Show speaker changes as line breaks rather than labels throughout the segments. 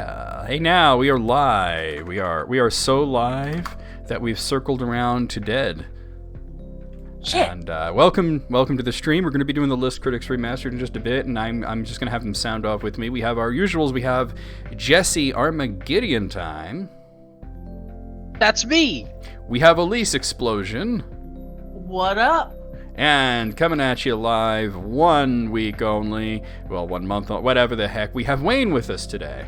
Yeah. Hey, now we are live. We are so live that we've circled around to dead.
Shit.
And welcome to the stream. We're going to be doing the List Critics Remastered in just a bit, and I'm just going to have them sound off with me. We have our usuals. We have Jesse Armageddon Time.
That's me.
We have Elise Explosion.
What up?
And coming at you live 1 week only, well, 1 month, whatever the heck, we have Wayne with us today.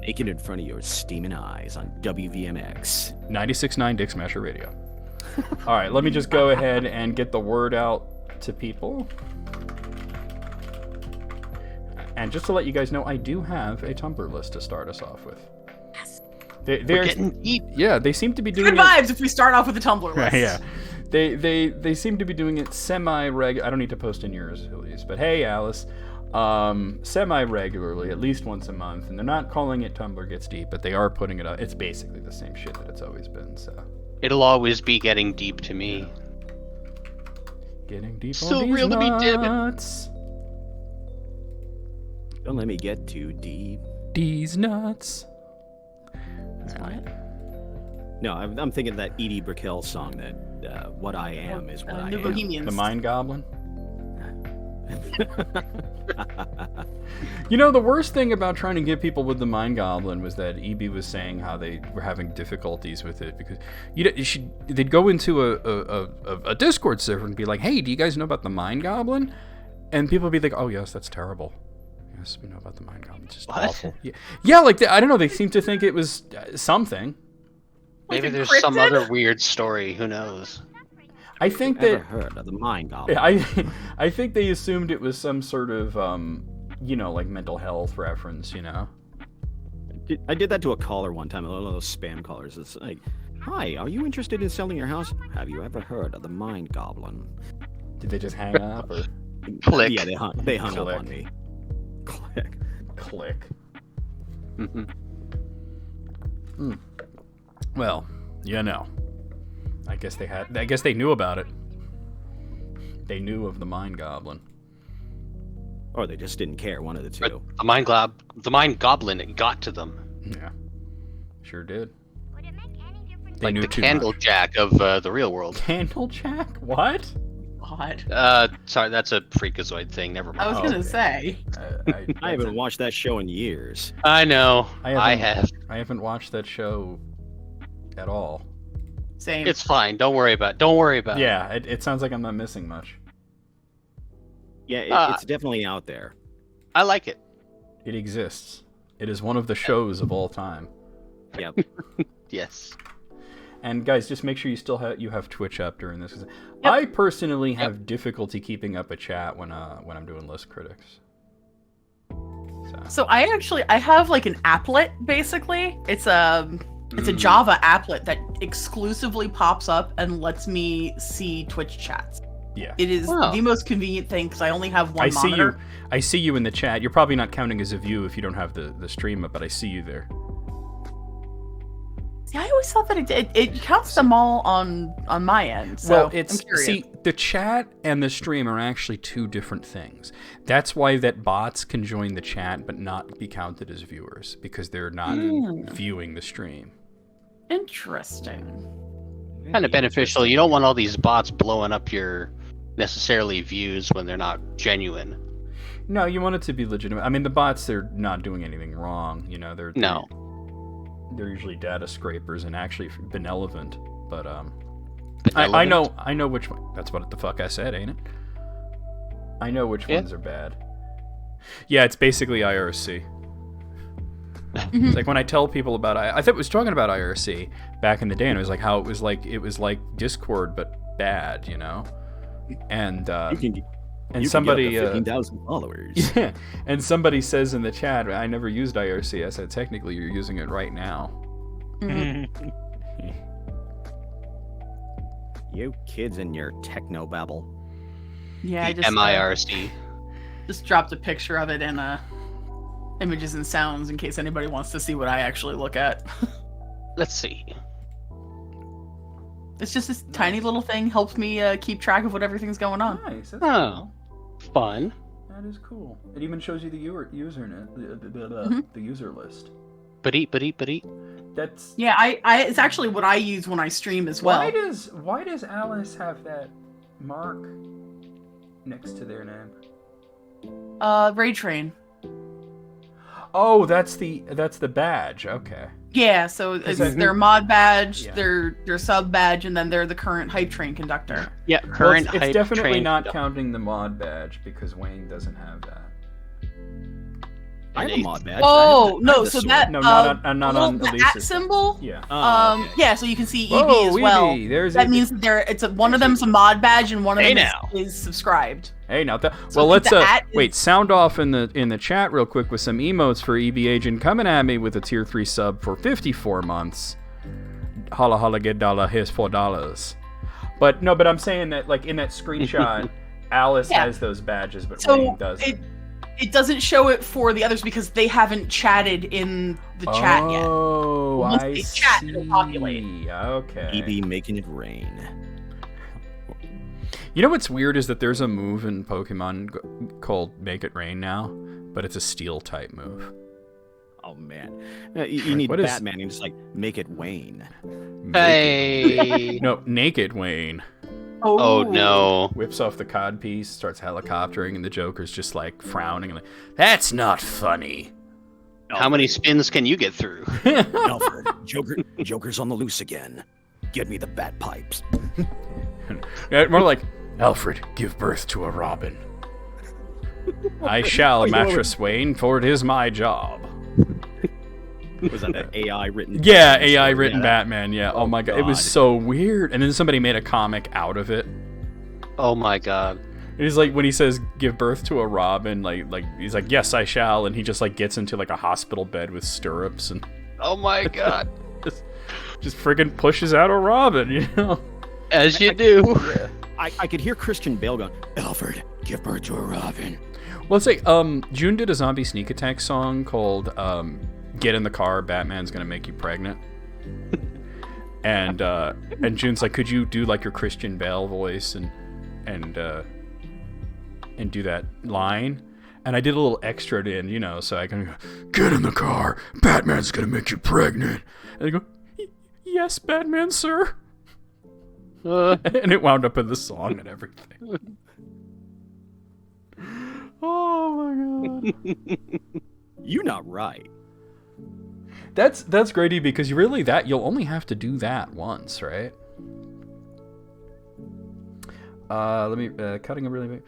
Naked in front of your steaming eyes on WVMX.
96.9 Dick Smasher Radio. All right, let me just go ahead and get the word out to people. And just to let you guys know, I do have a Tumblr list to start us off with.
Yes.
We're getting deep.
Yeah, they seem to be doing
Good vibes if we start off with a Tumblr list.
Yeah. They seem to be doing it semi-regular. I don't need to post in yours, at least. But hey, Alice, semi-regularly, at least once a month. And they're not calling it Tumblr Gets Deep, but they are putting it up. It's basically the same shit that it's always been, so.
It'll always be getting deep to me.
Getting deep
So
on these
real to be dipping.
nuts.
Don't let me get too deep.
These nuts.
What?
No, I'm thinking of that Edie Brickell song that what I am is what I
New
am.
Bohemians.
The Mind Goblin. You know, the worst thing about trying to get people with the Mind Goblin was that EB was saying how they were having difficulties with it because they'd go into a Discord server and be like, "Hey, do you guys know about the Mind Goblin?" And people would be like, "Oh yes, that's terrible. Yes, we know about the Mind Goblin. It's just
What?
awful." Yeah, like I don't know. They seem to think it was something.
Maybe
Like
there's some
encrypted?
other weird story. Who knows?
I think
Ever
that
heard of the Mind Goblin?
I think they assumed it was some sort of like mental health reference, you know.
I did that to a caller one time, one of those spam callers. It's like, "Hi, are you interested in selling your house? Have you ever heard of the Mind Goblin?"
Did they just hang up or
Click.
Yeah, they hung up
Click.
on me. Click.
click?
Mhm.
Well, you know. I guess they knew about it. They knew of the Mind Goblin.
Or they just didn't care, one of the
But
two.
the mind goblin, it got to them.
Yeah. Sure did. They
Like
knew
the
too
candle
much.
jack of the real world.
Candlejack? What?
God.
Sorry, that's a freakazoid thing. Never mind.
I was
Oh,
gonna
okay.
say.
I haven't watched that show in years.
I know. I
haven't-
have.
I haven't watched that show at all.
Same.
It's fine. Don't worry about it.
Yeah, it sounds like I'm not missing much.
Yeah, it's definitely out there.
I like it.
It exists. It is one of the shows of all time.
Yep.
Yes.
And guys, just make sure you have Twitch up during this. 'Cause I personally have difficulty keeping up a chat when I'm doing List Critics.
So I have like an applet basically. It's a Java applet that exclusively pops up and lets me see Twitch chats.
Yeah.
It is
Wow.
the most convenient thing because I only have one
I see
monitor.
I see you in the chat. You're probably not counting as a view if you don't have the stream up, but I see you there.
See, I always thought that it counts them all on my end. So
Well,
I'm curious.
the chat and the stream are actually two different things. That's why that bots can join the chat but not be counted as viewers because they're not viewing the stream.
Interesting.
Kind of beneficial. You don't want all these bots blowing up your necessarily views when they're not genuine.
No, you want it to be legitimate. I mean, the bots, they're not doing anything wrong. You know, they're usually data scrapers and actually benevolent. But I know which one. That's what the fuck I said, ain't it? I know which ones are bad. Yeah, it's basically IRC. It's like when I tell people about I thought it was talking about IRC back in the day, and it was like how it was like Discord but bad, you know. And somebody
15,000 followers.
yeah, and somebody says in the chat, "I never used IRC." I said, "Technically, you're using it right now."
You kids and your techno babble.
Yeah, I just
MIRC.
just dropped a picture of it in images and sounds in case anybody wants to see what I actually look at.
Let's see.
It's just this tiny little thing helps me keep track of what everything's going on.
Nice. That's
Oh, fun.
That is cool. It even shows you the the user list.
But eat.
That's
Yeah, I it's actually what I use when I stream as well.
Why does Alice have that mark next to their name?
Raid Train.
Oh, that's the badge. Okay.
Yeah, so it's their mod badge, their sub badge, and then they're the current hype train conductor.
Yeah, current hype train.
It's definitely not counting the mod badge because Wayne doesn't have that.
I have a mod badge.
Oh no! So that
not on
the at symbol.
Yeah.
Okay. Yeah. So you can see EB as well. That means that one of them's a mod badge and one of them is subscribed.
Hey now, well let's wait. Sound off in the chat real quick with some emotes for EB Agent coming at me with a tier 3 sub for 54 months. Holla holla get dollar, here's $4. But no, but I'm saying that like in that screenshot, Alice has those badges, but Wayne doesn't.
It doesn't show it for the others because they haven't chatted in the chat yet.
Oh,
once they chat, it'll populate.
Okay.
EB making it rain.
You know what's weird is that there's a move in Pokemon called Make It Rain now, but it's a steel type move.
Oh man, you need Batman. You just like make it Wayne.
Hey.
No, Naked Wayne.
Oh no.
Whips off the codpiece, starts helicoptering, and the Joker's just like frowning like, that's not funny.
How many spins can you get through?
Alfred, Joker's on the loose again. Get me the bat pipes.
More like, Alfred, give birth to a Robin. I shall, Mattress Wayne, for it is my job.
Was that an AI written?
Yeah, AI written Batman. Yeah. Oh my god, it was so weird. And then somebody made a comic out of it.
Oh my god.
He's like when he says "give birth to a Robin," like he's like, "Yes, I shall," and he just like gets into like a hospital bed with stirrups and.
Oh my god.
just friggin' pushes out a Robin, you know.
As you do.
Yeah. I could hear Christian Bale going, "Alfred, give birth to a Robin."
Well, it's like June did a zombie sneak attack song called "Get in the Car, Batman's Gonna Make You Pregnant," and June's like, "Could you do like your Christian Bale voice and do that line?" And I did a little extra in, you know, so I can go, "Get in the car, Batman's gonna make you pregnant," and I go, "Yes, Batman, sir." And it wound up in the song and everything. Oh my god.
You're not right.
That's great because you'll only have to do that once, right? Let me cutting a really big.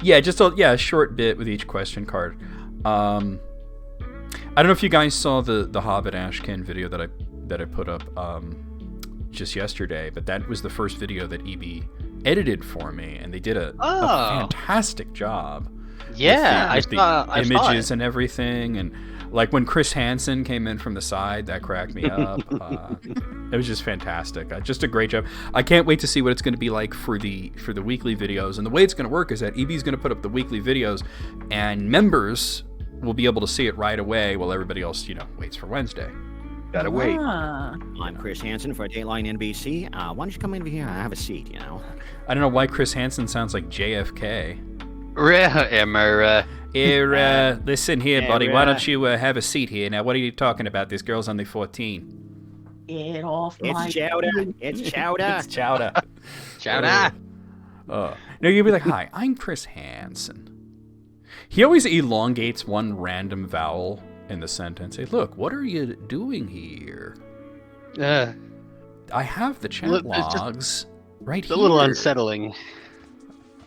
Yeah, just a short bit with each question card. I don't know if you guys saw the Hobbit Ashcan video that I put up just yesterday, but that was the first video that EB edited for me, and they did a fantastic job.
Yeah,
with the images and everything, and like when Chris Hansen came in from the side, that cracked me up. It was just fantastic. Just a great job. I can't wait to see what it's going to be like for the weekly videos. And the way it's going to work is that EB's going to put up the weekly videos, and members will be able to see it right away while everybody else, waits for Wednesday.
Gotta wait.
I'm Chris Hansen for Dateline NBC. Why don't you come over here and have a seat,
I don't know why Chris Hansen sounds like JFK. Listen here, buddy. Why don't you have a seat here? Now, what are you talking about? This girl's only 14.
Get off my...
It's chowder. It's chowder.
It's chowder.
Chowder.
No, you'll be like, "Hi, I'm Chris Hansen." He always elongates one random vowel in the sentence. Hey, look, what are you doing here? I have the chat logs right here.
It's a little unsettling.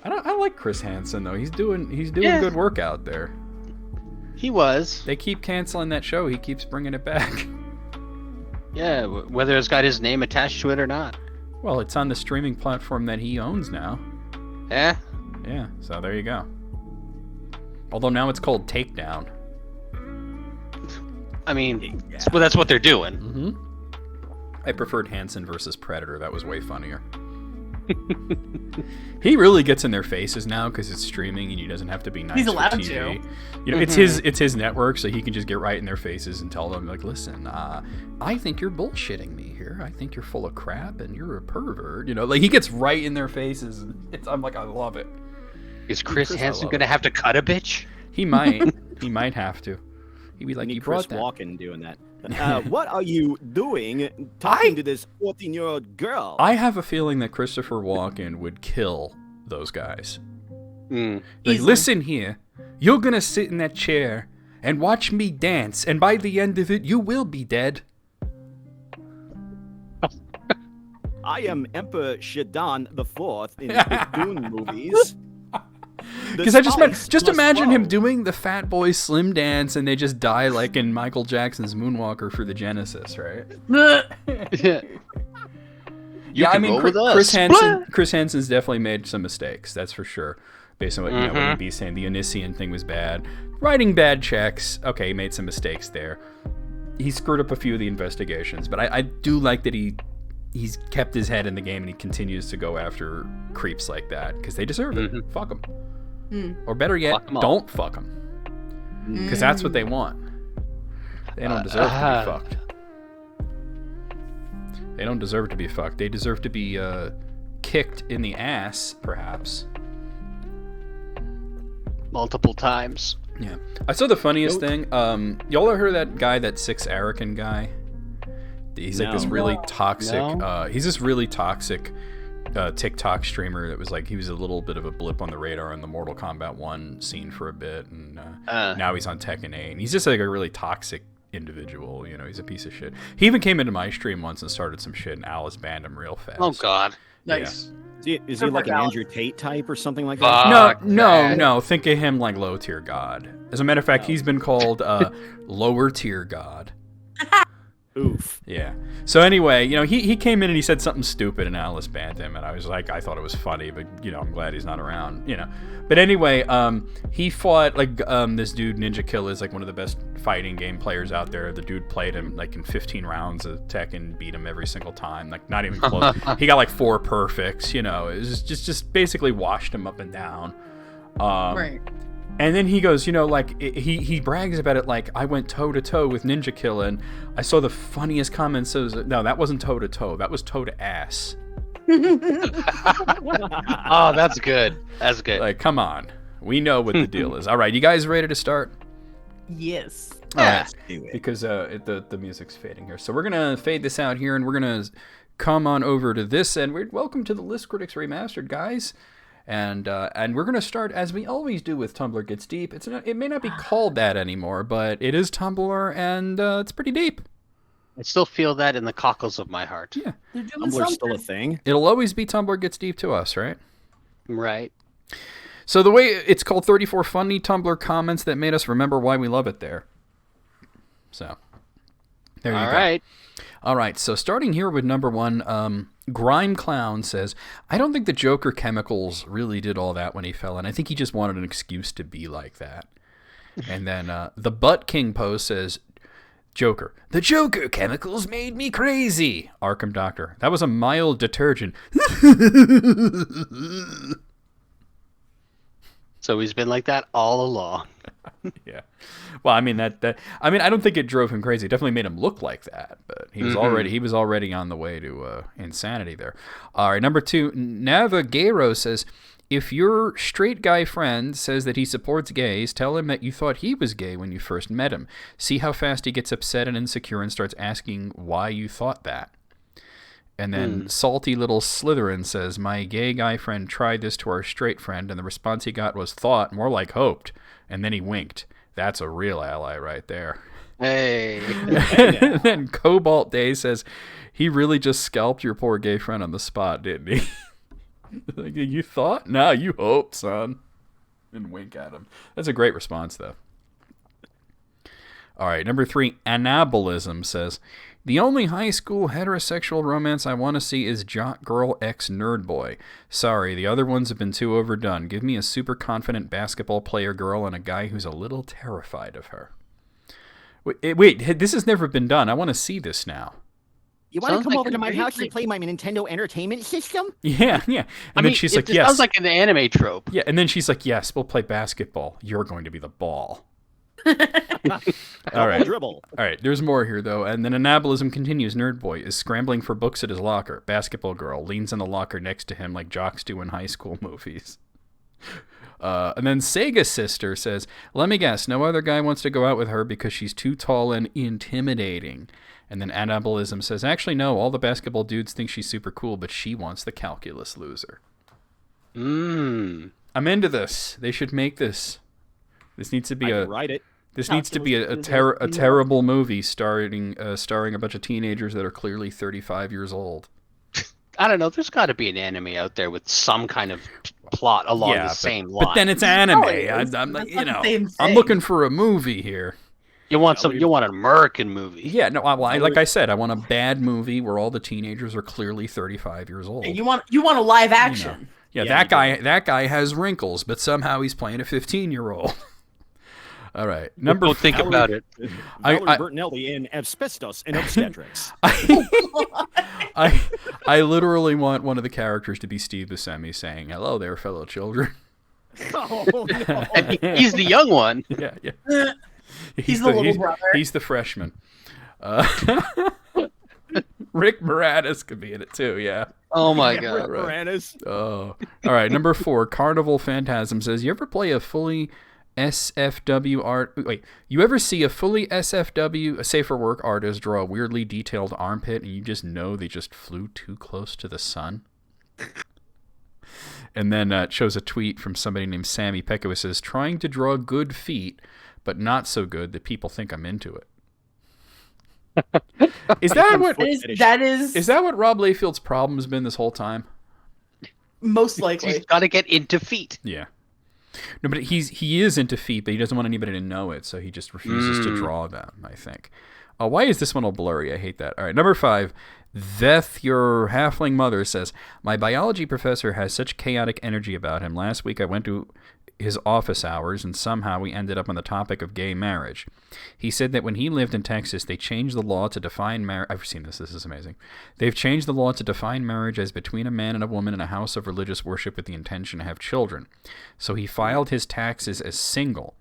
I like Chris Hansen though. He's doing good work out there.
He was.
They keep canceling that show. He keeps bringing it back.
Yeah, whether it's got his name attached to it or not.
Well, it's on the streaming platform that he owns now.
Yeah.
Yeah. So there you go. Although now it's called Takedown.
I mean, that's what they're doing.
Mm-hmm. I preferred Hansen versus Predator. That was way funnier. He really gets in their faces now because it's streaming and he doesn't have to be nice.
He's allowed
for TV.
to.
You know, it's his network, so he can just get right in their faces and tell them like, "Listen, I think you're bullshitting me here. I think you're full of crap and you're a pervert." You know, like he gets right in their faces. I'm like, I love it.
Is Chris Hansen gonna have to cut a bitch?
He might. He might have to. He'd be like, "You
Chris
brought that."
Walken doing that. What are you doing talking to this 14-year-old girl?
I have a feeling that Christopher Walken would kill those guys. Like, listen here, you're gonna sit in that chair and watch me dance, and by the end of it, you will be dead.
I am Emperor Shaddan IV in the Dune movies.
Because I just imagine him doing the Fat Boy Slim dance, and they just die like in Michael Jackson's Moonwalker for the Genesis, right? Yeah, I mean, Chris Hansen's definitely made some mistakes. That's for sure. Based on what what he'd be saying, the Onision thing was bad. Writing bad checks. Okay, he made some mistakes there. He screwed up a few of the investigations, but I do like that he's kept his head in the game and he continues to go after creeps like that because they deserve it. Fuck them. Or better yet, don't fuck them. Because that's what they want. They don't deserve to be fucked. They don't deserve to be fucked. They deserve to be kicked in the ass, perhaps.
Multiple times.
Yeah. I saw the funniest thing. Y'all ever heard of that guy, that Six Arakan guy? He's like this really toxic. He's this really toxic TikTok streamer that was like, he was a little bit of a blip on the radar in the Mortal Kombat 1 scene for a bit, and now he's on Tekken 8, and he's just like a really toxic individual. You know, he's a piece of shit. He even came into my stream once and started some shit, and Alice banned him real fast.
Oh God.
Nice.
Yeah.
Is he like an Andrew Tate type or something like that?
No. Think of him like low tier god. As a matter of fact, he's been called lower tier god.
Oof.
Yeah. So anyway, you know, he came in and he said something stupid and Alice banned him, and I was like, I thought it was funny, but you know, I'm glad he's not around, you know. But anyway, he fought like this dude Ninja Kill is like one of the best fighting game players out there. The dude played him like in 15 rounds of Tekken, beat him every single time, like not even close. He got like 4 perfects, you know. It was just basically washed him up and down.
Right.
And then he goes, you know, like, he brags about it like, I went toe-to-toe with Ninja Kill, and I saw the funniest comments. No, that wasn't toe-to-toe. That was toe-to-ass.
Oh, that's good. That's good.
Like, come on. We know what the deal is. All right, you guys ready to start?
Yes.
All right, because the music's fading here. So we're going to fade this out here, and we're going to come on over to this end. Welcome to the List Critics Remastered, guys. And we're going to start, as we always do with Tumblr Gets Deep. It may not be called that anymore, but it is Tumblr, and it's pretty deep.
I still feel that in the cockles of my heart.
Yeah.
Tumblr's still a thing.
It'll always be Tumblr Gets Deep to us, right?
Right.
So the way it's called 34 funny Tumblr comments that made us remember why we love it there. So, there you go. All right. All right, so starting here with number 1, Grime Clown says, I don't think the Joker chemicals really did all that when he fell, and I think he just wanted an excuse to be like that. And then the Butt King post says, Joker, the Joker chemicals made me crazy. Arkham Doctor, that was a mild detergent.
So he's been like that all along.
Yeah. Well, I mean I don't think it drove him crazy. It definitely made him look like that, but he was already on the way to insanity there. All right, number 2, Navagero says, if your straight guy friend says that he supports gays, tell him that you thought he was gay when you first met him. See how fast he gets upset and insecure and starts asking why you thought that. And then Salty Little Slytherin says, my gay guy friend tried this to our straight friend, and the response he got was thought, more like hoped. And then he winked. That's a real ally right there.
Hey.
And then Cobalt Day says, he really just scalped your poor gay friend on the spot, didn't he? Like, you thought? No, you hoped, son. And wink at him. That's a great response, though. All right, number 3, Anabolism says, the only high school heterosexual romance I want to see is Jock Girl X Nerd Boy. Sorry, the other ones have been too overdone. Give me a super confident basketball player girl and a guy who's a little terrified of her. Wait, this has never been done. I want to see this now.
You want to
Sounds
come
like
over
a
to my
great
house and
thing.
play my Nintendo Entertainment System?
Yeah. And then she's like,
it
yes.
sounds like an anime trope.
Yeah, and then she's like, yes, we'll play basketball. You're going to be the ball. All right.
Dribble.
All right, there's more here, though. And then anabolism continues. Nerd Boy is scrambling for books at his locker. Basketball girl leans in the locker next to him like jocks do in high school movies. And then Sega Sister says, let me guess, no other guy wants to go out with her because she's too tall and intimidating. And then anabolism says, actually, no, all the basketball dudes think she's super cool, but she wants the calculus loser.
Mm.
I'm into this. They should make this. This needs to be
Write it.
This needs to be a terrible movie starring a bunch of teenagers that are clearly 35 years old.
I don't know. There's got to be an anime out there with some kind of plot along the same line.
But then it's anime.
Always.
I'm like,
That's not the same
I'm
thing.
looking for a movie here.
You want You want an American movie.
Yeah, no. Like I said, I want a bad movie where all the teenagers are clearly 35 years old.
And you want a live action.
Yeah, that guy has wrinkles, but somehow he's pling a 15-year-old. All right, number.
Don't think about it.
Valerie Bertinelli in Asbestos and Obstetrics.
I literally want one of the characters to be Steve Buscemi saying, "Hello there, fellow children."
Oh, no.
And he's the young one.
Yeah.
He's the little brother.
He's the freshman. Rick Moranis could be in it too. Yeah.
Oh my god.
Moranis.
Oh. All right. Number 4. Carnival Phantasm says, "You ever play a fully SFW art? Wait, you ever see a fully SFW, a safer work artist draw a weirdly detailed armpit, and you just know they just flew too close to the sun?" And then it shows a tweet from somebody named Sammy Pecco. It says, "Trying to draw good feet, but not so good that people think I'm into it." Is that what? Is that what Rob Layfield's problem has been this whole time?
Most likely.
He's got to get into feet.
Yeah. No, but he is into feet, but he doesn't want anybody to know it, so he just refuses to draw them, I think. Why is this one all blurry? I hate that. All right, number 5. Veth, your halfling mother, says, "My biology professor has such chaotic energy about him. Last week I went to his office hours, and somehow we ended up on the topic of gay marriage. He said that when he lived in Texas, they changed the law to define marriage." I've seen this. This is amazing. "They've changed the law to define marriage as between a man and a woman in a house of religious worship with the intention to have children. So he filed his taxes as single.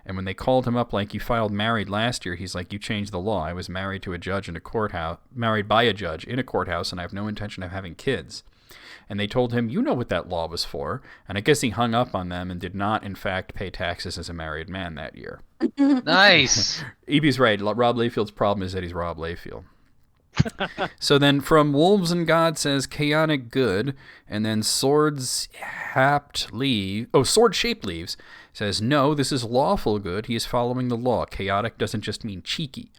And when they called him up like, 'You filed married last year,' he's like, 'You changed the law. I was married to a judge in a courthouse, married by a judge in a courthouse, and I have no intention of having kids.' And they told him, 'You know what that law was for.' And I guess he hung up on them and did not, in fact, pay taxes as a married man that year."
Nice.
EB's right. Rob Layfield's problem is that he's Rob Layfield. So then from Wolves and God says, "Chaotic good." And then Sword-Shaped Leaves says, "No, this is lawful good. He is following the law. Chaotic doesn't just mean cheeky."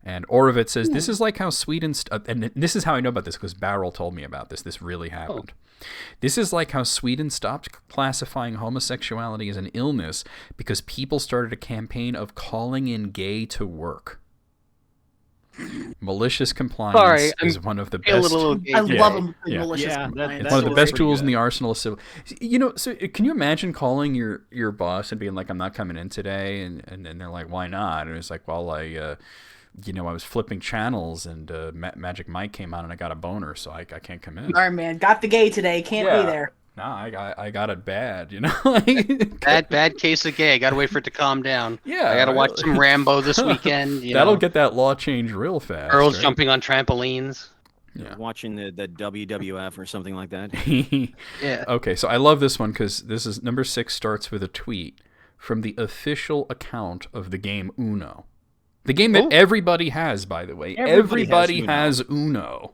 And Orovit says, "This is like how Sweden..." and this is how I know about this because Barrel told me about this. This really happened. "This is like how Sweden stopped classifying homosexuality as an illness because people started a campaign of calling in gay to work. Malicious compliance is one of the best.
I love them. Malicious compliance.
It's one of the best tools in the arsenal of civil. So can you imagine calling your boss and being like, 'I'm not coming in today,' and they're like, 'Why not?' And it's like, 'Well, I was flipping channels and Magic Mike came on and I got a boner, so I can't come in.'
All right, man. Got the gay today. Can't be there.
No, I got it bad,
bad case of gay. I gotta wait for it to calm down.
Yeah,
I gotta watch some Rambo this weekend.
That'll get that law changed real fast.
Girls jumping on trampolines.
Yeah. Watching the WWF or something like that.
Yeah.
Okay, so I love this one because this is number 6 starts with a tweet from the official account of the game Uno. The game that everybody has, by the way. Everybody has Uno.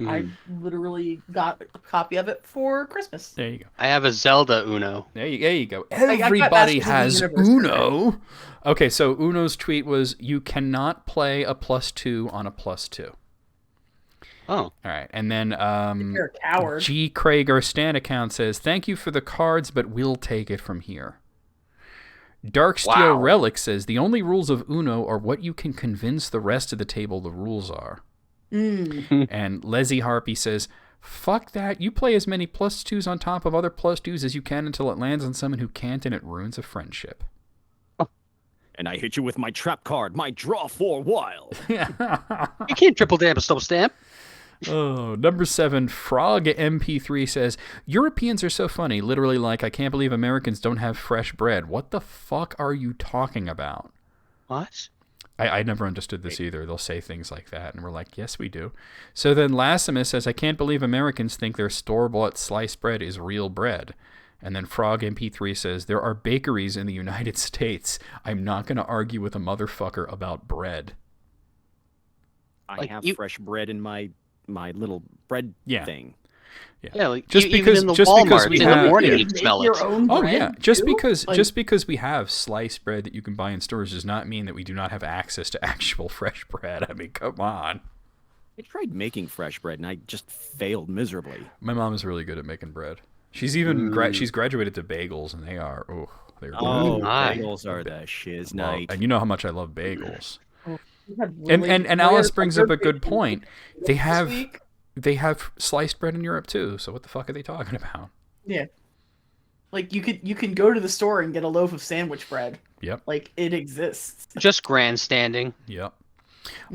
I literally got a copy of it for Christmas.
There you go.
I have a Zelda Uno.
There you go. Everybody has Uno. Okay, so Uno's tweet was, "You cannot play a +2 on a +2.
Oh.
All right. And then
You're a coward.
G. Craig, our Stan account, says, "Thank you for the cards, but we'll take it from here." Darksteel Relic says, "The only rules of Uno are what you can convince the rest of the table the rules are." And Leslie Harpy says, "Fuck that. You play as many +2s on top of other +2s as you can until it lands on someone who can't and it ruins a friendship."
And I hit you with my trap card, my draw 4 wild.
You can't triple damage double stamp.
Oh, number 7, Frog MP3 says, Europeans are so funny, literally like, I can't believe Americans don't have fresh bread. What the fuck are you talking about?
What?
I never understood this either. They'll say things like that, and we're like, yes, we do. So then Lassimus says, I can't believe Americans think their store-bought sliced bread is real bread. And then Frog MP3 says, there are bakeries in the United States. I'm not going to argue with a motherfucker about bread.
I have fresh bread in my little bread thing.
Yeah, like
just
even
because
in the
just
Walmart,
because we
in
have
the morning
You
you
make
smell
your
it.
own
Oh
bread,
yeah,
too?
just because we have sliced bread that you can buy in stores does not mean that we do not have access to actual fresh bread. I mean, come on.
I tried making fresh bread, and I just failed miserably.
My mom is really good at making bread. She's even she's graduated to bagels, and they're good.
Bagels are the shiz night.
And you know how much I love bagels.
Really
And Alice brings up a good point. They have sliced bread in Europe too. So what the fuck are they talking about?
Yeah. Like you can go to the store and get a loaf of sandwich bread.
Yep.
Like it exists.
Just grandstanding.
Yep.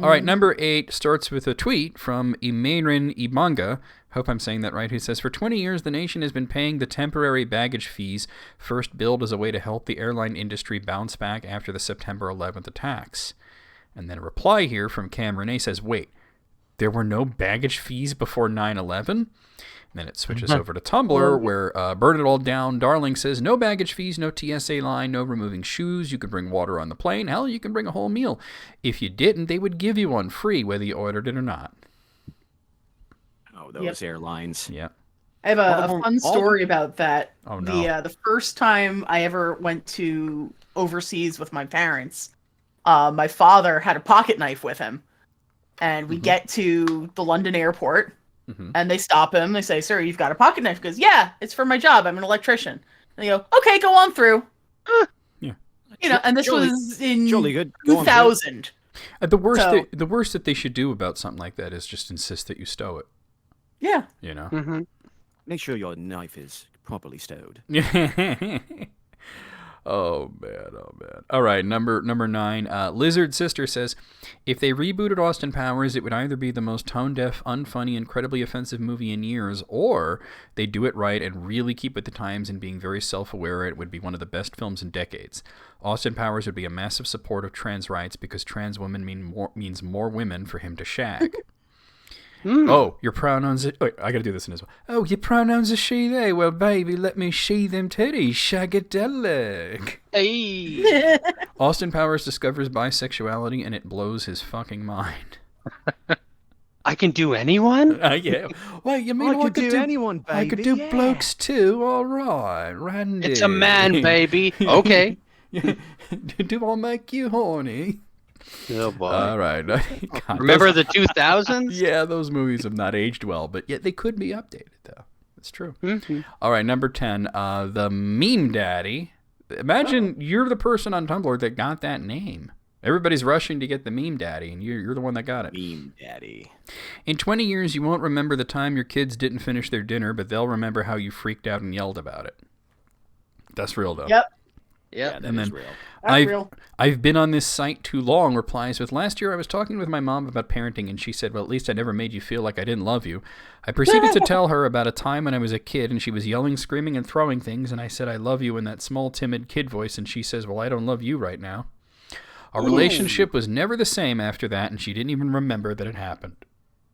All right, number 8 starts with a tweet from Imairin Ibanga. Hope I'm saying that right. Who says, for 20 years, the nation has been paying the temporary baggage fees first billed as a way to help the airline industry bounce back after the September 11th attacks. And then a reply here from Cam Renee says, wait, there were no baggage fees before 9/11? And then it switches over to Tumblr, where Burn It All Down Darling says, no baggage fees, no TSA line, no removing shoes. You could bring water on the plane. Hell, you can bring a whole meal. If you didn't, they would give you one free, whether you ordered it or not.
Oh, those airlines.
Yeah.
I have a fun story about that.
Oh, no.
The first time I ever went to overseas with my parents, my father had a pocket knife with him. And we get to the London airport. And they stop him. They say, sir, you've got a pocket knife. He goes, yeah, it's for my job. I'm an electrician. And they go, okay, go on through.
Yeah.
You know, and this was in
good.
2000.
The worst that they should do about something like that is just insist that you stow it.
Yeah.
You know?
Mm-hmm.
Make sure your knife is properly stowed.
Oh man. All right, number 9. Lizard Sister says, if they rebooted Austin Powers, it would either be the most tone-deaf, unfunny, incredibly offensive movie in years, or they do it right and really keep with the times and being very self-aware. It would be one of the best films in decades. Austin Powers would be a massive support of trans rights because trans women means more women for him to shag. Oh, your pronouns are... Wait, I gotta do this in as well. Oh, your pronouns are she, they. Well, baby, let me she them titties. Shagadelic.
Hey.
Austin Powers discovers bisexuality, and it blows his fucking mind.
I can do anyone?
Yeah. Well, you mean
I could do anyone, baby.
I could do blokes too. All right, Randy.
It's a man, baby. Okay.
Do I make you horny?
Oh boy.
All right. God,
Remember the 2000s?
Yeah, those movies have not aged well, but yet they could be updated, though. It's true.
Mm-hmm.
All right, number 10, the Meme Daddy. Imagine you're the person on Tumblr that got that name. Everybody's rushing to get the Meme Daddy, and you're the one that got it.
Meme Daddy.
In 20 years, you won't remember the time your kids didn't finish their dinner, but they'll remember how you freaked out and yelled about it. That's real, though.
Yep.
Yep.
Yeah, that
And
is
then
real.
That's real.
I've been on this site too long, replies with, last year I was talking with my mom about parenting, and she said, well, at least I never made you feel like I didn't love you. I proceeded to tell her about a time when I was a kid, and she was yelling, screaming, and throwing things, and I said, I love you in that small, timid kid voice, and she says, well, I don't love you right now. Our relationship was never the same after that, and she didn't even remember that it happened.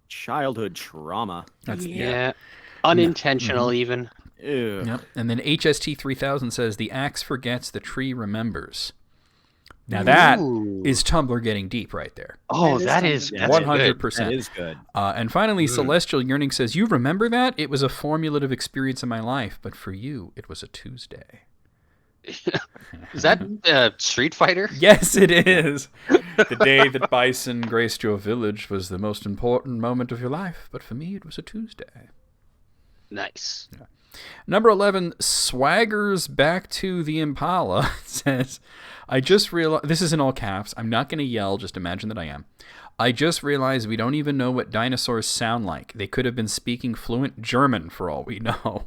Childhood trauma.
That's
Yeah. Unintentional, even.
Ew.
Yep. And then HST 3000 says, the axe forgets, the tree remembers. Now that is Tumblr getting deep right there.
Oh,
That
that's
100%.
good.
That is good.
And finally, Celestial Yearning says, you remember that? It was a formulative experience in my life, but for you, it was a Tuesday.
Is that Street Fighter?
Yes, it is. The day that Bison graced your village was the most important moment of your life, but for me, it was a Tuesday.
Nice.
Number 11, Swaggers Back to the Impala says, I just realized, this is in all caps, I'm not going to yell, just imagine that I am. I just realized we don't even know what dinosaurs sound like. They could have been speaking fluent German for all we know.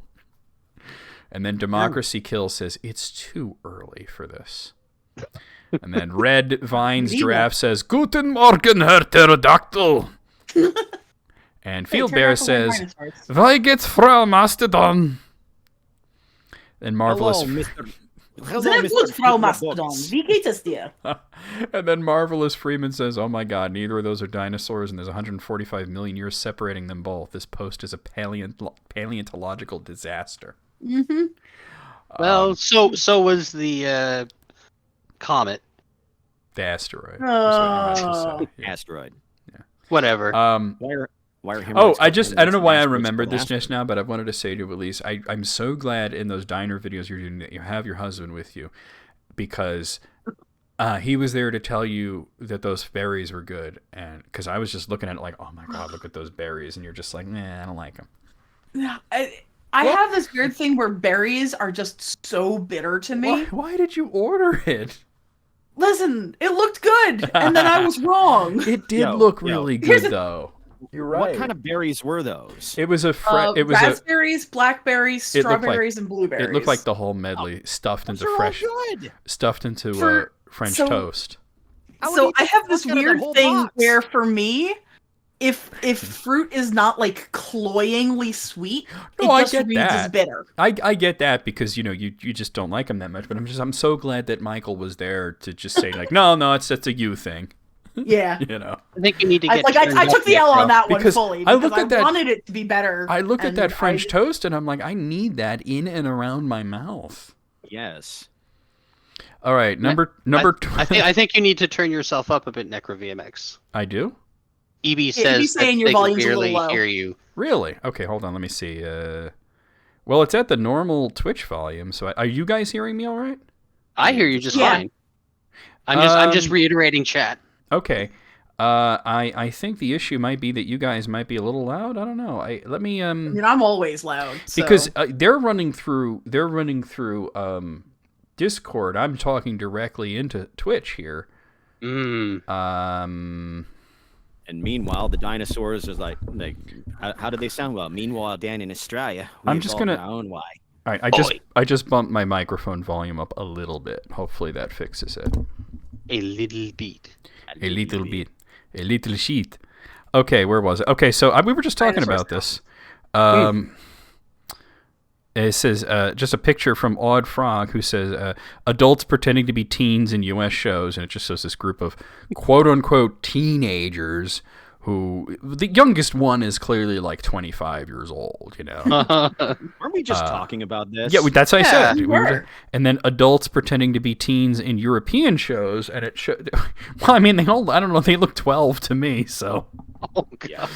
And then Democracy Kill says, it's too early for this. And then Red Vines Giraffe says, Guten Morgen, Herr Pterodactyl. And Field Bear says, Wie geht's, Frau Mastodon? And Marvelous...
Sehr gut, Frau Mastodon. Wie geht es dir?
And then Marvelous Freeman says, oh my god, neither of those are dinosaurs, and there's 145 million years separating them both. This post is a paleontological disaster.
Mm-hmm.
Well, so was the comet.
The asteroid.
Asteroid.
Yeah. Whatever.
Why are
I don't know why I remembered this just now, but I wanted to say to Elise, I'm so glad in those diner videos you're doing that you have your husband with you, because he was there to tell you that those berries were good, and because I was just looking at it like, oh my god, look at those berries, and you're just like, nah, I don't like them.
Yeah, I have this weird thing where berries are just so bitter to me.
Why did you order it?
Listen, it looked good, and then I was wrong.
It did look really good, though.
You're right. What kind of berries were those?
It was
raspberries, blackberries, strawberries, and blueberries.
It looked like the whole medley stuffed into French toast.
So I have this weird thing where, for me, if fruit is not like cloyingly sweet, it just reads as bitter.
I get that, because you just don't like them that much. But I'm so glad that Michael was there to just say like, no, it's a you thing.
Yeah.
I think you need to get.
I took the L on that one fully, because I wanted it to be better.
I looked at that French toast and I'm like, I need that in and around my mouth.
Yes.
All right, number 20.
I think you need to turn yourself up a bit, NecroVMX.
I do.
EB says that
your
they can
volume's
barely
a little low.
hear you.
Really? Okay, hold on. Let me see. Well, it's at the normal Twitch volume. So are you guys hearing me all right?
I hear you just fine. I'm just reiterating chat.
Okay. I think the issue might be that you guys might be a little loud. I don't know.
I'm always loud. So.
Because they're running through Discord. I'm talking directly into Twitch here.
And meanwhile, the dinosaurs is like how do they sound? Well, meanwhile, down in Australia,
I'm just gonna
our own way.
All right, I just bumped my microphone volume up a little bit. Hopefully that fixes it.
A little bit.
A little sheet. Okay, where was it? Okay, so we were just talking about this. It says, just a picture from Odd Frog, who says, adults pretending to be teens in U.S. shows, and it just shows this group of quote-unquote teenagers who, the youngest one is clearly like 25 years old,
Weren't we just talking about this?
Yeah, that's what I said. And then adults pretending to be teens in European shows, and it showed, well, I mean, I don't know, they look 12 to me, so...
Oh, God.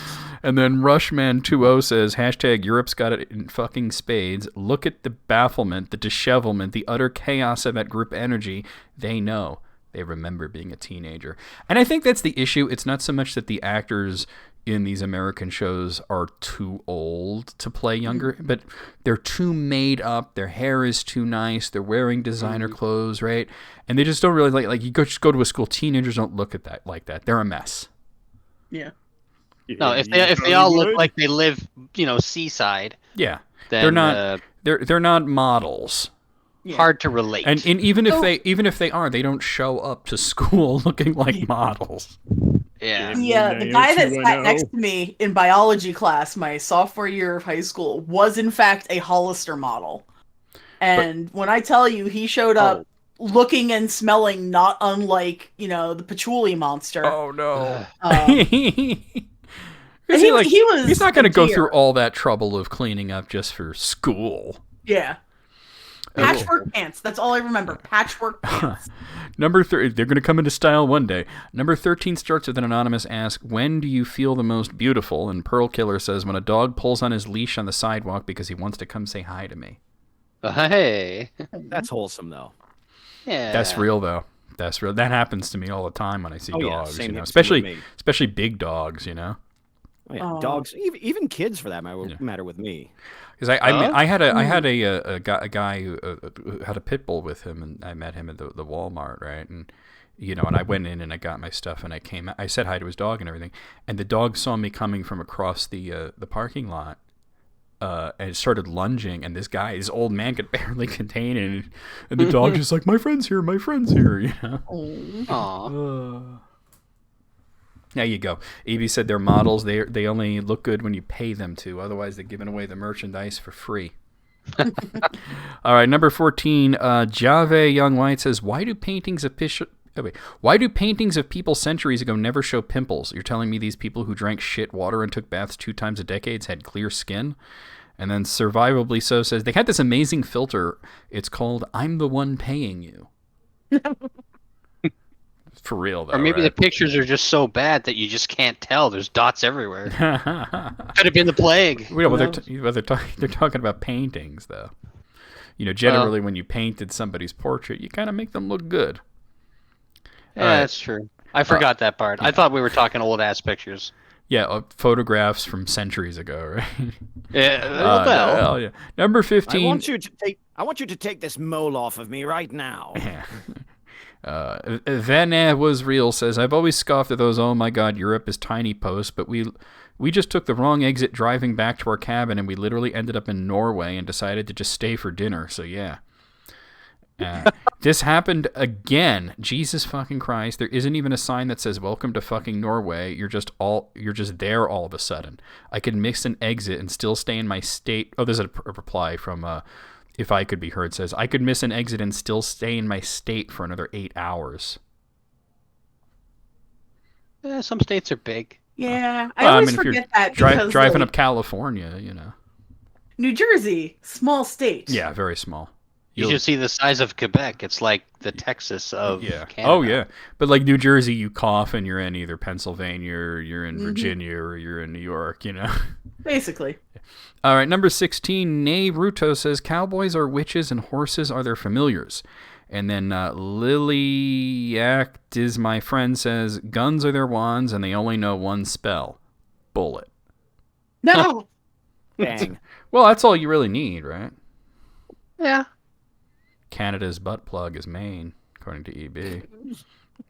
And then Rushman20 says, hashtag Europe's got it in fucking spades. Look at the bafflement, the dishevelment, the utter chaos of that group energy. They know. They remember being a teenager. And I think that's the issue. It's not so much that the actors in these American shows are too old to play younger, but they're too made up. Their hair is too nice. They're wearing designer clothes, right? And they just don't really like you just go to a school. Teenagers don't look at that like that. They're a mess.
Yeah.
No, if they all look like they live, seaside.
Yeah,
then,
they're not models.
Hard to relate.
And even if they are, they don't show up to school looking like models.
Yeah.
The guy that sat next to me in biology class my sophomore year of high school was in fact a Hollister model. And when I tell you he showed up looking and smelling not unlike, the patchouli monster.
Oh no.
He's
not going to go through all that trouble of cleaning up just for school.
Yeah. Patchwork pants. That's all I remember. Patchwork pants.
Number 3. They're going to come into style one day. Number 13 starts with an anonymous ask, when do you feel the most beautiful? And Pearl Killer says, when a dog pulls on his leash on the sidewalk because he wants to come say hi to me.
Hey.
That's wholesome, though.
Yeah.
That's real, though. That's real. That happens to me all the time when I see dogs.
Same
especially big dogs,
Oh, yeah. Dogs, even kids for that matter with me.
Because I had a guy who had a pit bull with him, and I met him at the Walmart, right? And and I went in and I got my stuff, and I said hi to his dog and everything, and the dog saw me coming from across the parking lot, and started lunging, and this old man could barely contain it, and the dog just like, my friend's here, you know.
Aww.
There you go. Evie said their models, they only look good when you pay them to, otherwise they're giving away the merchandise for free. All right, number 14, Jave Young White says, why do paintings of people centuries ago never show pimples? You're telling me these people who drank shit water and took baths 2 times a decade had clear skin? And then Survivably So says, they had this amazing filter. It's called I'm the One Paying You. For real, though.
Or maybe
right?
the pictures are just so bad that you just can't tell. There's dots everywhere. Could have been the plague.
Well, they're talking about paintings, though. You know, generally when you painted somebody's portrait, you kind of make them look good.
Yeah, that's true. I forgot that part. Yeah. I thought we were talking old-ass pictures.
Yeah, photographs from centuries ago, right?
Yeah,
well, yeah. Number 15.
I want you to take this mole off of me right now.
Van Was Real says, I've always scoffed at those, oh my god, Europe is tiny posts, but we just took the wrong exit driving back to our cabin, and we literally ended up in Norway and decided to just stay for dinner, so yeah. This happened again. Jesus fucking Christ. There isn't even a sign that says welcome to fucking Norway. You're just there all of a sudden. I could miss an exit and still stay in my state. Oh, there's a reply from If I Could Be Heard says, I could miss an exit and still stay in my state for another 8 hours.
Some states are big.
Yeah, I always forget that because
driving up California, you know.
New Jersey, small state.
Yeah, very small.
You should see the size of Quebec. It's like the Texas of Canada.
Oh, yeah. But like New Jersey, you cough and you're in either Pennsylvania or you're in Virginia or you're in New York, you know?
Basically.
All right, number 16, Naruto says, cowboys are witches and horses are their familiars. And then Liliac is my friend says, guns are their wands and they only know one spell. Bullet.
No!
Dang.
Well, that's all you really need, right?
Yeah.
Canada's butt plug is Maine, according to EB.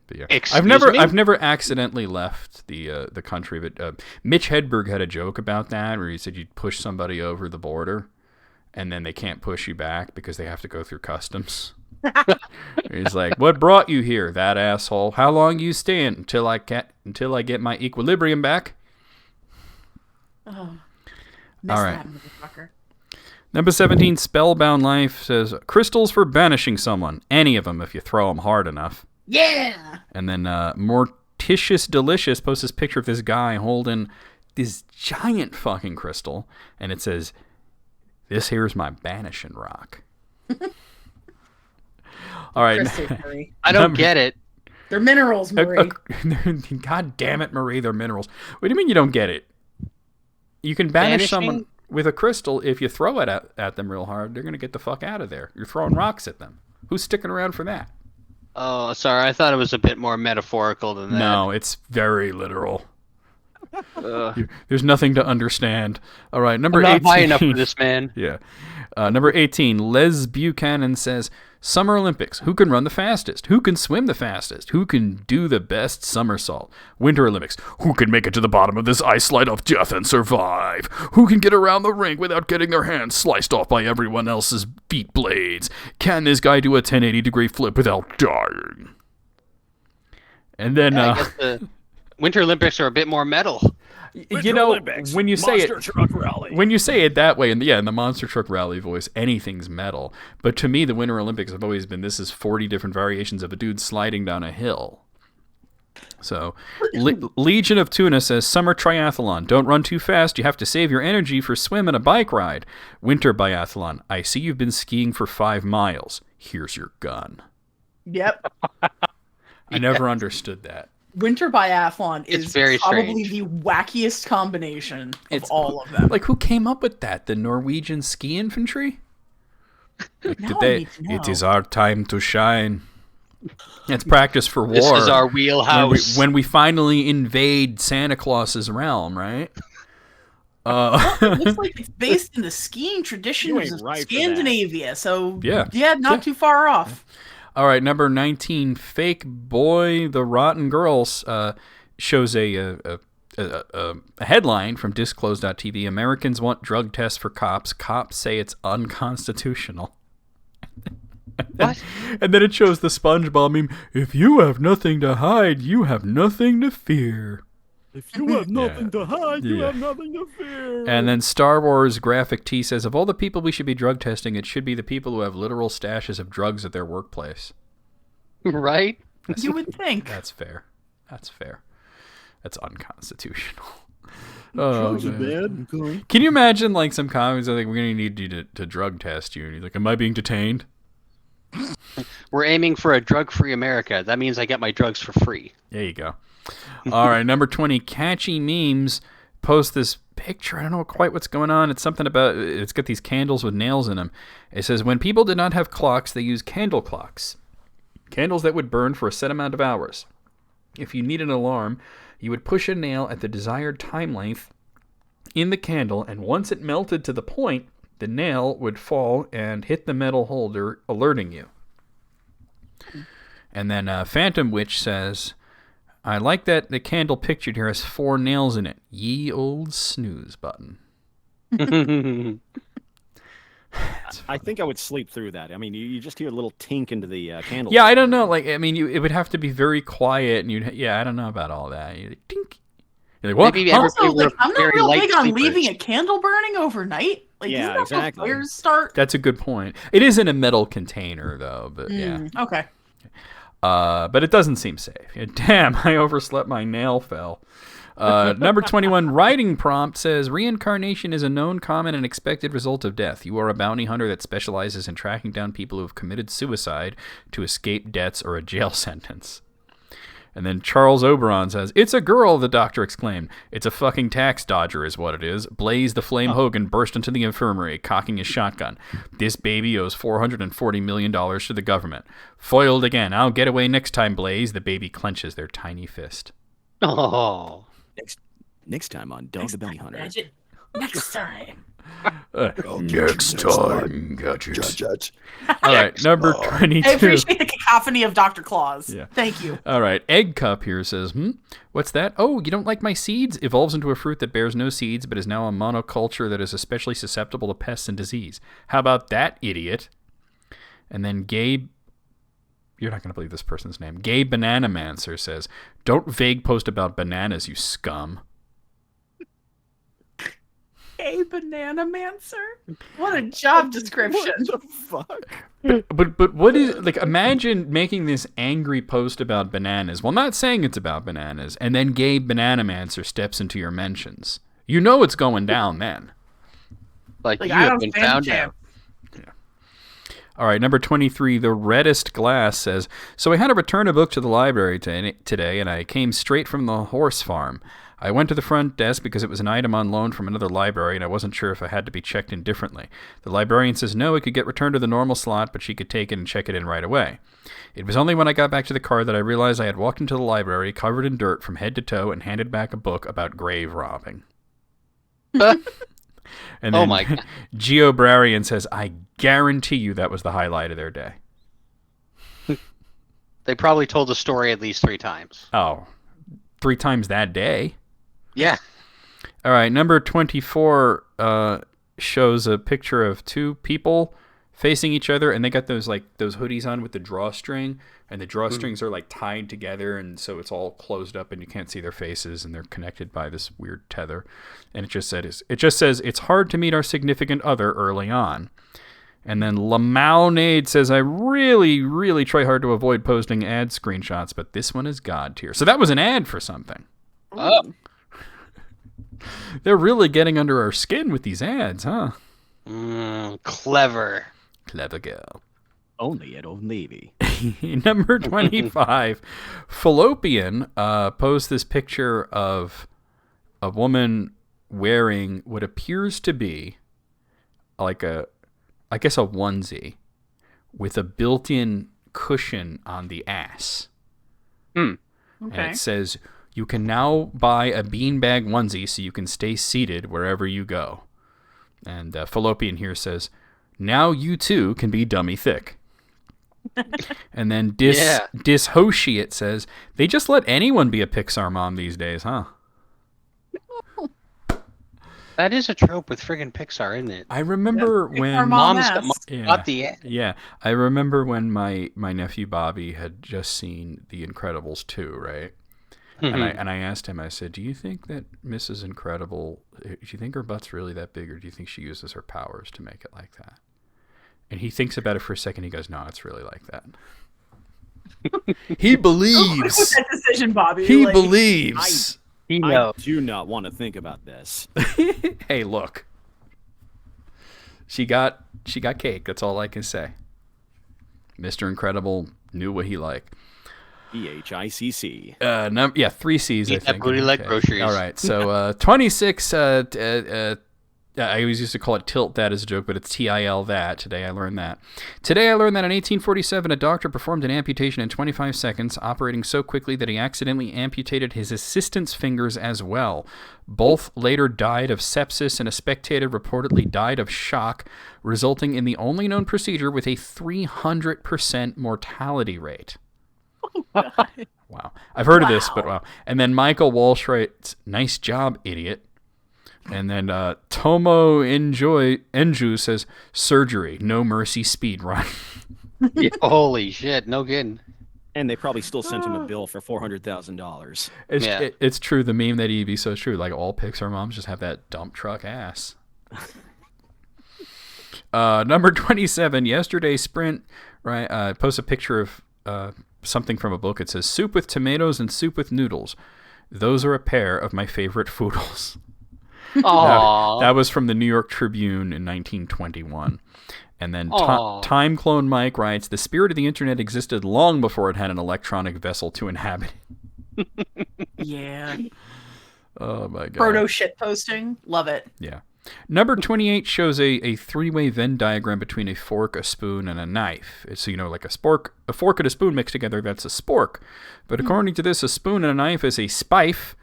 But yeah.
Excuse me?
I've never accidentally left the country, but Mitch Hedberg had a joke about that where he said you'd push somebody over the border, and then they can't push you back because they have to go through customs. He's like, "What brought you here, that asshole? How long you staying until I get my equilibrium back?"
Oh,
all right.
That motherfucker.
Number 17, Spellbound Life says, crystals for banishing someone. Any of them if you throw them hard enough.
Yeah!
And then Morticious Delicious posts this picture of this guy holding this giant fucking crystal. And it says, this here's my banishing rock. All right.
Marie.
I don't get it.
They're minerals, Marie.
God damn it, Marie, they're minerals. What do you mean you don't get it? You can banish someone with a crystal. If you throw it at them real hard, they're going to get the fuck out of there. You're throwing rocks at them. Who's sticking around for that?
Oh, sorry. I thought it was a bit more metaphorical than that.
No, it's very literal. There's nothing to understand. All right, number 18.
I'm not high enough for this, man.
Yeah. Number 18, Les Buchanan says, Summer Olympics. Who can run the fastest? Who can swim the fastest? Who can do the best somersault? Winter Olympics. Who can make it to the bottom of this ice slide of death and survive? Who can get around the rink without getting their hands sliced off by everyone else's feet blades? Can this guy do a 1080-degree flip without dying? And then...
I guess the Winter Olympics are a bit more metal.
You know, when you say it that way, in the Monster Truck Rally voice, anything's metal. But to me, the Winter Olympics have always been, this is 40 different variations of a dude sliding down a hill. So, Legion of Tuna says, Summer Triathlon. Don't run too fast. You have to save your energy for swim and a bike ride. Winter Biathlon. I see you've been skiing for 5 miles. Here's your gun.
Yep.
I never understood that.
Winter Biathlon is
very
probably
strange.
the wackiest combination of all of them.
Like, who came up with that? The Norwegian ski infantry? Like, it is our time to shine. It's practice for war.
This is our wheelhouse.
When we finally invade Santa Claus's realm, right?
It looks like it's based in the skiing traditions of Scandinavia, so not too far off.
All right, number 19, Fake Boy the Rotten Girls shows a a headline from disclosed.tv: Americans want drug tests for cops. Cops say it's unconstitutional.
What?
And then it shows the SpongeBob meme. If you have nothing to hide, you have nothing to fear.
If you have nothing to hide, you have nothing to fear.
And then Star Wars Graphic T says, of all the people we should be drug testing, it should be the people who have literal stashes of drugs at their workplace.
Right?
You would think.
That's fair. That's fair. That's unconstitutional.
Drugs are bad.
Can you imagine, like, some comics are like, we're going to need you to drug test you. And he's like, am I being detained?
We're aiming for a drug-free America. That means I get my drugs for free.
There you go. All right, number 20, Catchy Memes post this picture. I don't know quite what's going on. It's something about, it's got these candles with nails in them. It says, when people did not have clocks, they used candle clocks. Candles that would burn for a set amount of hours. If you need an alarm, you would push a nail at the desired time length in the candle, and once it melted to the point, the nail would fall and hit the metal holder, alerting you. And then Phantom Witch says, I like that the candle pictured here has 4 nails in it. Ye old snooze button.
I think I would sleep through that. I mean, you just hear a little tink into the candle.
Yeah, I don't know. Like, I mean, it would have to be very quiet, and I don't know about all that. You're like, tink. You're like, what?
Maybe
Huh?
Also, like, I'm not
very
real
light
big on
sleepers.
leaving a candle burning overnight. Like,
Yeah,
isn't that
exactly.
how fires start?
That's a good point. It is in a metal container, though, but yeah.
Okay.
But it doesn't seem safe. Damn, I overslept. My nail fell. Number 21, writing prompt says, reincarnation is a known, common, and expected result of death. You are a bounty hunter that specializes in tracking down people who have committed suicide to escape debts or a jail sentence. And then Charles Oberon says, it's a girl, the doctor exclaimed. It's a fucking tax dodger is what it is. Blaze the Flame Hogan burst into the infirmary, cocking his shotgun. This baby owes $440 million to the government. Foiled again. I'll get away next time, Blaze. The baby clenches their tiny fist.
Oh.
Next time on Dog the Bounty Hunter.
Next time.
Next time, gadgets. All
All
right, number 22.
I appreciate the cacophony of Dr. Claus.
Yeah.
Thank you.
All right, Egg Cup here says, what's that? Oh, you don't like my seeds? Evolves into a fruit that bears no seeds, but is now a monoculture that is especially susceptible to pests and disease. How about that, idiot? And then Gabe, you're not going to believe this person's name. Gabe Bananamancer says, don't vague post about bananas, you scum.
Hey, Banana Mancer. What a job description.
What the fuck?
But what is, like, imagine making this angry post about bananas. Well, not saying it's about bananas, and then Gabe Bananamancer steps into your mentions. You know it's going down then.
Like you
I
have
don't
been
stand
found
a
out.
chance.
All right, number 23, The Reddest Glass says, so I had to return a book to the library today, and I came straight from the horse farm. I went to the front desk because it was an item on loan from another library, and I wasn't sure if I had to be checked in differently. The librarian says no, it could get returned to the normal slot, but she could take it and check it in right away. It was only when I got back to the car that I realized I had walked into the library covered in dirt from head to toe and handed back a book about grave robbing. And then
Oh my God.
Geo Brarian says, I guarantee you that was the highlight of their day.
They probably told the story at least 3 times.
Oh, 3 times that day.
Yeah.
All right, number 24 shows a picture of 2 people facing each other, and they got those hoodies on with the drawstring, and the drawstrings are like tied together, and so it's all closed up, and you can't see their faces, and they're connected by this weird tether. And it just says it's hard to meet our significant other early on. And then Lamaunade says, I really, really try hard to avoid posting ad screenshots, but this one is God tier. So that was an ad for something.
Oh.
They're really getting under our skin with these ads, huh?
Clever.
Clever girl.
Only at Old Navy.
Number 25, Fallopian posts this picture of a woman wearing what appears to be like a onesie with a built-in cushion on the ass.
Okay.
And it says, you can now buy a beanbag onesie so you can stay seated wherever you go. And Fallopian here says, now you too can be dummy thick. And then Dishoshiate says, they just let anyone be a Pixar mom these days, huh?
That is a trope with friggin' Pixar, isn't it?
I remember
Our
when
mom
Mom's
asks.
got the
yeah, I remember when my nephew Bobby had just seen The Incredibles 2, right? And I asked him, I said, do you think that Mrs. Incredible, do you think her butt's really that big, or do you think she uses her powers to make it like that? And he thinks about it for a second. He goes, no, it's really like that. He believes.
With that decision, Bobby.
He believes.
I do not want to think about this.
Hey, look. She got cake. That's all I can say. Mr. Incredible knew what he liked.
EHICC.
3 C's, I think.
That booty like groceries.
All right, so 26. I always used to call it tilt that as a joke, but it's TIL that. Today I learned that. Today I learned that in 1847, a doctor performed an amputation in 25 seconds, operating so quickly that he accidentally amputated his assistant's fingers as well. Both later died of sepsis, and a spectator reportedly died of shock, resulting in the only known procedure with a 300% mortality rate. Wow. I've heard of this, but wow. And then Michael Walsh writes, nice job, idiot. And then Tomo Enju says, surgery, no mercy, speed run.
Yeah, holy shit, no kidding.
And they probably still sent him a bill for $400,000.
It's true. The meme that EB so is true. Like, all Pixar moms just have that dump truck ass. Number 27, yesterday Sprint posts a picture of something from a book. It says, soup with tomatoes and soup with noodles. Those are a pair of my favorite foodles. That was from the New York Tribune in 1921. And then Time Clone Mike writes, the spirit of the internet existed long before it had an electronic vessel to inhabit.
Yeah.
Oh my god.
Proto shit posting. Love it.
Yeah. Number 28 shows a three-way Venn diagram between a fork, a spoon, and a knife. So, like a fork and a spoon mixed together, that's a spork. But according to this, a spoon and a knife is a spife,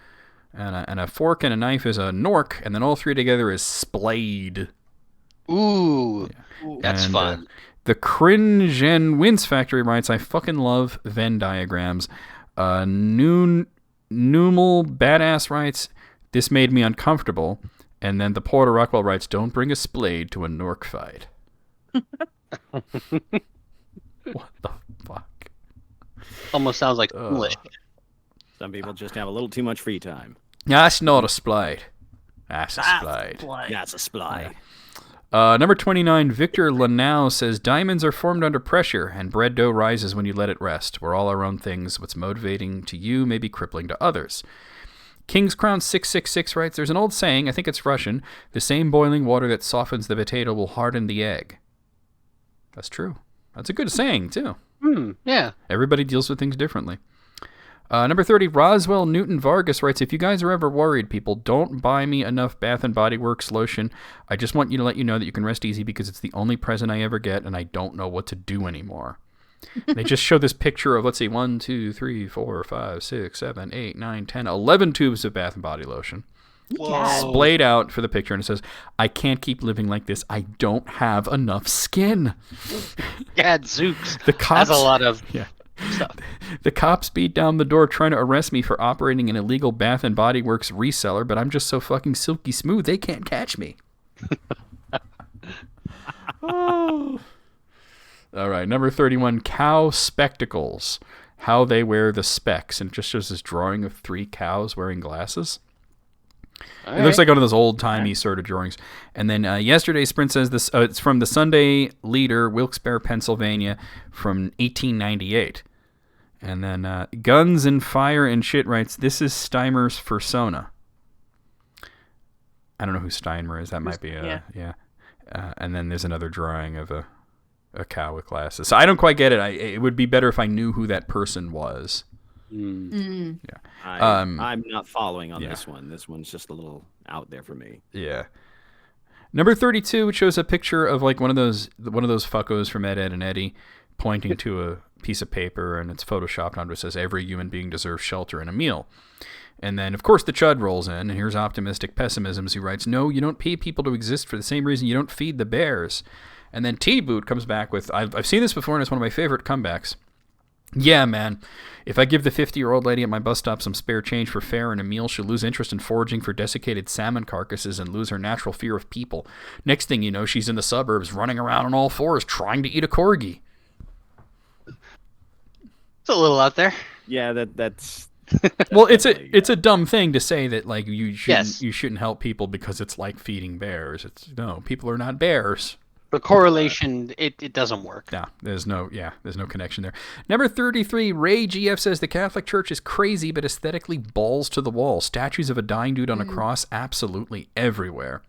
and a fork and a knife is a nork, and then all three together is splade.
Ooh,
yeah.
That's fun.
The Cringe and Wince Factory writes, I fucking love Venn diagrams. Numal Badass writes, this made me uncomfortable. And then the Porter Rockwell writes, don't bring a splade to a Nork fight. What the fuck?
Almost sounds like English.
Some people just have a little too much free time.
That's not a splade. That's a splade.
That's a splade.
Number 29, Victor Lanau says, diamonds are formed under pressure, and bread dough rises when you let it rest. We're all our own things. What's motivating to you may be crippling to others. King's Crown 666 writes, there's an old saying, I think it's Russian, the same boiling water that softens the potato will harden the egg. That's true. That's a good saying, too.
Yeah.
Everybody deals with things differently. Number 30, Roswell Newton Vargas writes, if you guys are ever worried, people, don't buy me enough Bath & Body Works lotion. I just want you to let you know that you can rest easy because it's the only present I ever get, and I don't know what to do anymore. They just show this picture of, let's see, 1, 2, 3, 4, 5, 6, 7, 8, 9, 10, 11 tubes of Bath & Body lotion. Splayed out for the picture, and it says, I can't keep living like this. I don't have enough skin.
Gadzooks.
The cops,
that's a lot of
stuff. The cops beat down the door trying to arrest me for operating an illegal Bath & Body Works reseller, but I'm just so fucking silky smooth, they can't catch me. Oh. All right, number 31, cow spectacles. How they wear the specs. And it just shows this drawing of 3 cows wearing glasses. It looks like one of those old-timey sort of drawings. And then yesterday, Sprint says this. It's from the Sunday Leader, Wilkes-Barre, Pennsylvania, from 1898. And then Guns and Fire and Shit writes, this is Steimer's Fursona. I don't know who Steimer is. That might be yeah. And then there's another drawing of a cow with glasses. So I don't quite get it. It would be better if I knew who that person was.
Yeah. I'm not following on this one. This one's just a little out there for me.
Yeah. Number 32, which shows a picture of like one of those fuckos from Ed, Ed and Eddie pointing to a piece of paper, and it's photoshopped onto it. It says every human being deserves shelter and a meal. And then, of course, the Chud rolls in, and here's Optimistic Pessimisms, who writes, no, you don't pay people to exist for the same reason you don't feed the bears. And then T-Boot comes back with, I've seen this before, and it's one of my favorite comebacks. Yeah, man. If I give the 50-year-old lady at my bus stop some spare change for fare and a meal, she'll lose interest in foraging for desiccated salmon carcasses and lose her natural fear of people. Next thing you know, she's in the suburbs running around on all fours trying to eat a corgi.
It's a little out there.
Yeah, that's.
Well, it's a dumb thing to say that like you
Yes.
shouldn't help people because it's like feeding bears. No, people are not bears.
The correlation, it doesn't work.
No, there's no connection there. Number 33, Ray GF says the Catholic Church is crazy but aesthetically balls to the wall. Statues of a dying dude on a cross absolutely everywhere.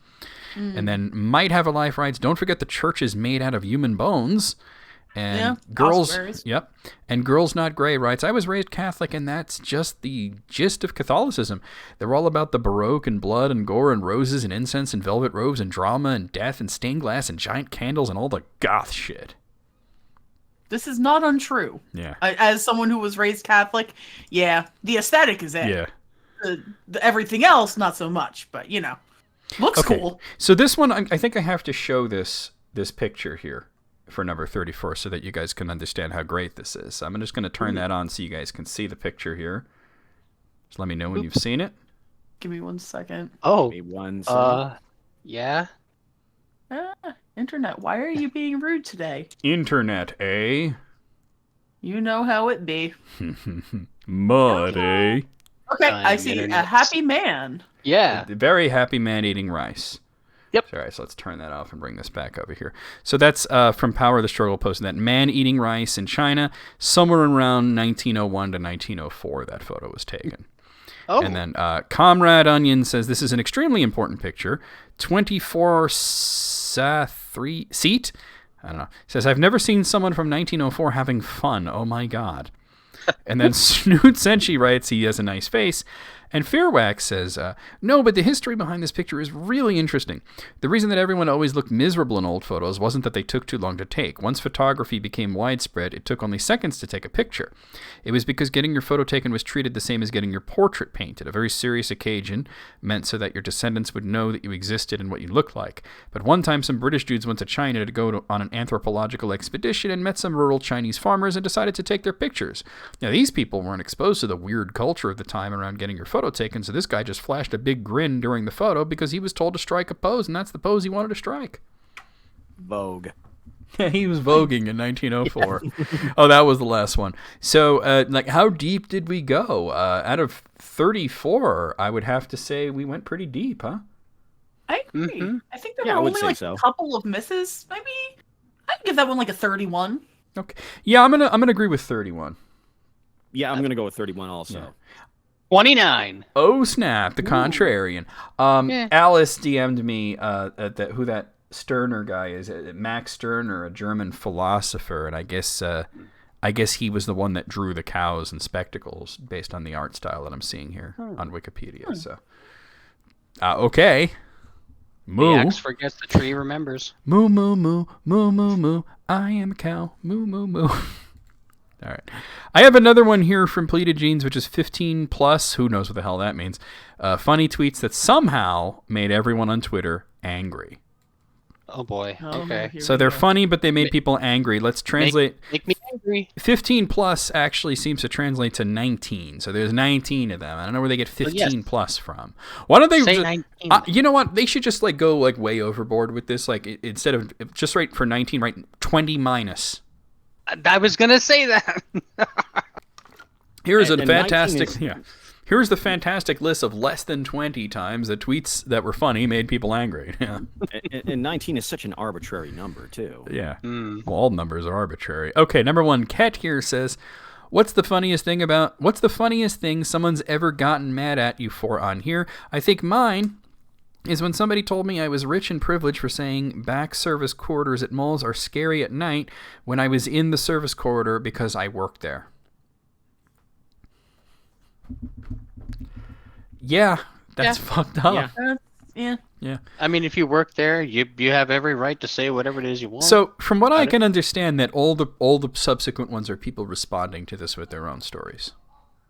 And then Might Have a Life writes, don't forget the church is made out of human bones. And and Girls Not Grey writes, I was raised Catholic, and that's just the gist of Catholicism. They're all about the Baroque and blood and gore and roses and incense and velvet robes and drama and death and stained glass and giant candles and all the goth shit.
This is not untrue.
Yeah.
As someone who was raised Catholic, yeah, the aesthetic is it.
Yeah.
Everything else, not so much, but, looks cool.
So this one, I think I have to show this picture here for number 34 so that you guys can understand how great this is. So I'm just going to turn that on so you guys can see the picture here. Just let me know when you've seen it.
Give me 1 second.
Oh,
Maybe 1 second.
yeah.
Internet, why are you being rude today?
Internet, eh?
You know how it be.
Mud, eh?
Okay, I see a happy man.
Yeah.
A very happy man eating rice.
Yep.
All right, so let's turn that off and bring this back over here. So that's from Power of the Struggle posting that man eating rice in China, somewhere around 1901 to 1904 that photo was taken.
Oh.
And then Comrade Onion says this is an extremely important picture. 24 seat? I don't know. Says, I've never seen someone from 1904 having fun. Oh my God. And then Snoot Senshi writes he has a nice face. And Fairwax says, no, but the history behind this picture is really interesting. The reason that everyone always looked miserable in old photos wasn't that they took too long to take. Once photography became widespread, it took only seconds to take a picture. It was because getting your photo taken was treated the same as getting your portrait painted, a very serious occasion, meant so that your descendants would know that you existed and what you looked like. But one time some British dudes went to China to go on an anthropological expedition and met some rural Chinese farmers and decided to take their pictures. Now, these people weren't exposed to the weird culture of the time around getting your photo taken, so this guy just flashed a big grin during the photo because he was told to strike a pose, and that's the pose he wanted to strike.
Vogue.
Yeah, he was voguing in 1904. Oh, that was the last one. So, how deep did we go? Out of 34, I would have to say we went pretty deep, huh?
I agree.
Mm-hmm.
I think there were only a couple of misses. Maybe I'd give that one like a 31.
Okay. Yeah, I'm gonna agree with 31.
Yeah, I'm gonna go with 31 also.
Yeah.
29.
Oh snap! The contrarian. Alice DM'd me who that Stirner guy is. Max Stirner, a German philosopher, and I guess he was the one that drew the cows and spectacles based on the art style that I'm seeing here on Wikipedia. So, okay. Moo.
The axe forgets, the tree remembers.
Moo moo moo moo moo moo. I am a cow. Moo moo moo. All right. I have another one here from Pleated Jeans, which is 15 plus. Who knows what the hell that means? Funny tweets that somehow made everyone on Twitter angry.
Oh boy. Okay.
So they're funny, but they made people angry. Let's translate.
Make me angry.
15 plus actually seems to translate to 19. So there's 19 of them. I don't know where they get 15 plus from. Why don't they
say 19?
You know what? They should just go way overboard with this. Instead of just write for 19, write 20 minus.
I was gonna say that.
Here's Here's the fantastic list of less than 20 times the tweets that were funny made people angry. Yeah.
And 19 is such an arbitrary number too.
Yeah. Well, all numbers are arbitrary. Okay, number 1, Ket here says, What's the funniest thing someone's ever gotten mad at you for on here? I think mine is when somebody told me I was rich and privileged for saying back service corridors at malls are scary at night when I was in the service corridor because I worked there. Yeah, that's fucked up.
Yeah.
I mean, if you work there, you have every right to say whatever it is you want.
So, from what I can understand, that all the subsequent ones are people responding to this with their own stories.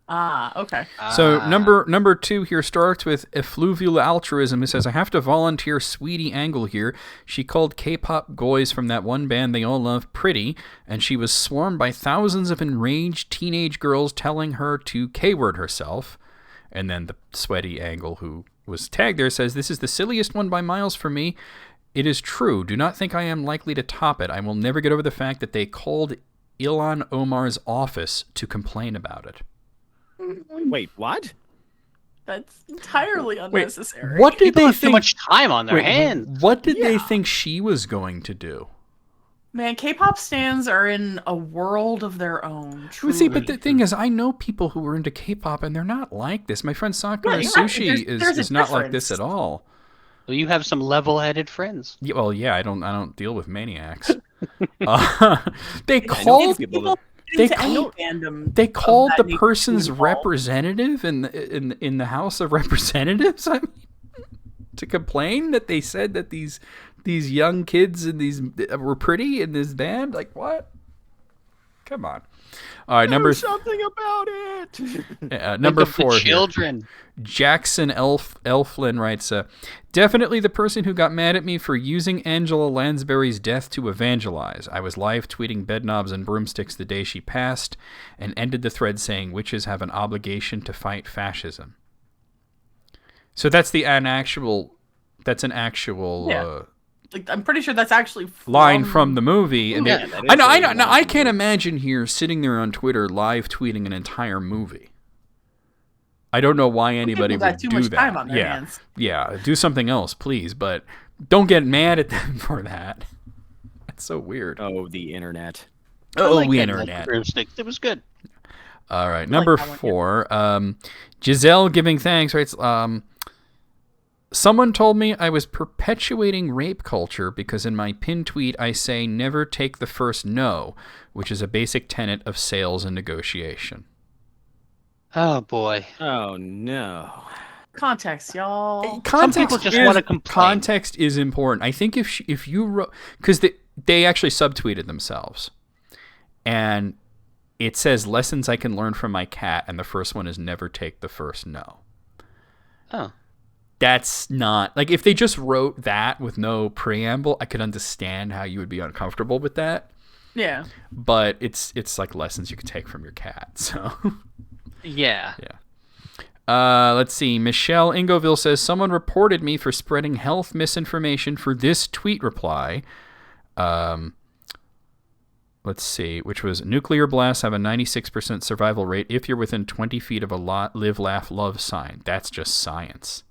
Okay.
So number 2 here starts with effluvial altruism. It says, I have to volunteer Sweetie Angle here. She called K-pop boys from that one band they all love pretty, and she was swarmed by thousands of enraged teenage girls telling her to K-word herself. And then the sweaty Angle, who was tagged there, says, this is the silliest one by miles for me. It is true. Do not think I am likely to top it. I will never get over the fact that they called Ilhan Omar's office to complain about it.
Wait, what?
That's entirely unnecessary.
What did
People
they
have
think?
too much time on their hands.
What did they think she was going to do?
Man, K-pop stans are in a world of their own. Truly.
See, but the thing is, I know people who are into K-pop, and they're not like this. My friend Sakura Sushi is not like this at all.
Well, you have some level-headed friends.
Yeah, well, yeah, I don't deal with maniacs. They called they called the person's representative in the House of Representatives. I mean, to complain that they said that these young kids and these were pretty in this band. Like, what? Come on. All right,
something about it.
Number 4
children.
Here. Jackson Elflin writes, definitely the person who got mad at me for using Angela Lansbury's death to evangelize. I was live tweeting bedknobs and broomsticks the day she passed and ended the thread saying witches have an obligation to fight fascism. So that's an actual
like, I'm pretty sure that's actually
line from the movie. And
yeah,
I know. I can't imagine here sitting there on Twitter live tweeting an entire movie. I don't know why anybody would do that.
Time on their hands.
Yeah, do something else, please. But don't get mad at them for that. That's so weird.
Oh, the internet.
The internet.
It was good.
All right, number 4. Giselle giving thanks writes, someone told me I was perpetuating rape culture because in my pin tweet I say never take the first no, which is a basic tenet of sales and negotiation.
Oh, boy.
Oh, no.
Context, y'all.
Some people just want to complain.
Context is important. I think if you wrote... Because they actually subtweeted themselves. And it says, lessons I can learn from my cat, and the first one is never take the first no.
Oh.
That's not... Like, if they just wrote that with no preamble, I could understand how you would be uncomfortable with that.
Yeah.
But it's like lessons you can take from your cat, so...
Yeah.
Let's see. Michelle Ingoville says, someone reported me for spreading health misinformation for this tweet reply. Let's see. Which was, nuclear blasts have a 96% survival rate if you're within 20 feet of a live, laugh, love sign. That's just science.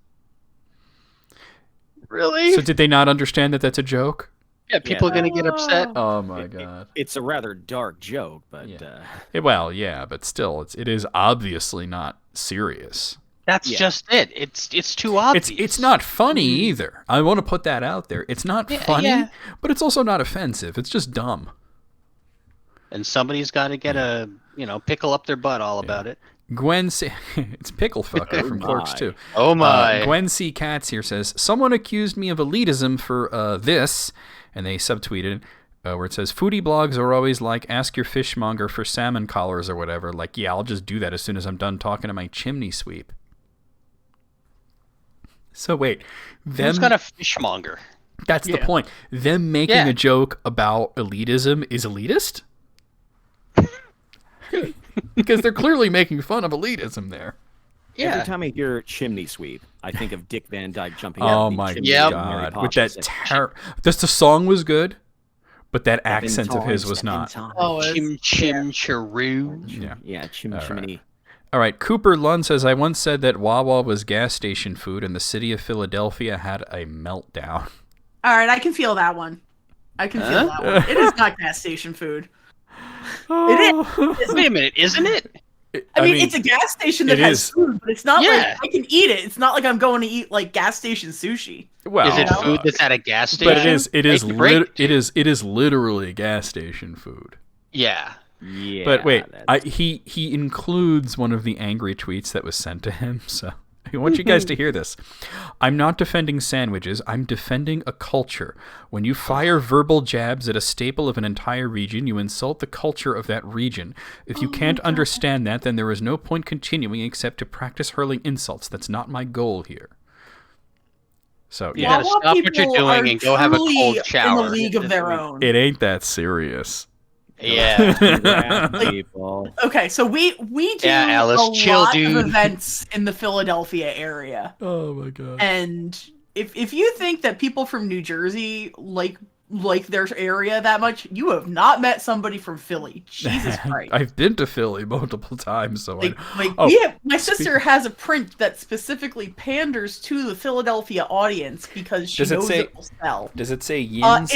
Really?
So did they not understand that that's a joke?
Yeah, people are going to get upset.
Oh my god.
It's a rather dark joke, but...
Yeah. But still, it is obviously not serious.
That's just it. It's too obvious.
It's not funny either. I want to put that out there. It's not funny, but it's also not offensive. It's just dumb.
And somebody's got to get pickle up their butt all about it.
Gwen C. It's Pickle Fucker from Clerks 2.
Oh my.
Gwen C. Katz here says, someone accused me of elitism for this, and they subtweeted where it says, foodie blogs are always like, ask your fishmonger for salmon collars or whatever. Like, yeah, I'll just do that as soon as I'm done talking to my chimney sweep. So wait.
Who's got a fishmonger?
That's the point. Them making a joke about elitism is elitist? Because they're clearly making fun of elitism there.
Yeah. Every time I hear chimney sweep, I think of Dick Van Dyke jumping out.
Oh my god! With that the song was good, but that accent of his was not.
Oh, chim chim chiroo.
Yeah, chim chimney.
All right, Cooper Lund says, I once said that Wawa was gas station food, and the city of Philadelphia had a meltdown.
All right, I can feel that one. It is not gas station food. It is.
Wait a minute, isn't it?
I mean, it's a gas station that has food, but it's not like I can eat it. It's not like I'm going to eat like gas station sushi.
Well, is it food that's at a gas station?
But it is literally gas station food.
Yeah.
But wait, he includes one of the angry tweets that was sent to him. So I want you guys to hear this. I'm not defending sandwiches. I'm defending a culture. When you fire verbal jabs at a staple of an entire region, you insult the culture of that region. If you can't understand that, then there is no point continuing except to practice hurling insults. That's not my goal here. So
You gotta stop what you're doing and go have a cold shower.
In the league of their own.
It ain't that serious.
Yeah.
Okay, so we do
Alice,
a
chill,
lot
dude.
of events in the Philadelphia area.
Oh my god.
And if you think that people from New Jersey like their area that much, you have not met somebody from Philly. Jesus Christ.
I've been to Philly multiple times, so
my sister has a print that specifically panders to the Philadelphia audience because she knows it will sell.
Does it say yins?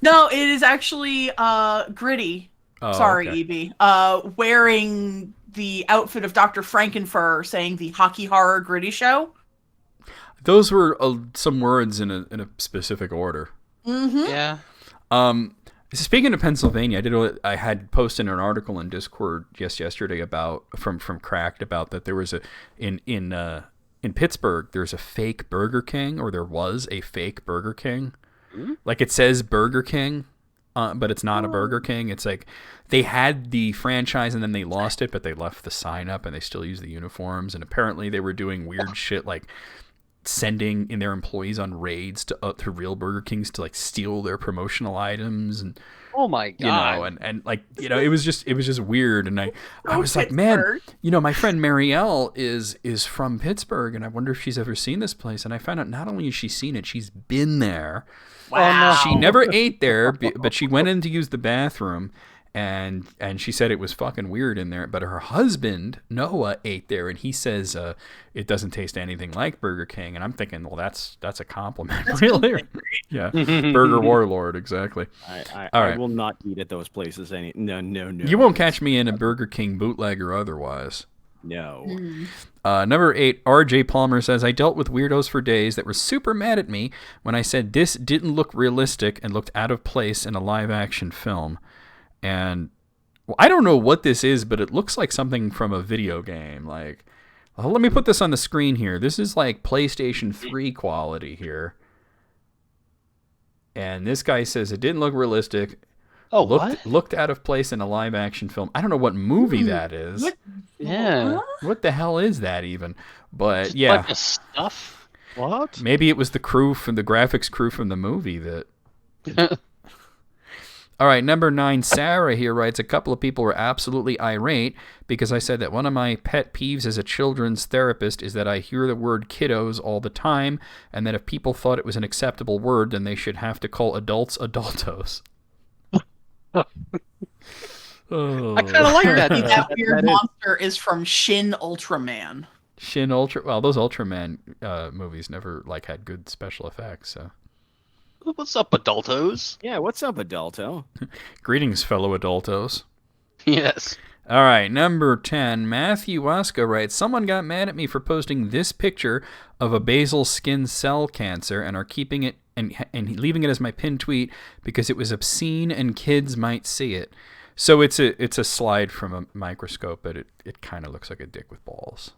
No, it is actually Gritty.
Oh,
sorry,
okay.
EB. Wearing the outfit of Dr. Frankenfurter saying the Hockey Horror Gritty Show.
Those were some words in a specific order.
Mm-hmm.
Yeah.
Speaking of Pennsylvania, I had posted an article in Discord yesterday about from Cracked about that there was in Pittsburgh there's a fake Burger King, or there was a fake Burger King. Mm-hmm. Like it says Burger King, but it's not a Burger King. It's like they had the franchise and then they lost it, but they left the sign up and they still use the uniforms. And apparently they were doing weird shit like sending in their employees on raids to real Burger Kings to like steal their promotional items, and
oh my god,
and like it was just weird. And I was like, man, my friend Marielle is from Pittsburgh, and I wonder if she's ever seen this place. And I found out not only has she seen it, she's been there.
Wow.
She never ate there, but she went in to use the bathroom. And she said it was fucking weird in there. But her husband, Noah, ate there, and he says it doesn't taste anything like Burger King. And I'm thinking, well, that's a compliment, really. Yeah, Burger Warlord, exactly.
I will not eat at those places. No.
You won't catch me in a Burger King bootleg or otherwise.
No.
Number 8, RJ Palmer says, I dealt with weirdos for days that were super mad at me when I said this didn't look realistic and looked out of place in a live-action film. And I don't know what this is, but it looks like something from a video game. Like, let me put this on the screen here. This is like PlayStation 3 quality here. And this guy says it didn't look realistic. Looked out of place in a live action film. I don't know what movie that is.
What?
Yeah.
What the hell is that even? But
just
yeah.
Like a stuff? What?
Maybe it was the graphics crew from the movie that... All right, number 9, Sarah here writes, a couple of people were absolutely irate because I said that one of my pet peeves as a children's therapist is that I hear the word kiddos all the time, and that if people thought it was an acceptable word, then they should have to call adults adultos.
I kind of like that.
That weird monster is from Shin Ultraman.
Well, those Ultraman movies never had good special effects, so...
What's up, adultos?
Yeah, what's up, adulto?
Greetings, fellow adultos.
Yes.
All right, number 10. Matthew Waska writes, someone got mad at me for posting this picture of a basal skin cell cancer and are keeping it and leaving it as my pinned tweet because it was obscene and kids might see it. So it's a slide from a microscope, but it kind of looks like a dick with balls.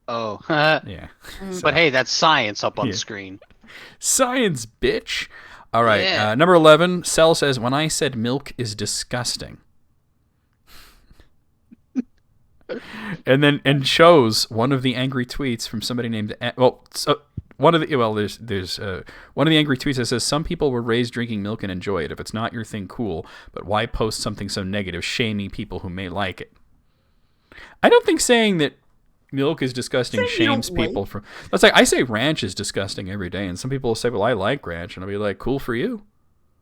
Oh.
Yeah.
But hey, that's science up on the screen.
Science, bitch. All right.
Yeah.
Number 11. Cell says, when I said milk is disgusting. and shows one of the angry tweets from somebody named there's one of the angry tweets that says some people were raised drinking milk and enjoy it. If it's not your thing, cool. But why post something so negative, shaming people who may like it? I don't think saying that milk is disgusting shames people from. That's like I say ranch is disgusting every day, and some people will say, "Well, I like ranch," and I'll be like, "Cool for you."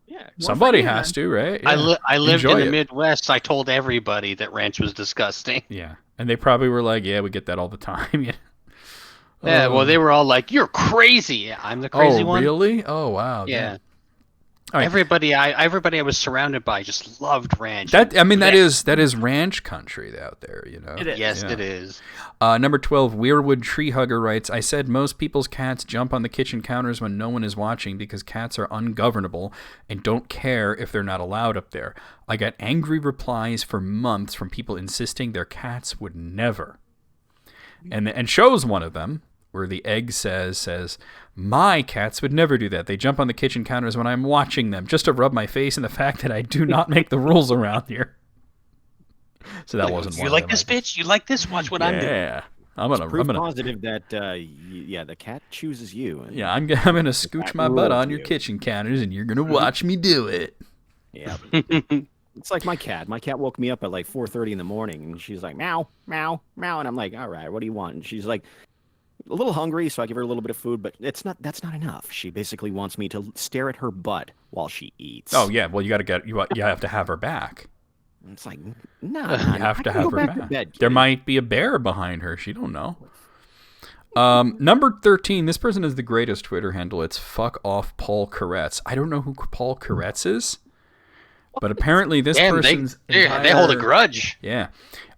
Yeah,
somebody has to, right? Yeah.
I lived in the Midwest. I told everybody that ranch was disgusting.
Yeah, and they probably were like, "Yeah, we get that all the time."
Yeah, well, they were all like, "You're crazy." Yeah, I'm the crazy one.
Oh, really? Oh, wow.
Yeah.
Right.
Everybody I was surrounded by just loved ranch.
That is ranch country out there, you know.
It is.
Yes, it is.
Number 12, Weirwood Treehugger writes, I said most people's cats jump on the kitchen counters when no one is watching because cats are ungovernable and don't care if they're not allowed up there. I got angry replies for months from people insisting their cats would never. and shows one of them where the egg says, "My cats would never do that. They jump on the kitchen counters when I'm watching them, just to rub my face in the fact that I do not make the rules around here." So that wasn't one.
You like this, bitch? You like this? Watch what I'm doing.
Yeah,
I'm positive that the cat chooses you. And
I'm gonna scooch my butt on your kitchen counters, and you're gonna watch me do it.
Yeah. It's like my cat. My cat woke me up at like 4:30 in the morning, and she's like, meow, meow, meow, and I'm like, all right, what do you want? And she's like, a little hungry, so I give her a little bit of food, but that's not enough. She basically wants me to stare at her butt while she eats.
Oh yeah, well you have to have her back.
It's like, no,
you have to have her back. There might be a bear behind her. She don't know. Number 13. This person is the greatest Twitter handle. It's fuck off Paul Koretz. I don't know who Paul Koretz is. But apparently this person's
they hold a grudge.
Yeah.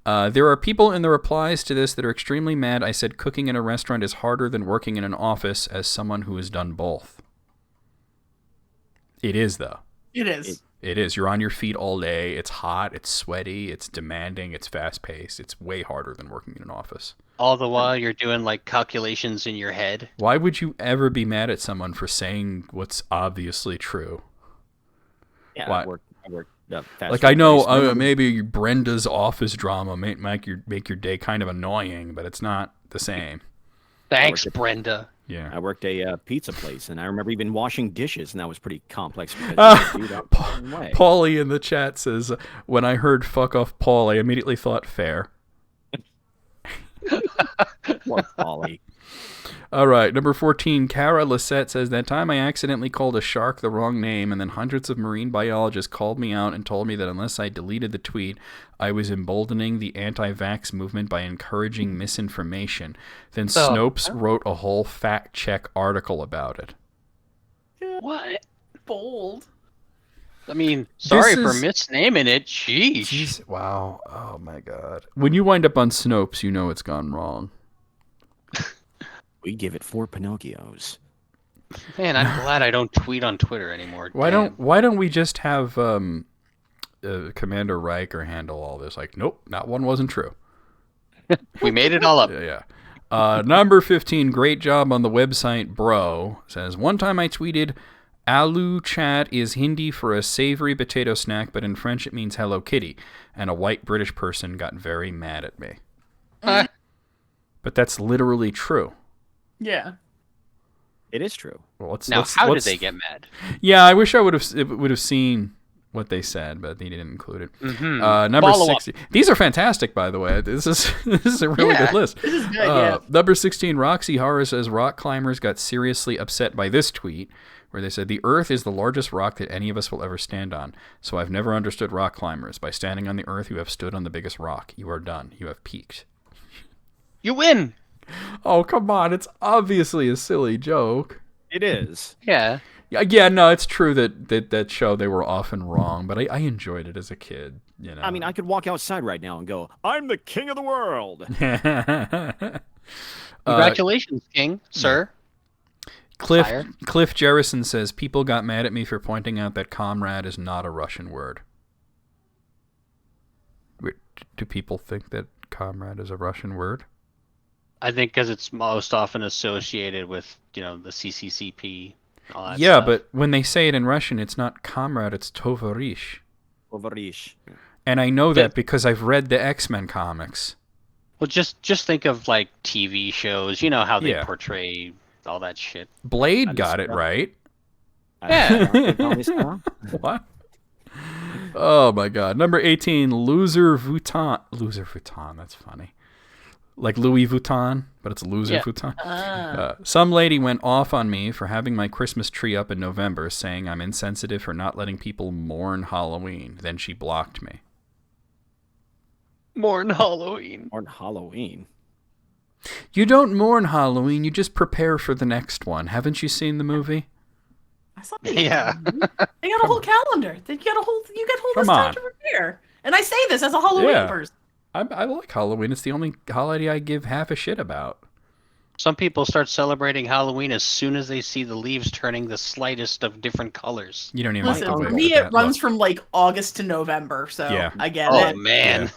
There are people in the replies to this that are extremely mad. I said cooking in a restaurant is harder than working in an office as someone who has done both. It is, though.
It is.
It is. You're on your feet all day. It's hot. It's sweaty. It's demanding. It's fast-paced. It's way harder than working in an office.
All the while you're doing like calculations in your head.
Why would you ever be mad at someone for saying what's obviously true?
Yeah,
Why?
I work
like I know maybe Brenda's office drama may make your day kind of annoying, but it's not the same.
Thanks, Brenda.
Yeah,
I worked a pizza place, and I remember even washing dishes, and that was pretty complex.
Paulie in the chat says, "When I heard fuck off Paul, I immediately thought fair."
Poor Paulie.
All right, number 14, Cara Lisette says, that time I accidentally called a shark the wrong name, and then hundreds of marine biologists called me out and told me that unless I deleted the tweet, I was emboldening the anti-vax movement by encouraging misinformation. Then Snopes wrote a whole fact-check article about it.
What?
Bold.
I mean, sorry for misnaming it. Sheesh.
Wow. Oh, my God. When you wind up on Snopes, you know it's gone wrong.
We give it 4 Pinocchios.
Man, I'm glad I don't tweet on Twitter anymore.
Why don't we just have Commander Riker handle all this? Like, nope, that one wasn't true.
We made it all up.
Yeah. Number 15, great job on the website, bro. Says, one time I tweeted, Aloo chat is Hindi for a savory potato snack, but in French it means Hello Kitty. And a white British person got very mad at me. But that's literally true.
Yeah.
It is true.
Well,
how did they get mad?
Yeah, I wish I would have seen what they said, but they didn't include it.
Mm-hmm.
Number 60. These are fantastic, by the way. This is a really good list.
This is good, yeah.
Number 16, Roxy Horror says rock climbers got seriously upset by this tweet, where they said, the Earth is the largest rock that any of us will ever stand on. So I've never understood rock climbers. By standing on the Earth, you have stood on the biggest rock. You are done. You have peaked.
You win.
Oh, come on. It's obviously a silly joke.
It is.
Yeah.
Yeah, no, it's true that show they were often wrong, but I enjoyed it as a kid. You know.
I mean, I could walk outside right now and go, I'm the king of the world.
Congratulations, King, sir.
Cliff Jerrison says, people got mad at me for pointing out that comrade is not a Russian word. Do people think that comrade is a Russian word?
I think because it's most often associated with, the CCCP. All that
yeah,
stuff.
but when they say it in Russian, it's not comrade, it's tovarish.
Tovarish.
And I know that because I've read the X-Men comics.
Well, just think of like TV shows. You know how they portray all that shit.
Blade got it right.
Yeah.
What? Oh my God. Number 18, Loser Vuitton. Loser Vuitton, that's funny. Like Louis Vuitton, but it's Loser Vuitton. Some lady went off on me for having my Christmas tree up in November, saying I'm insensitive for not letting people mourn Halloween. Then she blocked me.
Mourn Halloween.
Mourn Halloween.
You don't mourn Halloween, you just prepare for the next one. Haven't you seen the movie?
I saw the
Yeah.
They got a whole calendar. You get whole this time to prepare. And I say this as a Halloween person.
I like Halloween. It's the only holiday I give half a shit about.
Some people start celebrating Halloween as soon as they see the leaves turning the slightest of different colors.
You don't even
Listen,
like the way
for me, it runs from like August to November, so I get it.
Oh, man.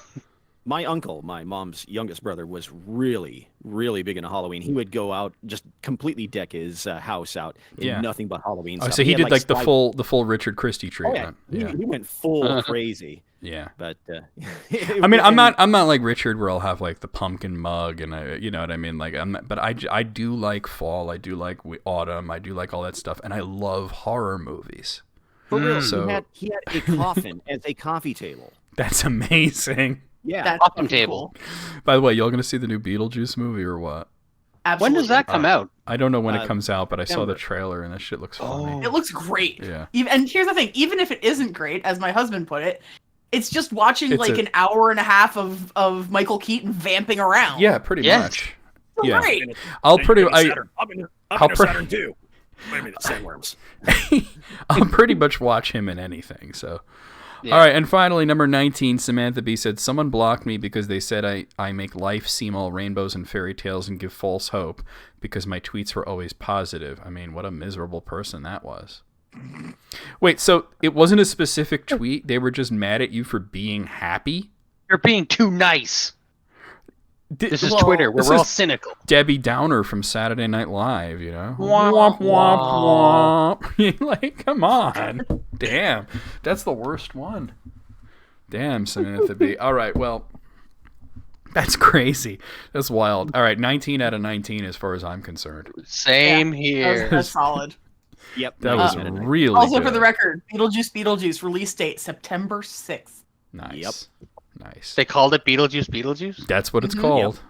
My uncle, my mom's youngest brother, was really, really big into Halloween. He would go out, just completely deck his house out in nothing but Halloween stuff.
So he did like the full Richard Christie treatment.
Oh, yeah. He went full crazy.
Yeah.
But
I mean, I'm not like Richard where I'll have like the pumpkin mug and you know what I mean? Like but I do like fall. I do like autumn. I do like all that stuff, and I love horror movies.
For real,
so
he had a coffin as a coffee table.
That's amazing.
Yeah,
That's
coffin table.
Cool.
By the way, y'all gonna see the new Beetlejuice movie or what?
Absolutely.
When does that come out?
I don't know when it comes out, but I saw the trailer and that shit looks funny.
It looks great.
Yeah.
And here's the thing: even if it isn't great, as my husband put it, it's just watching an hour and a half of Michael Keaton vamping around.
Yeah, pretty much.
So
Yeah.
great.
I'll pretty
Saturn too. Wait a minute, sandworms.
I'll pretty much watch him in anything. So,
Yeah.
all right, and finally, number 19, Samantha B said, "Someone blocked me because they said I make life seem all rainbows and fairy tales and give false hope because my tweets were always positive." I mean, what a miserable person that was. Wait, so it wasn't a specific tweet? They were just mad at you for being happy?
You're being too nice. This is Twitter. We're all cynical.
Debbie Downer from Saturday Night Live, you know?
Womp,
Womp, womp. Like, come on. Damn. That's the worst one. Damn, Samantha B. All right, well, that's crazy. That's wild. All right, 19 out of 19 as far as I'm concerned.
Same here.
That's solid.
Yep,
That was really
Also,
good.
for the record, Beetlejuice, release date September 6th.
Nice.
Yep.
Nice.
They called it Beetlejuice?
That's what it's called.
Yep.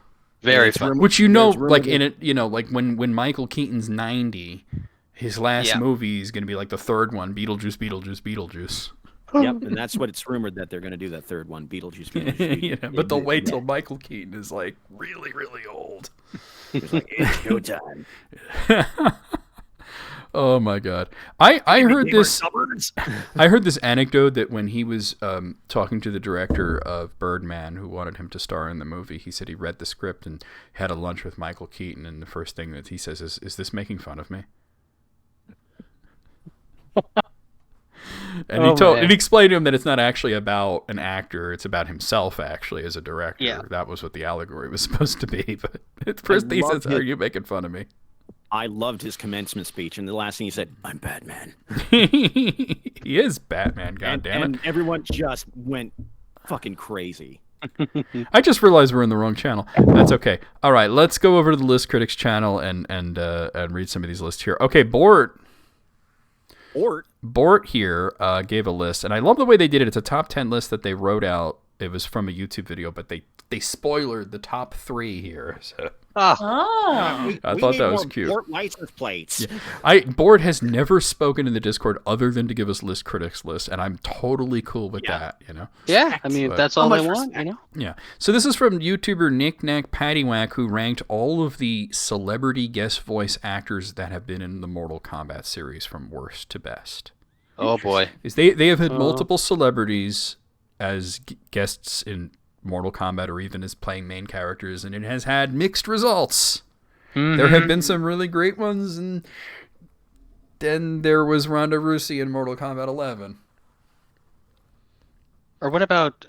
Very fun.
Which like in it, like when Michael Keaton's 90, his last movie is going to be like the third one, Beetlejuice.
Yep, and that's what it's rumored that they're going to do, that third one, Beetlejuice.
But they'll wait till Michael Keaton is like really, really old.
It's like, it's no time.
Oh my God! I heard this. I heard this anecdote that when he was talking to the director of Birdman, who wanted him to star in the movie, he said he read the script and had a lunch with Michael Keaton, and the first thing that he says is this making fun of me?" And he explained to him that it's not actually about an actor; it's about himself actually as a director.
Yeah.
That was what the allegory was supposed to be. But at first he says, "Are you making fun of me?"
I loved his commencement speech, and the last thing he said, "I'm Batman."
He is Batman, goddammit.
And everyone just went fucking crazy.
I just realized we're in the wrong channel. That's okay. All right, let's go over to the List Critics channel and read some of these lists here. Okay, Bort here gave a list, and I love the way they did it. It's a top 10 list that they wrote out. It was from a YouTube video, but they spoilered the top 3 here. So. I thought that was cute.
Bort license plates.
Yeah. Bort has never spoken in the Discord other than to give us List Critics list, and I'm totally cool with that, you know?
Yeah, I mean, that's all they want, you know?
Yeah. So this is from YouTuber Nick Nack Paddywhack, who ranked all of the celebrity guest voice actors that have been in the Mortal Kombat series from worst to best.
Oh, boy.
They have had multiple celebrities as guests in Mortal Kombat or even as playing main characters, and it has had mixed results. Mm-hmm. There have been some really great ones, and then there was Ronda Rousey in Mortal Kombat 11.
Or what about,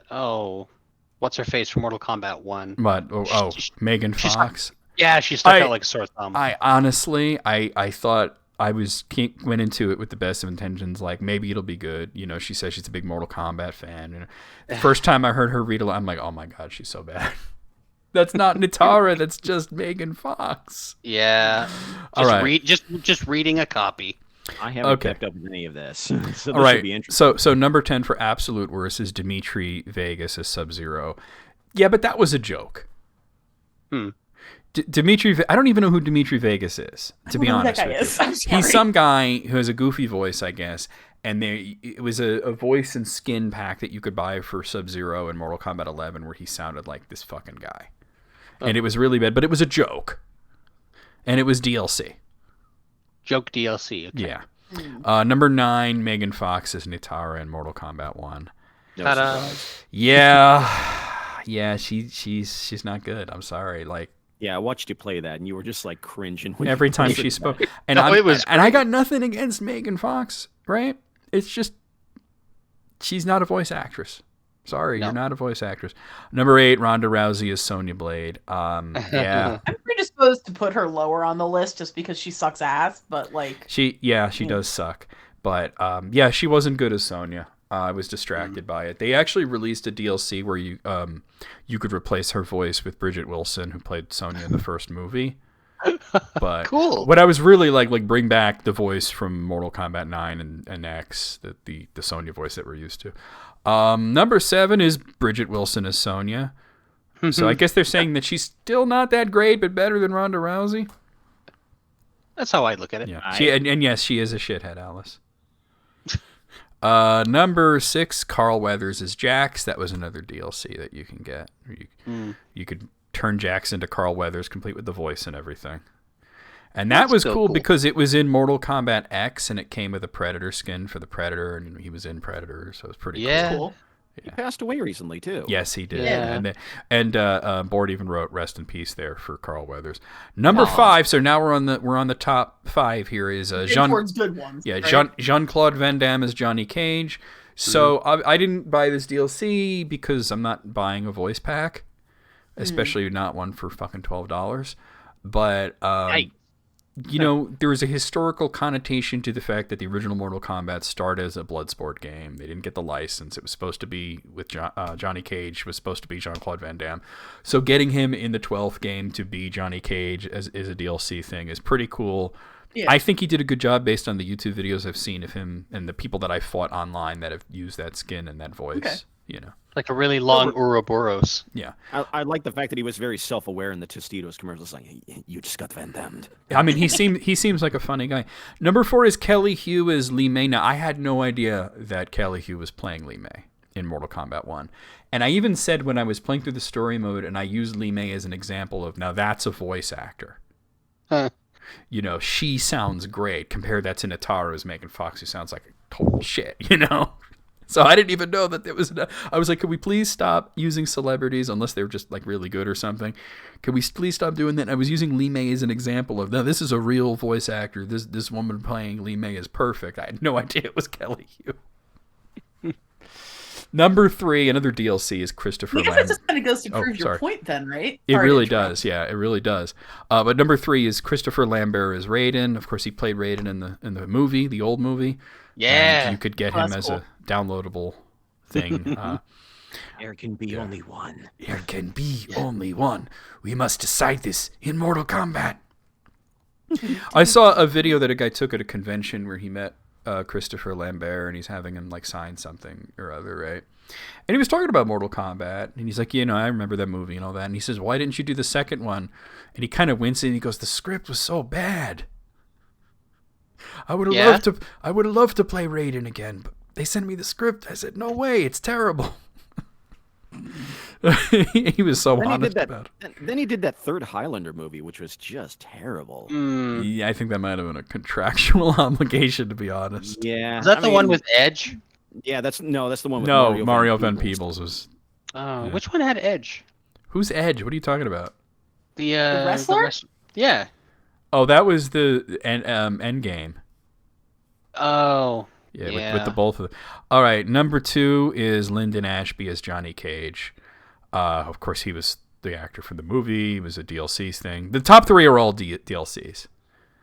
what's her face from Mortal Kombat 1?
What? Megan Fox?
She stuck out like a sore thumb.
I honestly, I thought went into it with the best of intentions, like maybe it'll be good. You know, she says she's a big Mortal Kombat fan. And the first time I heard her read I'm like, oh my God, she's so bad. That's not Nitara. That's just Megan Fox.
Yeah.
All right.
Just reading a copy.
I haven't kept up with any of this, so this
should
be interesting.
So number 10 for absolute worst is Dimitri Vegas as Sub-Zero. Yeah, but that was a joke. Dimitri, I don't even know who Dimitri Vegas is, to be honest with you. He's some guy who has a goofy voice, I guess, and it was a voice and skin pack that you could buy for Sub-Zero in Mortal Kombat 11 where he sounded like this fucking guy. And it was really bad, but it was a joke. And it was DLC.
Joke DLC, okay.
Yeah. Number 9, Megan Fox as Nitara in Mortal Kombat 1.
Ta-da.
Yeah, she's not good. I'm sorry. Like,
yeah, I watched you play that, and you were just like cringing
every time she spoke. And I got nothing against Megan Fox, right? It's just she's not a voice actress. Sorry, you're not a voice actress. Number 8, Ronda Rousey is Sonya Blade. Yeah.
I'm predisposed to put her lower on the list just because she sucks ass, but like
she does suck. But yeah, she wasn't good as Sonya. I was distracted by it. They actually released a DLC where you could replace her voice with Bridget Wilson, who played Sonya in the first movie. But
cool.
What I was really like bring back the voice from Mortal Kombat 9 and X, the Sonya voice that we're used to. Number 7 is Bridget Wilson as Sonya. So I guess they're saying that she's still not that great, but better than Ronda Rousey.
That's how I look at it.
Yeah. And yes, she is a shithead, Alice. Number 6, Carl Weathers as Jax. That was another DLC that you can get. You could turn Jax into Carl Weathers, complete with the voice and everything. And that was cool because it was in Mortal Kombat X, and it came with a Predator skin for the Predator, and he was in Predator, so it was pretty cool.
He passed away recently, too.
Yes, he did.
Yeah.
And Board even wrote "Rest in Peace" there for Carl Weathers. Number 5. So now we're on the top 5 here. Is
good ones.
Yeah,
right?
Jean-Claude Van Damme as Johnny Cage. So I didn't buy this DLC because I'm not buying a voice pack, especially not one for fucking $12. But you know, there was a historical connotation to the fact that the original Mortal Kombat started as a Bloodsport game. They didn't get the license. It was supposed to be with Johnny Cage, was supposed to be Jean-Claude Van Damme. So getting him in the 12th game to be Johnny Cage is a DLC thing is pretty cool. Yeah. I think he did a good job based on the YouTube videos I've seen of him and the people that I fought online that have used that skin and that voice. Okay. You know,
like a really long Ouroboros.
Yeah,
I like the fact that he was very self-aware in the Tostitos commercials. Like, you just got Van Dammed.
I mean, he seems like a funny guy. Number 4 is Kelly Hu as Li Mei. Now, I had no idea that Kelly Hu was playing Li Mei in Mortal Kombat 1. And I even said when I was playing through the story mode, and I used Li Mei as an example of, now that's a voice actor.
Huh.
You know, she sounds great. Compare that to Natara, who's making Fox, who sounds like total shit, you know? So I didn't even know that it was. I was like, could we please stop using celebrities unless they were just like really good or something? Could we please stop doing that? And I was using Li Mei as an example of, no, this is a real voice actor. This woman playing Li Mei is perfect. I had no idea it was Kelly Hu. Number 3, another DLC is Christopher Lambert.
That just kind of goes to prove your point then, right?
It really does. Yeah, it really does. But number 3 is Christopher Lambert as Raiden. Of course, he played Raiden in the movie, the old movie.
Yeah.
And you could get him as a downloadable thing.
There can be only one.
There can be only one. We must decide this in Mortal Kombat. I saw a video that a guy took at a convention where he met Christopher Lambert, and he's having him like sign something or other, right? And he was talking about Mortal Kombat, and he's like, you know, I remember that movie and all that. And he says, why didn't you do the second one? And he kind of winces, and he goes, the script was so bad. I would have loved to play Raiden again, but they sent me the script. I said, no way, it's terrible. He was so honest about it.
Then he did that third Highlander movie, which was just terrible.
Yeah, I think that might have been a contractual obligation, to be honest.
Yeah.
Is that the one with Edge?
Yeah, that's the one with
Mario Van Peebles was.
Yeah. Which one had Edge?
Who's Edge? What are you talking about?
The wrestler?
Yeah.
Oh, that was the end game.
Oh.
Yeah, with the both of them. All right, number 2 is Lyndon Ashby as Johnny Cage. Of course, he was the actor for the movie. It was a DLC thing. The top 3 are all DLCs.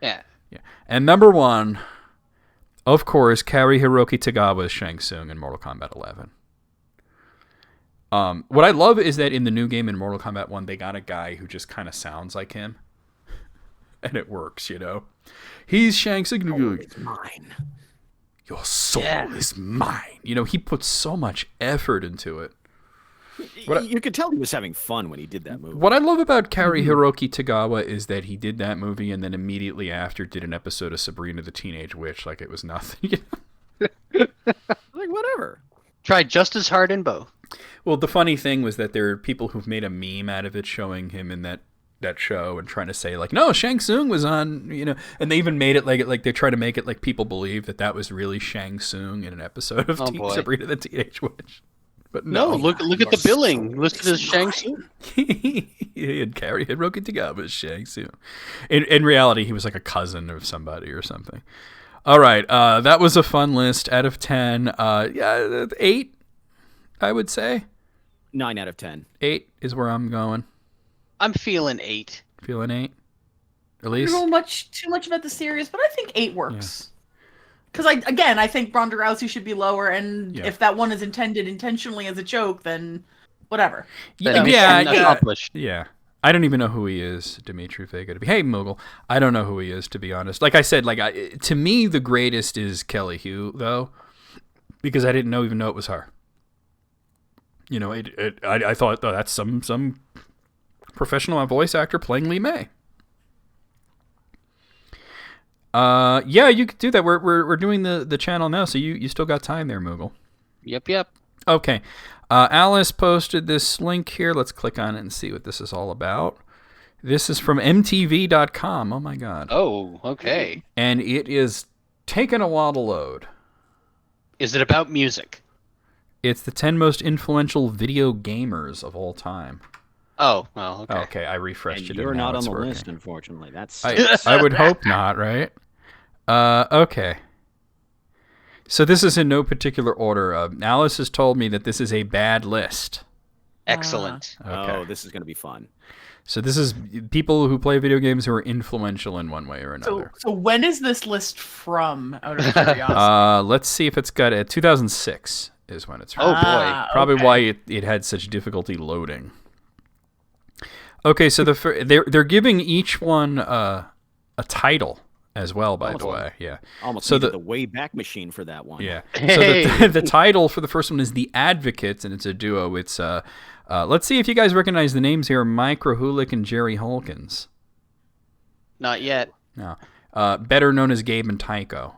Yeah.
And number 1, of course, Kari Hiroki Tagawa as Shang Tsung in Mortal Kombat 11. What I love is that in the new game in Mortal Kombat 1, they got a guy who just kind of sounds like him. And it works, you know. He's Shang Tsung.
Oh, it's mine.
Your soul is mine. You know, he put so much effort into it.
You could tell he was having fun when he did that movie.
What I love about Kari Hiroki Tagawa is that he did that movie and then immediately after did an episode of Sabrina the Teenage Witch like it was nothing.
Like, whatever.
Tried just as hard in both.
Well, the funny thing was that there are people who've made a meme out of it showing him in that show and trying to say like, no, Shang Tsung was on, you know, and they even made it like they try to make it like people believe that was really Shang Tsung in an episode of Sabrina the Teenage Witch. But no,
look at the billing. Listed as Shang Tsung.
He had Kari Hiroki Tagawa as Shang Tsung. In reality, he was like a cousin of somebody or something. All right, that was a fun list. Out of 10, 8. I would say.
9 out of 10.
8 is where I'm going.
I'm feeling 8.
Feeling 8?
I don't know too much about the series, but I think 8 works. Because I think Ronda Rousey should be lower, and if that one is intended intentionally as a joke, then whatever.
Accomplished.
Yeah. I don't even know who he is, Dimitri Vega. Hey, Moogle. I don't know who he is, to be honest. Like I said, to me, the greatest is Kelly Hu, though, because I didn't even know it was her. You know, I thought that's some professional voice actor playing Li Mei. Yeah, you could do that. We're doing the channel now, so you still got time there, Moogle.
Yep.
Okay. Alice posted this link here. Let's click on it and see what this is all about. This is from MTV.com. Oh my God.
Oh, okay.
And it is taking a while to load.
Is it about music?
It's the 10 most influential video gamers of all time.
Oh, well, okay.
Okay, I refreshed it.
You're not on the list, unfortunately. That's
I would hope not, right? Okay. So this is in no particular order. Alice has told me that this is a bad list.
Excellent.
Okay.
Oh, this is going to be fun.
So this is people who play video games who are influential in one way or another.
So when is this list from, out of curiosity?
Let's see if it's got a 2006 is when it's from.
Oh, boy.
Probably why it had such difficulty loading. Okay, so they're giving each one a title as well, by the way. Yeah.
Almost so the Wayback Machine for that one.
Yeah. So the title for the first one is The Advocates, and it's a duo. It's let's see if you guys recognize the names here: Mike Rahulik and Jerry Holkins.
Not yet.
No. Better known as Gabe and Tycho.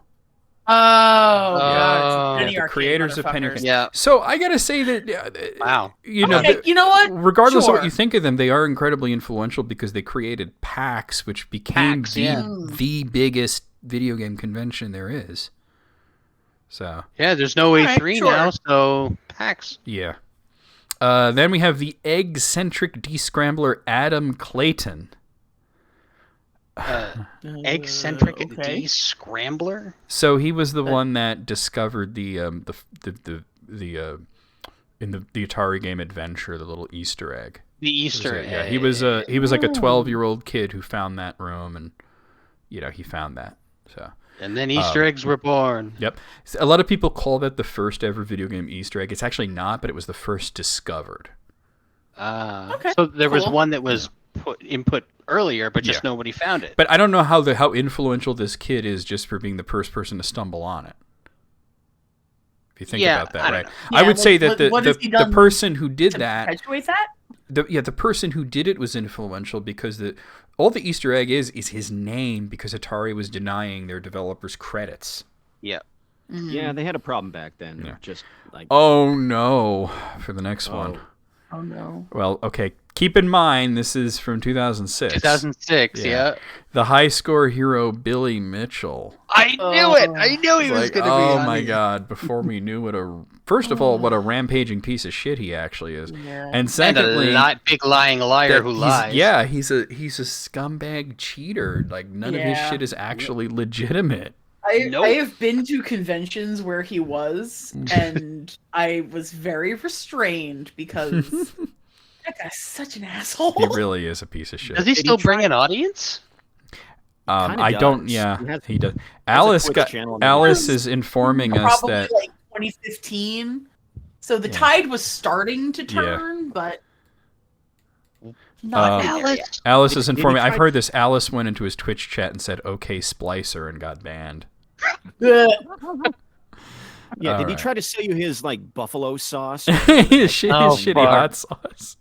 Oh,
yeah, the creators of Penny Arcade.
Yeah.
So I gotta say that
wow,
you know,
you know what?
Regardless of what you think of them, they are incredibly influential because they created PAX, which became the biggest video game convention there is. So
there's no A3 now, so PAX.
Yeah. Then we have the egg-centric descrambler Adam Clayton.
Egg-centric descrambler.
So he was the one that discovered the in the Atari game Adventure, the little Easter egg.
The Easter egg.
Yeah, he was like a 12-year-old kid who found that room, and he found that. So.
And then Easter eggs were born.
Yep. A lot of people call that the first ever video game Easter egg. It's actually not, but it was the first discovered.
Okay.
So there was one that was input earlier, but just nobody found it.
But I don't know how influential this kid is just for being the first person to stumble on it. If you think about that, right? I would say that the person who did that,
perpetuate that?
The person who did it was influential because all the Easter egg is his name, because Atari was denying their developers credits.
Yeah.
Mm-hmm.
Yeah, they had a problem back then.
Yeah.
Just like
oh no, for the next one.
Oh no.
Well, okay. Keep in mind, this is from 2006.
2006, yeah.
The high score hero Billy Mitchell.
I knew it. I knew he was going to be.
Oh my God! Before we kneue what a rampaging piece of shit he actually is, and secondly,
and a big lying liar who lies.
Yeah, he's a scumbag cheater. Like none of his shit is actually legitimate.
I have been to conventions where he was, and I was very restrained because that guy's such an asshole.
He really is a piece of shit.
Does he still bring an audience?
I don't. Yeah, he does. Alice is informing us that
like 2015. So the tide was starting to turn, but not Alice.
Alice is informing. I've heard this. Alice went into his Twitch chat and said, "Okay, Splicer," and got banned.
Yeah, did he try to sell you his like buffalo sauce?
his shitty hot sauce.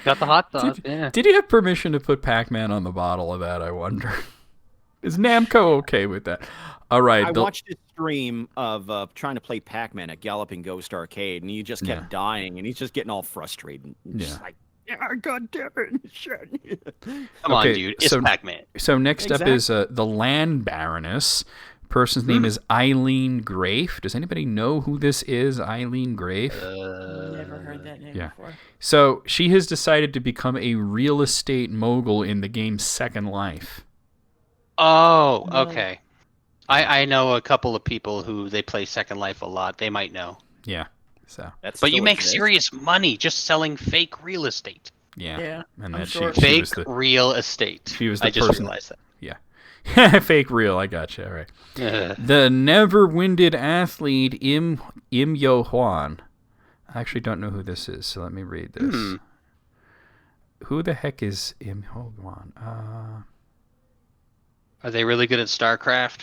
Got the hot sauce.
Did he have permission to put Pac-Man on the bottle of that? I wonder. Is Namco okay with that? All right.
I watched a stream of trying to play Pac-Man at Galloping Ghost Arcade, and he just kept dying, and he's just getting all frustrated. Just like, God damn it! Shit.
Come on, dude. It's Pac-Man.
So next up is the Land Baroness. Person's name is Eileen Grafe. Does anybody know who this is, Eileen Grafe?
Never heard that name before.
So she has decided to become a real estate mogul in the game Second Life.
Oh, okay. I know a couple of people who they play Second Life a lot. They might know.
Yeah. So,
but you make serious money just selling fake real estate.
Yeah. And that
sure.
Fake real estate.
She was the
I just
person.
realized that.
Yeah. Fake real. I gotcha. All right. The never-winded athlete Im Yo Hwan. I actually don't know who this is, so let me read this. Who the heck is Im Yo Hwan?
Are they really good at StarCraft?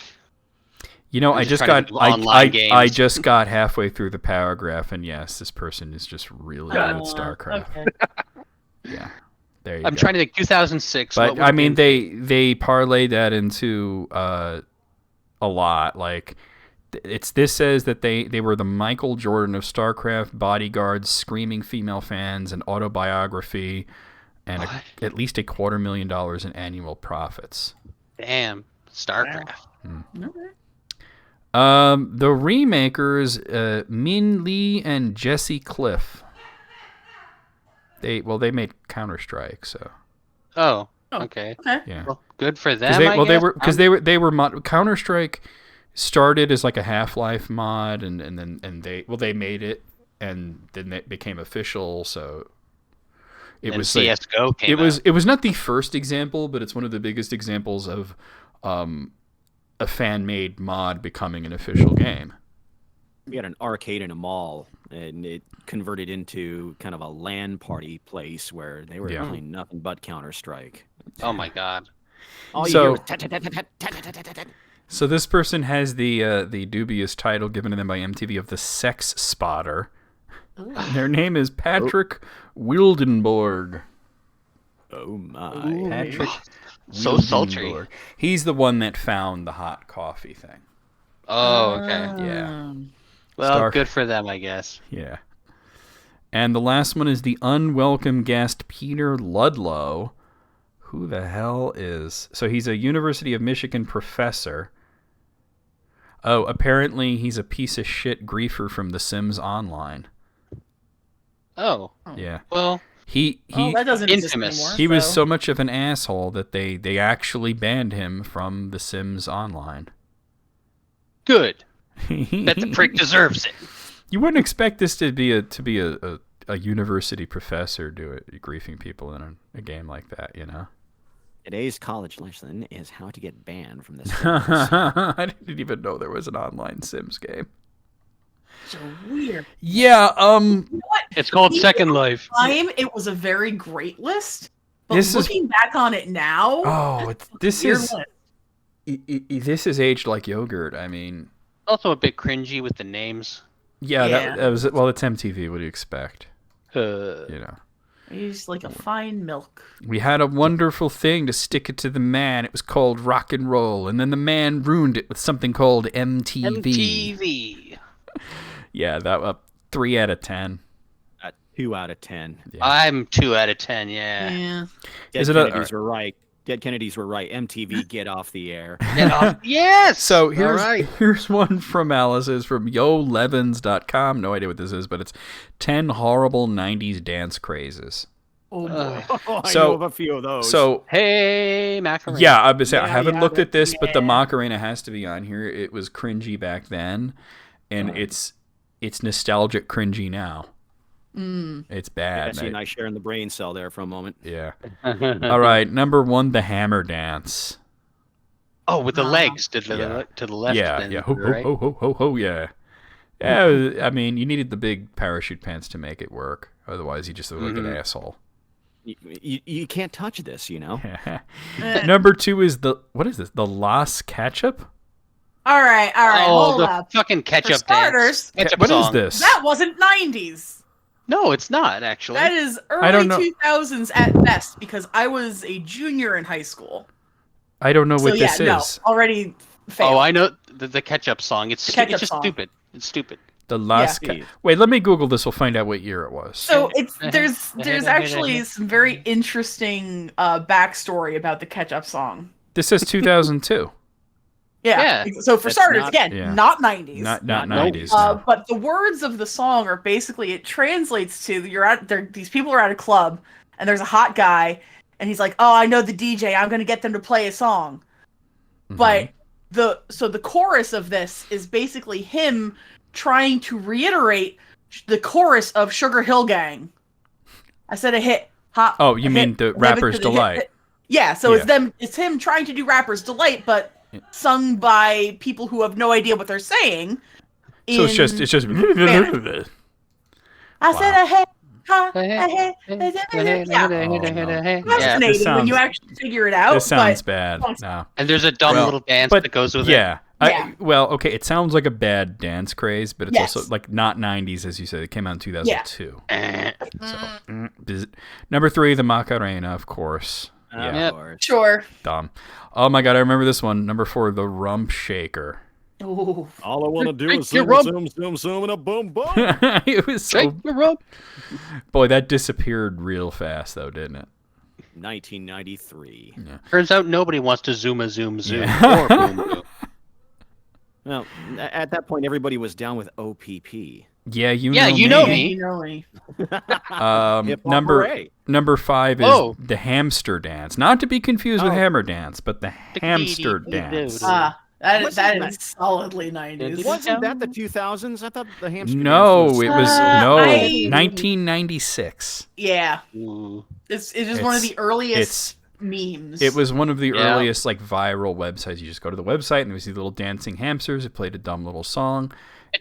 You know, I just got halfway through the paragraph, and yes, this person is just really good at StarCraft. Okay. Yeah, there you go.
I'm trying to think. 2006.
But I mean, they parlayed that into a lot. Like, this says that they were the Michael Jordan of StarCraft, bodyguards, screaming female fans, an autobiography, and at least $250,000 in annual profits.
Damn, StarCraft.
Wow.
The remakers, Min Lee and Jesse Cliff. They made Counter-Strike, so.
Oh, okay.
Yeah.
Well, good for them.
They were Counter-Strike started as like a Half-Life mod, and then they made it, and then it became official. So it was
CS:GO came out.
It was not the first example, but it's one of the biggest examples of a fan-made mod becoming an official game.
We had an arcade in a mall, and it converted into kind of a LAN party place where they were playing nothing but Counter-Strike.
Oh my god!
So this person has the dubious title given to them by MTV of the Sex Spotter. Their name is Patrick Wildenborg.
Oh my!
Patrick.
So sultry.
He's the one that found the hot coffee thing.
Oh, okay.
Yeah.
Well, good for them, I guess.
Yeah. And the last one is the unwelcome guest, Peter Ludlow. Who the hell is... So he's a University of Michigan professor. Oh, apparently he's a piece of shit griefer from The Sims Online.
Oh.
Yeah.
Well...
that doesn't exist anymore.
He was so much of an asshole that they actually banned him from The Sims Online.
Good. Bet the prick deserves it.
You wouldn't expect this to be a university professor griefing people in a game like that, you know?
Today's college lesson is how to get banned from this.
I didn't even know there was an online Sims game.
So weird.
Yeah,
You know what?
It's called Second Life.
It was a very great list, but looking back on it now,
this is aged like yogurt. I mean,
also a bit cringy with the names.
Yeah. That was it's MTV. What do you expect? You know,
he's like a fine milk.
We had a wonderful thing to stick it to the man. It was called rock and roll, and then the man ruined it with something called MTV. Yeah, that 3 out of 10.
2 out of 10.
Yeah.
I'm 2 out of 10. Yeah.
Kennedys were right. Dead Kennedys were right. MTV, get off the air.
Get off. Yes.
So here's one from Alice. It's from YoLevins.com. No idea what this is, but it's 10 horrible 90s dance crazes.
Oh boy.
I know of a few of those.
So
hey, Macarena.
Yeah, I haven't looked at this, but the Macarena has to be on here. It was cringy back then, and it's nostalgic cringy now. It's bad.
Jesse and I sharing the brain cell there for a moment.
Yeah. All right, number 1, the hammer dance.
Oh, with the legs to the left.
Yeah,
then,
yeah. Ho,
right?
ho, ho, ho, ho, yeah. Yeah, I mean, you needed the big parachute pants to make it work. Otherwise, you just look like an asshole.
You can't touch this, you know?
Number 2 is what is this? The Las Ketchup?
All right, hold up.
Fucking ketchup
For starters,
dance.
What is this?
That wasn't 90s.
No, it's not, actually.
That is early 2000s at best, because I was a junior in high school.
I don't know what this is.
No, already failed.
Oh, I know the ketchup song. It's just stupid. It's stupid.
The last. Wait, let me Google this. We'll find out what year it was.
So there's actually some very interesting backstory about the ketchup song.
This says 2002.
Yeah. So for starters, not 90s.
Not 90s. No.
But the words of the song are basically, it translates to these people are at a club and there's a hot guy and he's like, "Oh, I know the DJ. I'm going to get them to play a song." Mm-hmm. But the chorus of this is basically him trying to reiterate the chorus of Sugar Hill Gang. I said a hit, hop.
Oh, you mean the Rapper's Delight?
Yeah, so it's him trying to do Rapper's Delight, but sung by people who have no idea what they're saying.
So it's just.
I said a hit. Fascinating when you actually figure it out.
This sounds bad. No.
And there's a dumb little dance that goes with it.
Yeah. Okay, it sounds like a bad dance craze, but it's also like not 90s, as you said. It came out in 2002. So, number 3, the Macarena, of course.
Of course.
Sure.
Dumb. Oh my god, I remember this one. Number 4, the Rump Shaker.
Ooh.
All I want to do is zoom, and a boom, boom.
It was so... Boy, that disappeared real fast, though, didn't it?
1993.
Yeah.
Turns out nobody wants to zoom.
Yeah.
Or boom, boom.
Well, at that point, everybody was down with OPP.
Yeah, you
know
me.
Number 5 is the Hamster Dance. Not to be confused with Hammer Dance, but the Hamster Dance.
That is solidly 90s.
Wasn't that the 2000s? I thought the Hamster Dance
was... it was 1996.
Yeah. It is one of the earliest memes.
It was one of the earliest like viral websites. You just go to the website and there was these little dancing hamsters. It played a dumb little song.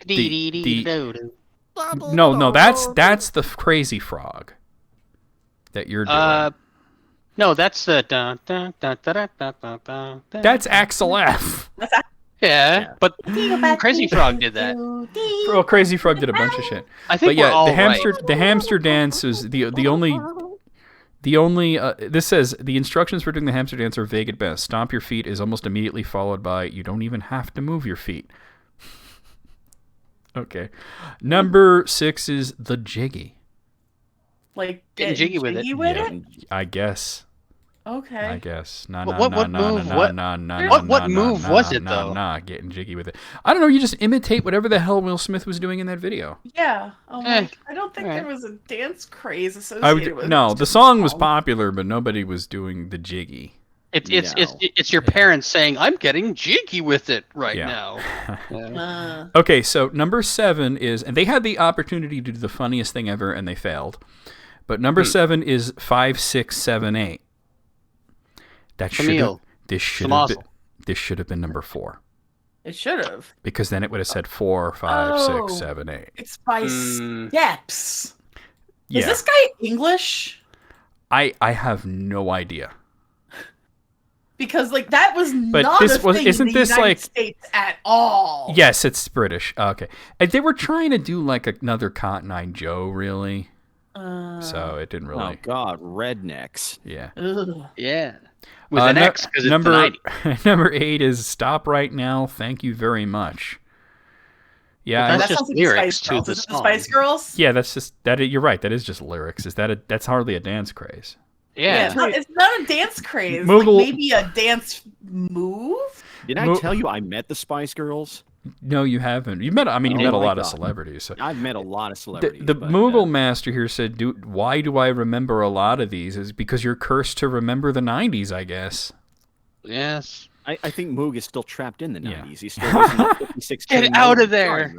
No, that's the Crazy Frog that you're doing.
No, that's the
That's Axel F.
Yeah, but Crazy Frog did that.
Well, Crazy Frog did a bunch of shit.
I think we're all
the hamster dance is the only. This says the instructions for doing the hamster dance are vague at best. Stomp your feet is almost immediately followed by you don't even have to move your feet. Okay, number 6 is the Jiggy.
Like
getting jiggy with it.
I guess.
Okay.
I guess.
What move was it though?
Getting jiggy with it. I don't know. You just imitate whatever the hell Will Smith was doing in that video.
Yeah. I don't think there was a dance craze associated with it.
No, the song was popular, but nobody was doing the jiggy.
It's your parents saying, "I'm getting jiggy with it now."
Okay, so number 7 is, and they had the opportunity to do the funniest thing ever, and they failed. But number 7 is 5, 6, 7, 8. This should have been number 4.
It should have.
Because then it would have said 4, 5, 6, 7, 8.
It's by steps.
Yeah.
Is this guy English?
I have no idea.
Because that was not a thing in the United States at all.
Yes, it's British. Okay. They were trying to do like another Cotton Eye Joe, really. So it didn't really.
Oh God, rednecks.
Yeah.
Ugh.
Yeah. With an X because it's
number 8 is Stop Right Now. Thank you very much. Yeah,
well, that's just lyrics to the song.
Spice Girls.
Yeah, that's just that. You're right. That is just lyrics. That's hardly a dance craze.
Yeah,
it's not a dance craze. Maybe a dance move.
Did I tell you I met the Spice Girls?
No, you haven't. You met. I mean, you met a lot of celebrities. So.
I've met a lot of celebrities.
The Moogle Master here said, "Why do I remember a lot of these? Is because you're cursed to remember the '90s, I guess."
Yes.
I think Moog is still trapped in the '90s. He's still using the 56.
Get out of there.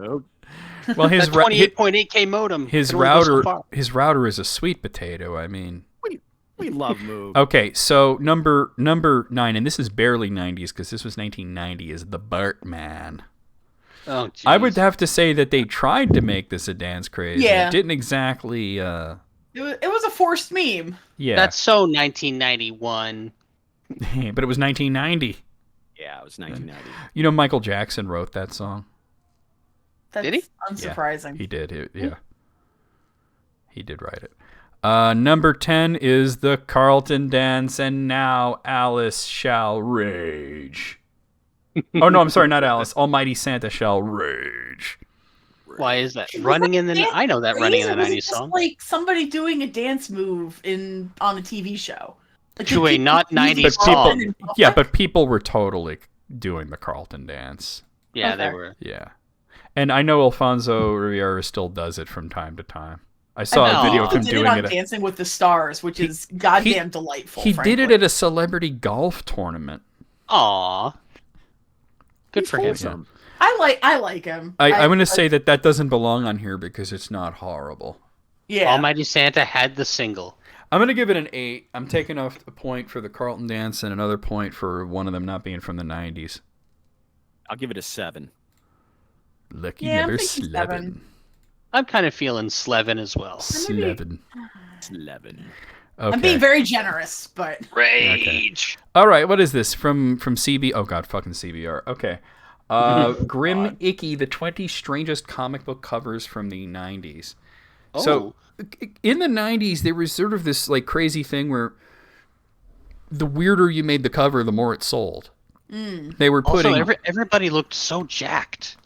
Well, his
28.8K modem.
His router is a sweet potato. I mean.
We love Moog.
Okay, so number 9, and this is barely 90s because this was 1990, is the Bartman.
Oh, geez.
I would have to say that they tried to make this a dance craze.
Yeah.
It didn't exactly...
It was a forced meme.
Yeah.
That's so 1991.
But it was 1990.
Yeah, it was 1990.
You know Michael Jackson wrote that song?
Did he? Unsurprising.
Yeah, he did. He did write it. Number 10 is the Carlton Dance, and now Alice shall rage. Oh, no, I'm sorry, not Alice. Almighty Santa shall rage.
Why is that? Running in the... I know that Running in the 90s song.
Like somebody doing a dance move on a TV show.
To a not 90s song.
Yeah, but people were totally doing the Carlton Dance.
Yeah, they were.
Yeah. And I know Alfonso Riviera still does it from time to time. I saw a video of him doing it
on Dancing with the Stars, which is goddamn delightful.
He did it at a celebrity golf tournament.
Aww. Good for him.
Yeah.
I like him.
I'm going to say that doesn't belong on here because it's not horrible.
Yeah.
Almighty Santa had the single.
I'm going to give it an 8. I'm taking off a point for the Carlton dance and another point for one of them not being from the 90s.
I'll give it a 7.
Lucky
Yeah,
number
I'm thinking 7.
I'm kind of feeling Slevin as well.
11.
11.
Okay.
I'm being very generous, but
Rage.
Okay. All right, what is this from CB? Oh god, fucking CBR. Okay. Grim Icky, the 20 strangest comic book covers from the 90s.
Oh.
So in the 90s there was sort of this like crazy thing where the weirder you made the cover, the more it sold. They were putting
Also, everybody looked so jacked.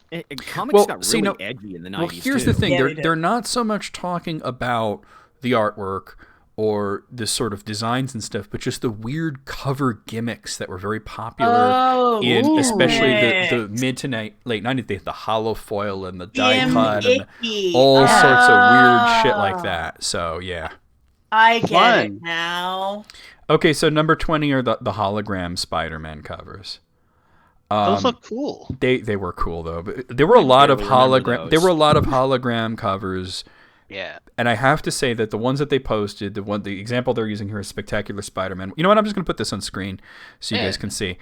Comics got really edgy in the 90s.
Well, here's
too.
the thing.
Yeah,
they're not so much talking about the artwork or the sort of designs and stuff, but just the weird cover gimmicks that were very popular in especially the mid to late 90s. They had the hollow foil and the die cut and all sorts of weird shit like that. So, yeah.
I get it now.
Okay, so number 20 are the hologram Spider-Man covers.
Those look cool.
They were cool though. But there were a lot of hologram covers.
Yeah.
And I have to say that the ones that they posted, the example they're using here is Spectacular Spider-Man. You know what? I'm just going to put this on screen so you guys can see.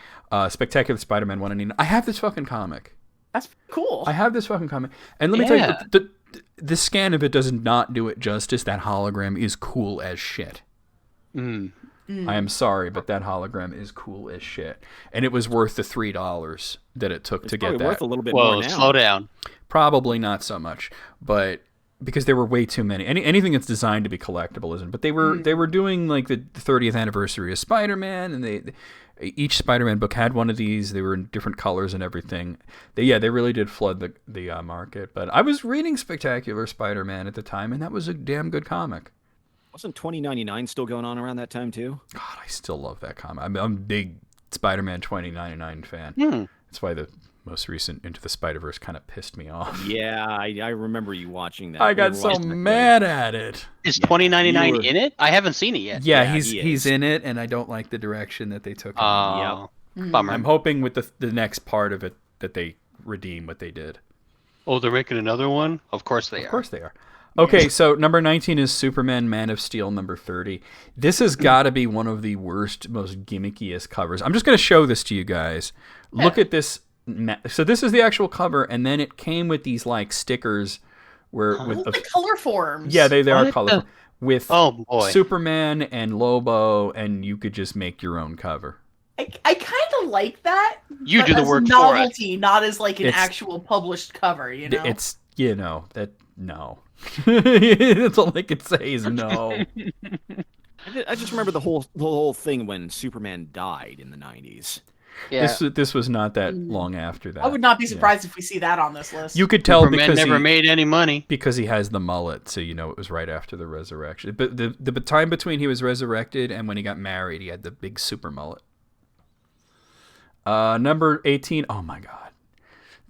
Spectacular Spider-Man 199. I have this fucking comic.
That's cool.
I have this fucking comic. And let me tell you, the scan of it does not do it justice. That hologram is cool as shit. I am sorry, but that hologram is cool as shit. And it was worth the $3 that it took to get that.
Worth a little bit more now.
Slow down.
Probably not so much, but because there were way too many. Anything that's designed to be collectible isn't. But they were doing like the 30th anniversary of Spider-Man, and each Spider-Man book had one of these. They were in different colors and everything. They really did flood the market. But I was reading Spectacular Spider-Man at the time, and that was a damn good comic.
Wasn't 2099 still going on around that time too? God,
I still love that comic. I'm a big Spider-Man 2099 fan. That's why the most recent Into the Spider-Verse kind of pissed me off.
Yeah, I remember you watching that.
I got so mad at it.
Is 2099 in it? I haven't seen it yet.
Yeah, he's in it, and I don't like the direction that they took.
Bummer.
I'm hoping with the next part of it that they redeem what they did.
Oh, they're making another one? Of course they are.
Of course they are. Okay, so number 19 is Superman Man of Steel number 30. This has got to be one of the worst, most gimmickiest covers. I'm just going to show this to you guys. Look at this. So this is the actual cover, and then it came with these like stickers with
the color forms.
Yeah, they are colorful. With
boy.
Superman and Lobo, and you could just make your own cover.
I kind of like that.
You do the work
novelty, not as like an actual published cover, you know?
It's, no. That's all I can say is no.
I just remember the whole thing when Superman died in the 90s.
Yeah. This was not that long after that.
I would not be surprised if we see that on this list.
You could tell
Superman
because
never made any money.
Because he has the mullet, so you know it was right after the resurrection. But the time between he was resurrected and when he got married, he had the big super mullet. Number 18, oh my god.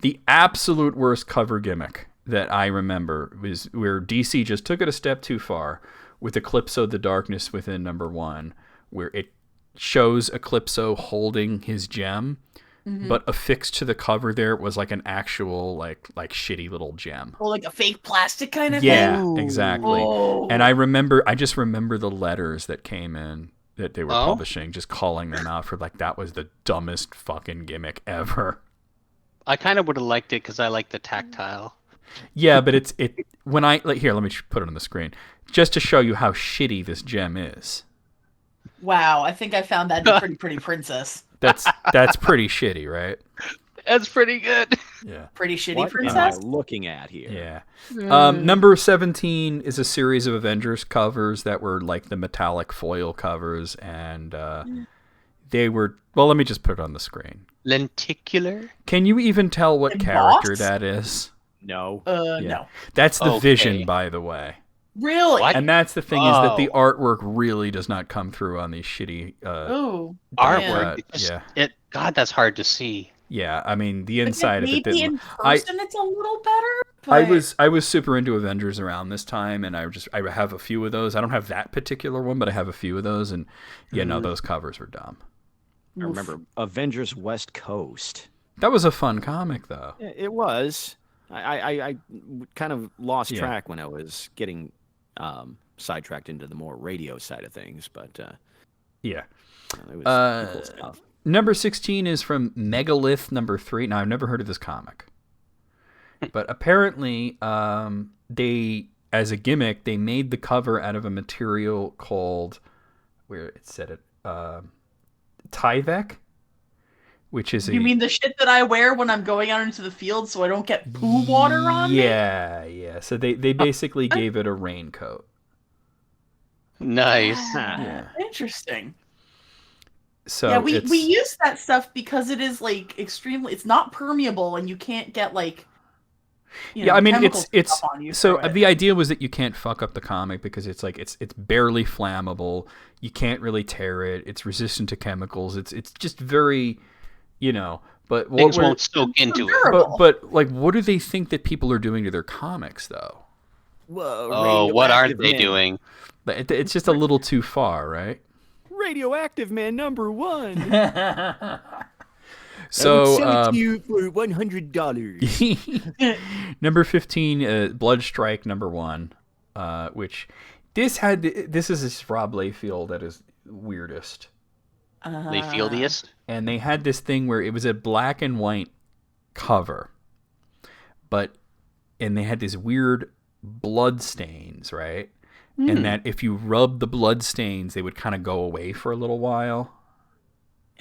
The absolute worst cover gimmick that I remember was where DC just took it a step too far with Eclipso the Darkness Within number 1, where it shows Eclipso holding his gem, but affixed to the cover there was like an actual like shitty little gem.
Oh, like a fake plastic kind of thing?
Yeah, exactly. Oh. And I just remember the letters that came in that they were publishing, just calling them out for like that was the dumbest fucking gimmick ever.
I kind of would have liked it because I like the tactile.
Yeah, but it when I here, let me put it on the screen just to show you how shitty this gem is.
Wow, I think I found that pretty princess.
That's pretty shitty, right?
That's pretty good.
Yeah.
Pretty shitty
what
princess.
am I looking at here?
Yeah. Number 17 is a series of Avengers covers that were like the metallic foil covers, and they were. Well, let me just put it on the screen.
Lenticular.
Can you even tell what character that is?
No.
No.
That's the Vision, by the way.
Really?
What?
And that's the thing is that the artwork really does not come through on these shitty
artwork. God, that's hard to see.
Yeah, I mean the inside of it didn't.
Maybe in person it's a little better. But...
I was super into Avengers around this time, and I have a few of those. I don't have that particular one, but I have a few of those, and no, those covers were dumb.
I remember Avengers West Coast.
That was a fun comic, though.
It was. I kind of lost track when I was getting sidetracked into the more radio side of things, but
yeah,
it was cool stuff.
Number 16 is from Megalith number 3. Now, I've never heard of this comic, but apparently, they, as a gimmick, they made the cover out of a material called, where it said it, Tyvek, which is
You mean the shit that I wear when I'm going out into the field so I don't get poo water on me?
Yeah. So they basically gave it a raincoat.
Nice.
Yeah. Interesting.
So
yeah, we use that stuff because it is like extremely. It's not permeable, and you can't get like.
I mean it's so the idea was that you can't fuck up the comic because it's like it's barely flammable. You can't really tear it. It's resistant to chemicals. It's just very, but
things won't soak into it.
But like, what do they think that people are doing to their comics though?
Whoa, what are they doing?
But it's just a little too far, right?
Radioactive Man #1.
So
sell it to you for $100.
Number 15, Blood Strike #1, which this is this Rob Liefeld that is weirdest.
Layfieldiest?
And they had this thing where it was a black and white cover, and they had these weird blood stains, right? And that if you rub the blood stains, they would kind of go away for a little while.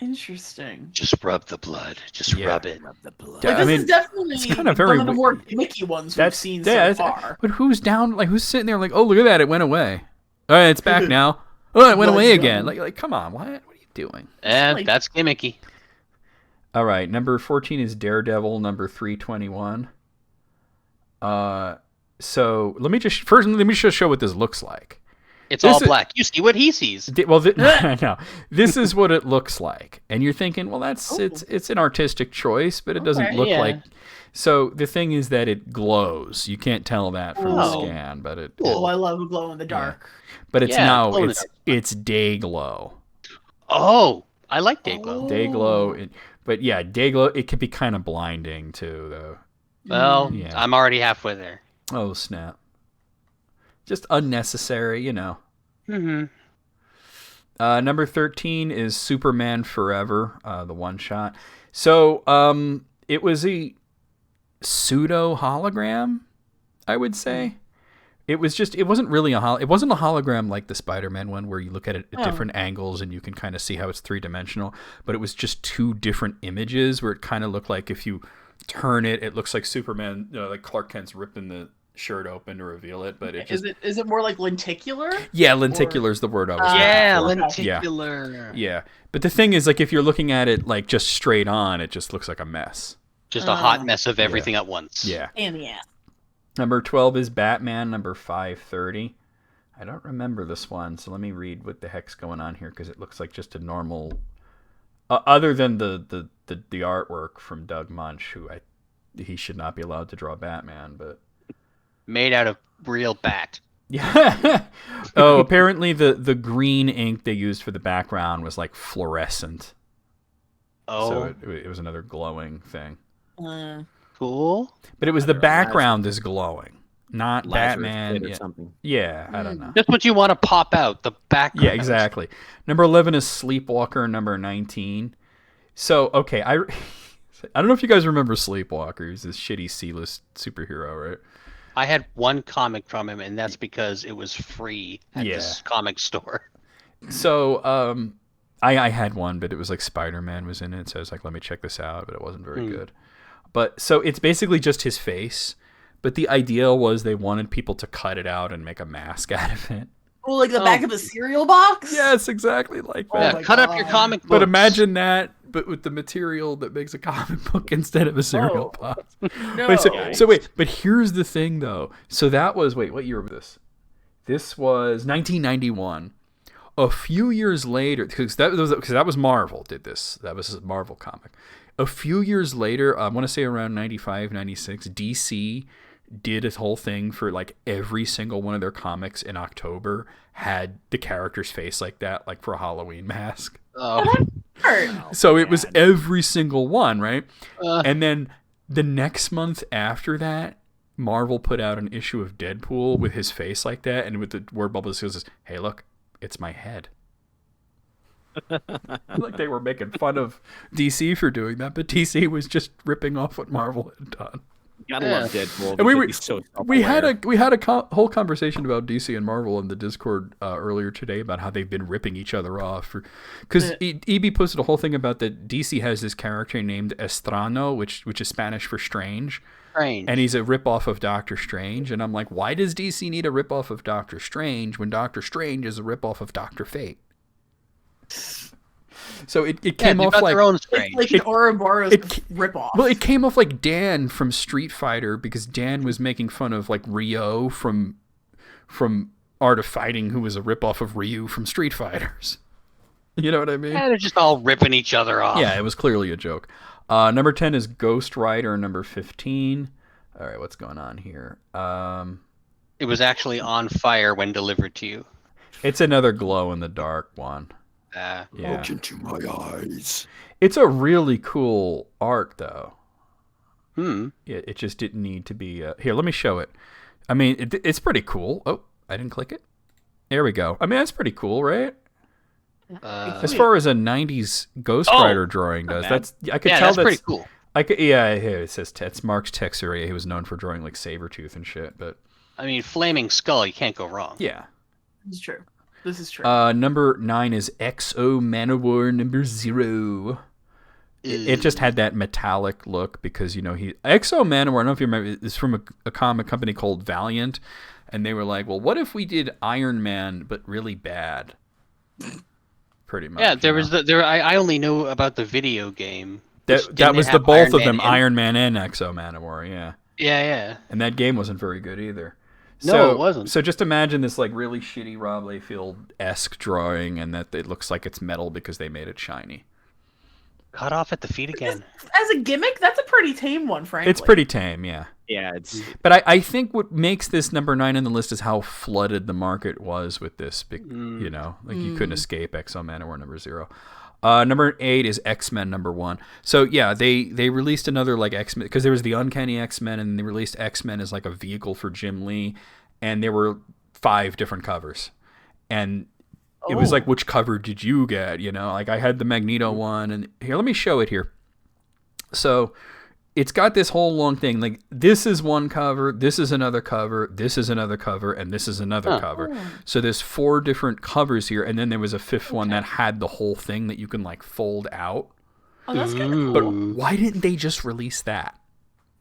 Interesting.
Just rub the blood. Just rub it.
Rub the blood.
Like, this is definitely
it's kind of very
one of the more gimmicky ones we've seen so far.
But who's sitting there like, oh, look at that, it went away. All right, it's back now. Oh, it went away again. Like, come on, what are you doing?
That's gimmicky.
All right, number 14 is Daredevil number 321. So let me just show what this looks like.
It's all black. You see what he sees.
Well, no, this is what it looks like, and you're thinking, well, it's an artistic choice, but it doesn't look like. So the thing is that it glows. You can't tell that from the scan, but it.
Oh, I love glow in the dark.
Yeah. But it's day glow.
Oh, I like day glow.
Day glow, but yeah, day glow. It can be kind of blinding too, though.
Well, I'm already halfway there.
Oh, snap. Just unnecessary,
Mm-hmm.
Number 13 is Superman Forever, the one shot. So it was a pseudo hologram, I would say. It wasn't really it wasn't a hologram like the Spider-Man one where you look at it at different angles and you can kind of see how it's three-dimensional, but it was just two different images where it kind of looked like if you turn it, it looks like Superman, like Clark Kent's ripping the shirt open to reveal it, but
is it more like lenticular?
Yeah, lenticular is the word I was looking for.
Lenticular.
Yeah, but the thing is, like, if you're looking at it like just straight on, it just looks like a mess.
Just a hot mess of everything at once.
Yeah.
And yeah.
Number 12 is Batman number 530. I don't remember this one, so let me read what the heck's going on here because it looks like just a normal. Other than the artwork from Doug Munch, who he should not be allowed to draw Batman, but.
Made out of real bat.
Yeah. Oh, apparently the green ink they used for the background was like fluorescent.
Oh.
So it was another glowing thing.
Cool.
But it was the background is glowing, not
Lazarus
Batman.
or something.
Yeah, I don't know.
Just what you want to pop out, the background.
Yeah, exactly. Number 11 is Sleepwalker, number 19. So, okay, I don't know if you guys remember Sleepwalker. He's this shitty C-list superhero, right?
I had one comic from him, and that's because it was free at this comic store.
So, I had one, but it was like Spider-Man was in it, so I was like, let me check this out, but it wasn't very good. But, so it's basically just his face, but the idea was they wanted people to cut it out and make a mask out of it.
Oh, like the back of a cereal box?
Yes, exactly like that.
Yeah, cut up your comic books.
But imagine that, but with the material that makes a comic book instead of a cereal box.
No.
But here's the thing, though. So that was, what year was this? This was 1991. A few years later, because that was Marvel did this. That was a Marvel comic. A few years later, I want to say around 95, 96, DC did a whole thing for like every single one of their comics in October had the character's face like that, like for a Halloween mask.
Oh.
So it was every single one, right? And then the next month after that, Marvel put out an issue of Deadpool with his face like that, and with the word bubble that says, "Hey, look, it's my head." Like they were making fun of DC for doing that, but DC was just ripping off what Marvel had done.
Gotta love Deadpool.
And we had a whole conversation about DC and Marvel in the Discord earlier today about how they've been ripping each other off. Because EB posted a whole thing about that DC has this character named Estrano, which is Spanish for strange. And he's a ripoff of Doctor Strange. And I'm like, why does DC need a ripoff of Doctor Strange when Doctor Strange is a ripoff of Dr. Fate? So it came off like
their own Strange. It's like an Ouroboros ripoff.
Well, it came off like Dan from Street Fighter, because Dan was making fun of like Ryo from Art of Fighting, who was a ripoff of Ryu from Street Fighters. You know what I mean?
Yeah, they're just all ripping each other off.
Yeah, it was clearly a joke. Number 10 is Ghost Rider. Number 15. All right, what's going on here?
It was actually on fire when delivered to you.
It's another glow in the dark one.
Yeah.
Look into my eyes.
It's a really cool art, though. It just didn't need to be... Here, let me show it. I mean, it's pretty cool. Oh, I didn't click it. There we go. I mean, that's pretty cool, right? As far as a 90s Ghost Rider drawing goes, I could tell
that's pretty cool.
Here it says it's Mark's text area. He was known for drawing like Sabretooth and shit, but...
I mean, Flaming Skull, you can't go wrong.
Yeah.
This is true. This is true.
Number 9 is Exo Manowar number 0. It just had that metallic look because, you know, Exo Manowar, I don't know if you remember, is from a comic company called Valiant, and they were like, well, what if we did Iron Man but really bad? Pretty much.
Yeah, there was I only know about the video game.
That was the both of them, Iron Man and Exo Manowar, yeah.
Yeah.
And that game wasn't very good either.
No, it wasn't.
So just imagine this like really shitty Rob Liefeld-esque drawing, and that it looks like it's metal because they made it shiny.
Cut off at the feet again.
As a gimmick, that's a pretty tame one, frankly.
It's pretty tame, yeah.
Yeah, it's.
But I think what makes this number 9 on the list is how flooded the market was with this. You know, like you couldn't escape Exo Manowar number 0. Number 8 is X-Men number 1. So yeah, they released another like X-Men, because there was the Uncanny X-Men, and they released X-Men as like a vehicle for Jim Lee, and there were 5 different covers, and it was like, which cover did you get? You know, like I had the Magneto one, and here, let me show it here. So it's got this whole long thing. Like, this is one cover, this is another cover, this is another cover, and this is another cover. So there's 4 different covers here, and then there was a 5th one that had the whole thing that you can like fold out.
Oh, that's good.
But why didn't they just release that?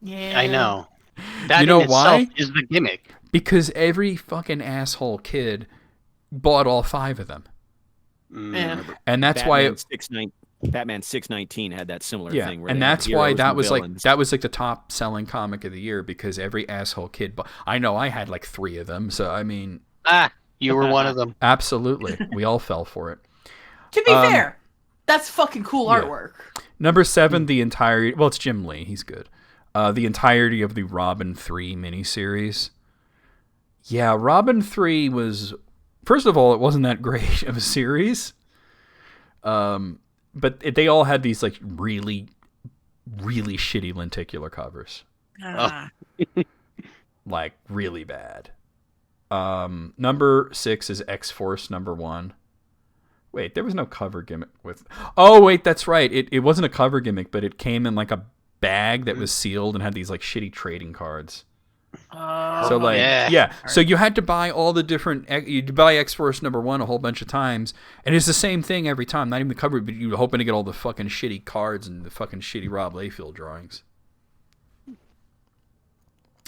Yeah,
I know. That
you know
in itself
why?
Is the gimmick.
Because every fucking asshole kid bought all 5 of them.
Yeah.
And that's
Batman
why
Batman 619 had that similar thing. Where
and that's why that was like the top selling comic of the year, because every asshole kid I know I had like 3 of them, so I mean,
you were one of them.
Absolutely. We all fell for it.
To be fair, that's fucking cool artwork.
Number 7, the entirety, well, it's Jim Lee, he's good. The entirety of the Robin 3 miniseries. Yeah, Robin 3 was, first of all, it wasn't that great of a series. But they all had these like really, really shitty lenticular covers. Like really bad. Number 6 is X-Force number 1. Wait, there was no cover gimmick with... Oh, wait, that's right. It wasn't a cover gimmick, but it came in like a bag that was sealed and had these like shitty trading cards. So like yeah. So you had to buy all the different, you'd buy X-Force number 1 a whole bunch of times, and it's the same thing every time, not even the cover, but you're hoping to get all the fucking shitty cards and the fucking shitty Rob Liefeld drawings.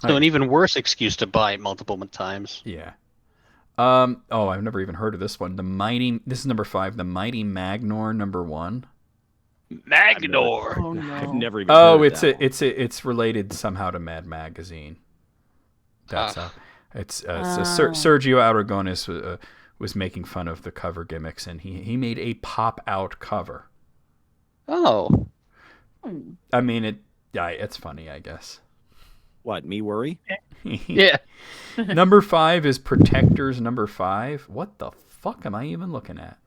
So an even worse excuse to buy it multiple times.
Yeah. I've never even heard of this one. This is number 5, the Mighty Magnor number 1.
Magnor.
Oh no.
I've never even heard of that one.
It's related somehow to Mad Magazine. That's how it's Sergio Aragones was making fun of the cover gimmicks, and he made a pop out cover.
Oh.
I mean, it's funny, I guess.
What, me worry?
Yeah.
Number 5 is Protectors number 5. What the fuck am I even looking at?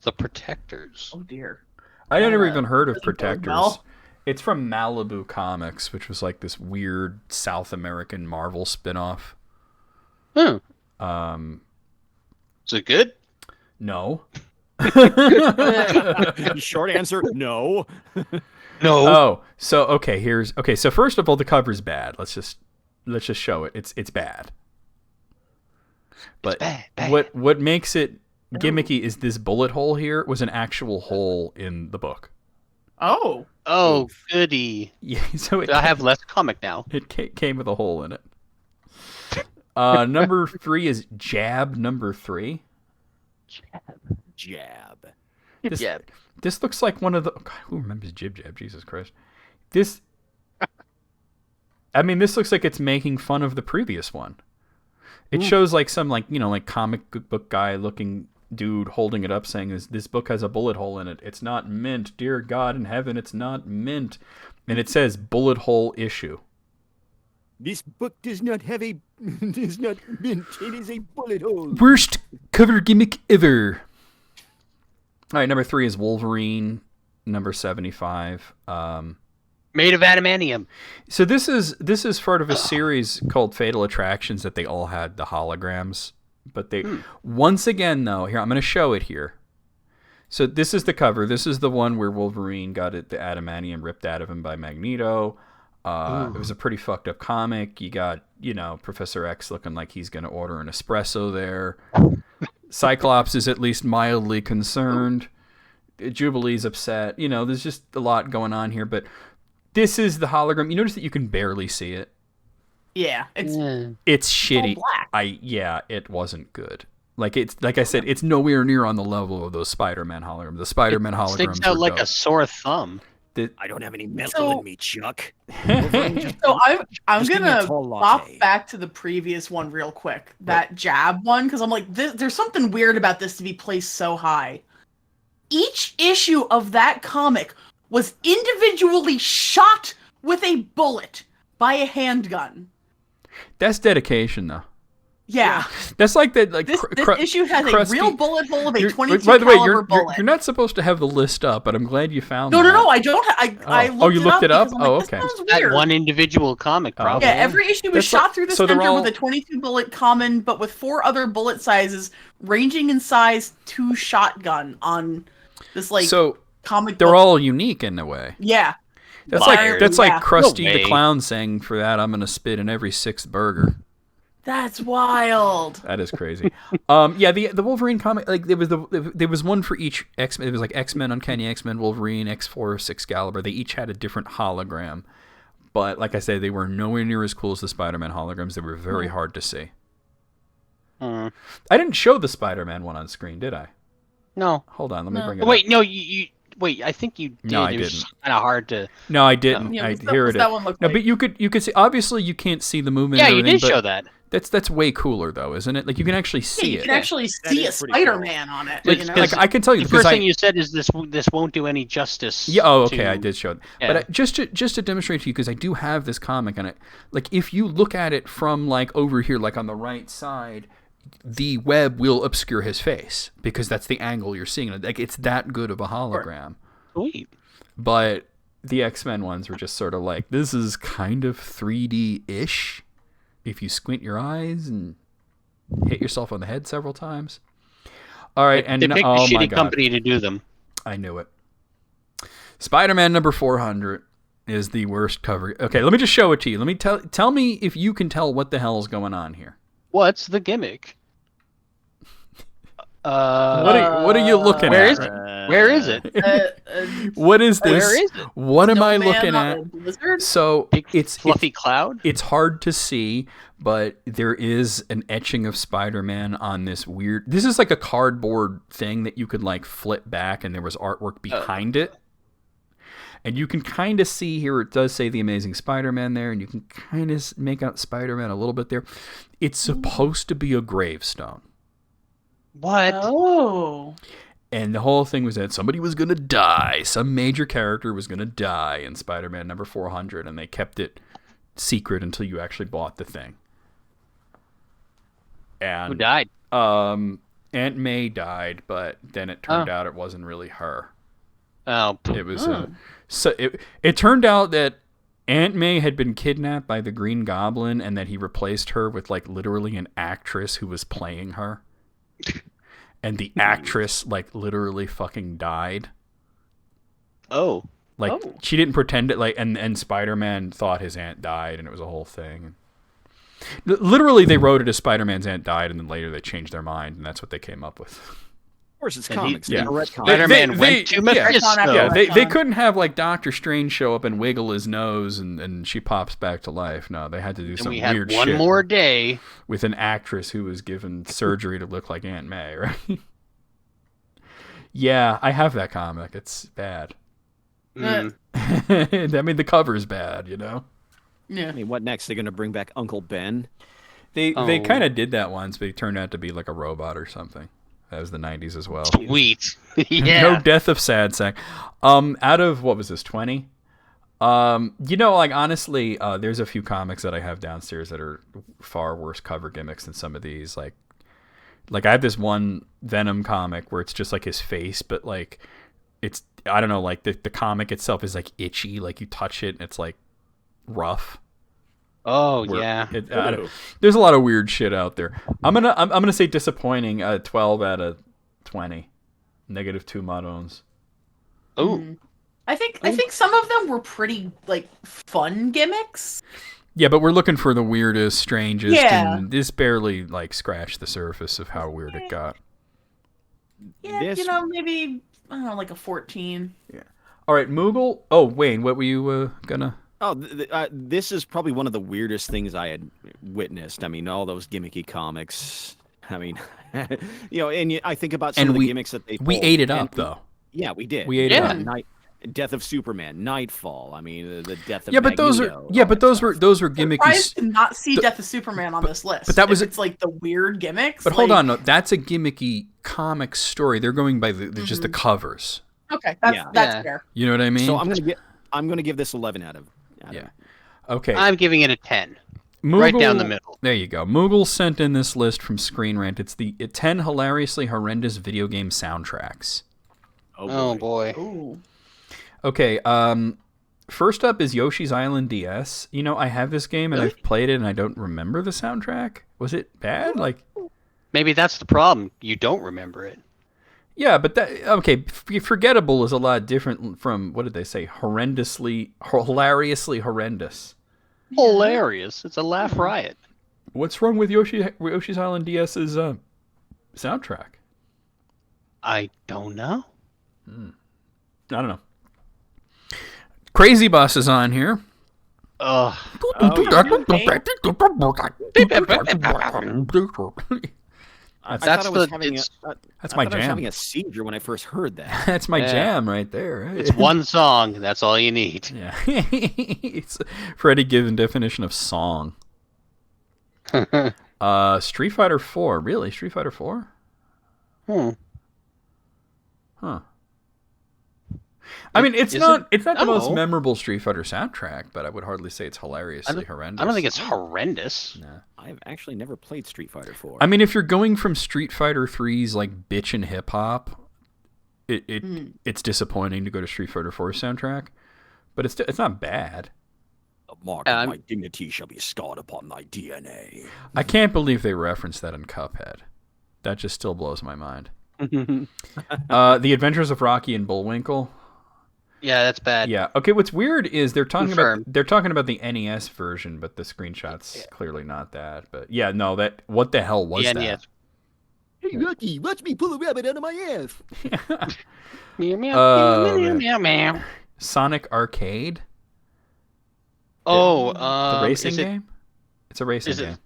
The Protectors.
Oh dear.
I never even heard of
doesn't bode
Protectors.
well.
It's from Malibu Comics, which was like this weird South American Marvel spinoff.
Hmm. Is it good?
No.
Short answer, no.
No.
Oh, so okay, so first of all, the cover's bad. Let's just show it. It's bad. But
bad.
what makes it gimmicky is this bullet hole here was an actual hole in the book.
Oh.
Oh, goody.
Yeah, so
I have less comic now.
It came with a hole in it. Number 3 is Jab number 3.
Jab.
This looks like one of the... God, who remembers Jib Jab? Jesus Christ. This looks like it's making fun of the previous one. It shows like some like comic book guy looking dude holding it up saying this book has a bullet hole in it. It's not mint. Dear God in heaven, it's not mint. And it says bullet hole issue.
This book does not have is not mint. It is a bullet hole.
Worst cover gimmick ever. All right, number 3 is Wolverine, number 75.
Made of adamantium.
So this is part of a series called Fatal Attractions that they all had the holograms, but they once again though, here I'm going to show it here. So this is the cover. This is the one where Wolverine got the adamantium ripped out of him by Magneto. It was a pretty fucked up comic. You got, Professor X looking like he's going to order an espresso there. Cyclops is at least mildly concerned. Jubilee's upset. There's just a lot going on here, but this is the hologram. You notice that you can barely see it.
Yeah, it's
shitty.
black.
It wasn't good. Like I said, it's nowhere near on the level of those Spider-Man holograms. The Spider-Man holograms
sticks out
were
like
dope.
a sore thumb.
I don't have any metal in me, Chuck.
So I'm gonna pop back to the previous one real quick. That Jab one, because I'm like, there's something weird about this to be placed so high. Each issue of that comic was individually shot with a bullet by a handgun.
That's dedication, though.
Yeah.
That's like that. Like
this issue has a real bullet hole of a 22
by the way,
caliber bullet.
You're not supposed to have the list up, but I'm glad you found
No,
that.
I don't. I looked
you looked it up?
Like,
Oh,
this
okay.
sounds
That
weird.
one individual comic, probably.
Yeah, every issue was
That's
shot through the
so they're
center
all-
with a 22 bullet common, but with 4 other bullet sizes ranging in size to shotgun on this comic.
They're
book.
all unique in a way.
Yeah.
That's
Fired.
like Krusty
No
the
way.
Clown saying, "For that, I'm gonna spit in every 6th burger."
That's wild.
That is crazy. The Wolverine comic, like there was one for each X-Men. It was like X-Men, Uncanny X-Men, Wolverine, X-Force, Excalibur. They each had a different hologram, but like I said, they were nowhere near as cool as the Spider-Man holograms. They were very hard to see. I didn't show the Spider-Man one on screen, did I?
No.
Hold on, let me bring it
Wait,
up.
no, you wait. I think you did.
No, I
it was
didn't.
kind of hard to.
No, I didn't.
Yeah,
Here it
that
is.
one look
No,
like?
but you could see. Obviously, you can't see the movement.
Yeah,
and
you
everything,
did
but
show that.
That's way cooler though, isn't it? Like you can actually see
You
it.
can actually see a
is pretty cool.
Spider-Man on it.
Like,
You know?
Like I can tell you
The
because
first thing you said is this won't do any justice.
Yeah. Oh, okay.
to-
I did show it,
Yeah.
but just to demonstrate to you, because I do have this comic, and like if you look at it from like over here, like on the right side, the web will obscure his face because that's the angle you're seeing. Like it's that good of a hologram.
Sweet.
But the X-Men ones were just sort of like, this is kind of 3D-ish if you squint your eyes and hit yourself on the head several times. All right, and
They picked a
oh my
shitty
God.
company to do them.
I knew it. Spider-Man number 400 is the worst cover. Okay, let me just show it to you. Let me tell me if you can tell what the hell is going on here.
What's the gimmick?
What are you looking
Where
at?
is it? Where is it?
What is this?
Where is it?
What am I
Snowman
looking
on
at?
a blizzard?
So
Big
it's
fluffy cloud?
It's hard to see, but there is an etching of Spider-Man on this weird... This is like a cardboard thing that you could like flip back and there was artwork behind it. And you can kind of see here, it does say The Amazing Spider-Man there, and you can kind of make out Spider-Man a little bit there. It's supposed to be a gravestone.
What?
Oh.
And the whole thing was that somebody was going to die. Some major character was going to die in Spider-Man number 400, and they kept it secret until you actually bought the thing. And
Who died?
Aunt May died, but then it turned out it wasn't really her.
Oh,
it was it turned out that Aunt May had been kidnapped by the Green Goblin, and that he replaced her with like literally an actress who was playing her. And the actress like literally fucking died.
Oh.
Like she didn't pretend it, like, and Spider-Man thought his aunt died, and it was a whole thing. Literally, they wrote it as Spider-Man's aunt died, and then later they changed their mind, and that's what they came up with.
Of course, it's comics.
Yeah.
Spider-Man went to Mephisto.
Yeah, they couldn't have like Doctor Strange show up and wiggle his nose, and she pops back to life. No, they had to do some weird shit.
One more day
with an actress who was given surgery to look like Aunt May, right? Yeah, I have that comic. It's bad. I mean, the cover's bad, you know?
Yeah.
I mean, what next? They're going to bring back Uncle Ben?
They kind of did that once, but he turned out to be like a robot or something. That was the 90s as well.
Sweet. Yeah.
No death of sad sack. Out of, what was this, 20? You know, like, honestly, there's a few comics that I have downstairs that are far worse cover gimmicks than some of these. Like I have this one Venom comic where it's just like his face, but like it's, I don't know, like the comic itself is like itchy, like you touch it and it's like rough.
Oh yeah.
There's a lot of weird shit out there. I'm gonna say disappointing. 12 out of 20. -2 Maroons.
Oh.
I think some of them were pretty like fun gimmicks.
Yeah, but we're looking for the weirdest, strangest,
Yeah.
and this barely like scratched the surface of how weird it got.
Yeah, maybe, I don't know, like a 14.
Yeah. All right, Moogle. Oh, Wayne, what were you gonna?
Oh, this is probably one of the weirdest things I had witnessed. I mean, all those gimmicky comics. I mean, I think about some of the gimmicks that they
we
pulled,
ate it up, though.
Yeah, we did.
We ate it up.
Death of Superman, Nightfall. I mean, the death of
but those were gimmicky.
Surprised to not see Death of Superman on this list.
But that was
it's like the weird gimmicks.
But hold on, no, that's a gimmicky comic story. They're going by just the covers.
Okay, that's fair.
You know what I mean?
So I'm gonna give this 11 out of.
Yeah. Okay.
I'm giving it a 10.
Moogle,
right down the middle.
There you go. Moogle sent in this list from Screen Rant. It's the 10 hilariously horrendous video game soundtracks.
Oh boy.
Ooh.
Okay, first up is Yoshi's Island DS. You know, I have this game and I've played it and I don't remember the soundtrack. Was it bad? Like,
maybe that's the problem. You don't remember it.
Yeah, but forgettable is a lot different from, what did they say? Hilariously horrendous.
Hilarious. It's a laugh riot.
What's wrong with Yoshi's Island DS's soundtrack?
I don't know.
I don't know. Crazy Bus is on here. That's my jam.
I was having a seizure when I first heard that.
That's my jam right there. Right?
It's one song. That's all you need.
Yeah. It's Freddie given definition of song. Street Fighter 4. Really? Street Fighter 4? Huh. I mean, it's not the most memorable Street Fighter soundtrack, but I would hardly say it's hilariously horrendous.
I don't think it's horrendous.
No.
I've actually never played Street Fighter 4.
I mean, if you're going from Street Fighter 3's like bitch and hip hop, it's disappointing to go to Street Fighter 4's soundtrack, but it's not bad.
The mark of my dignity shall be scarred upon thy DNA.
I can't believe they referenced that in Cuphead. That just still blows my mind. The Adventures of Rocky and Bullwinkle.
Yeah, that's bad.
Yeah. Okay. What's weird is they're talking about the NES version, but the screenshot's clearly not that. But yeah, no. What the hell was that?
NES.
Hey Rocky, watch me pull a rabbit out of my ass.
Meow, meow, meow, meow, meow.
Sonic Arcade.
Oh,
the racing game. It's a racing game.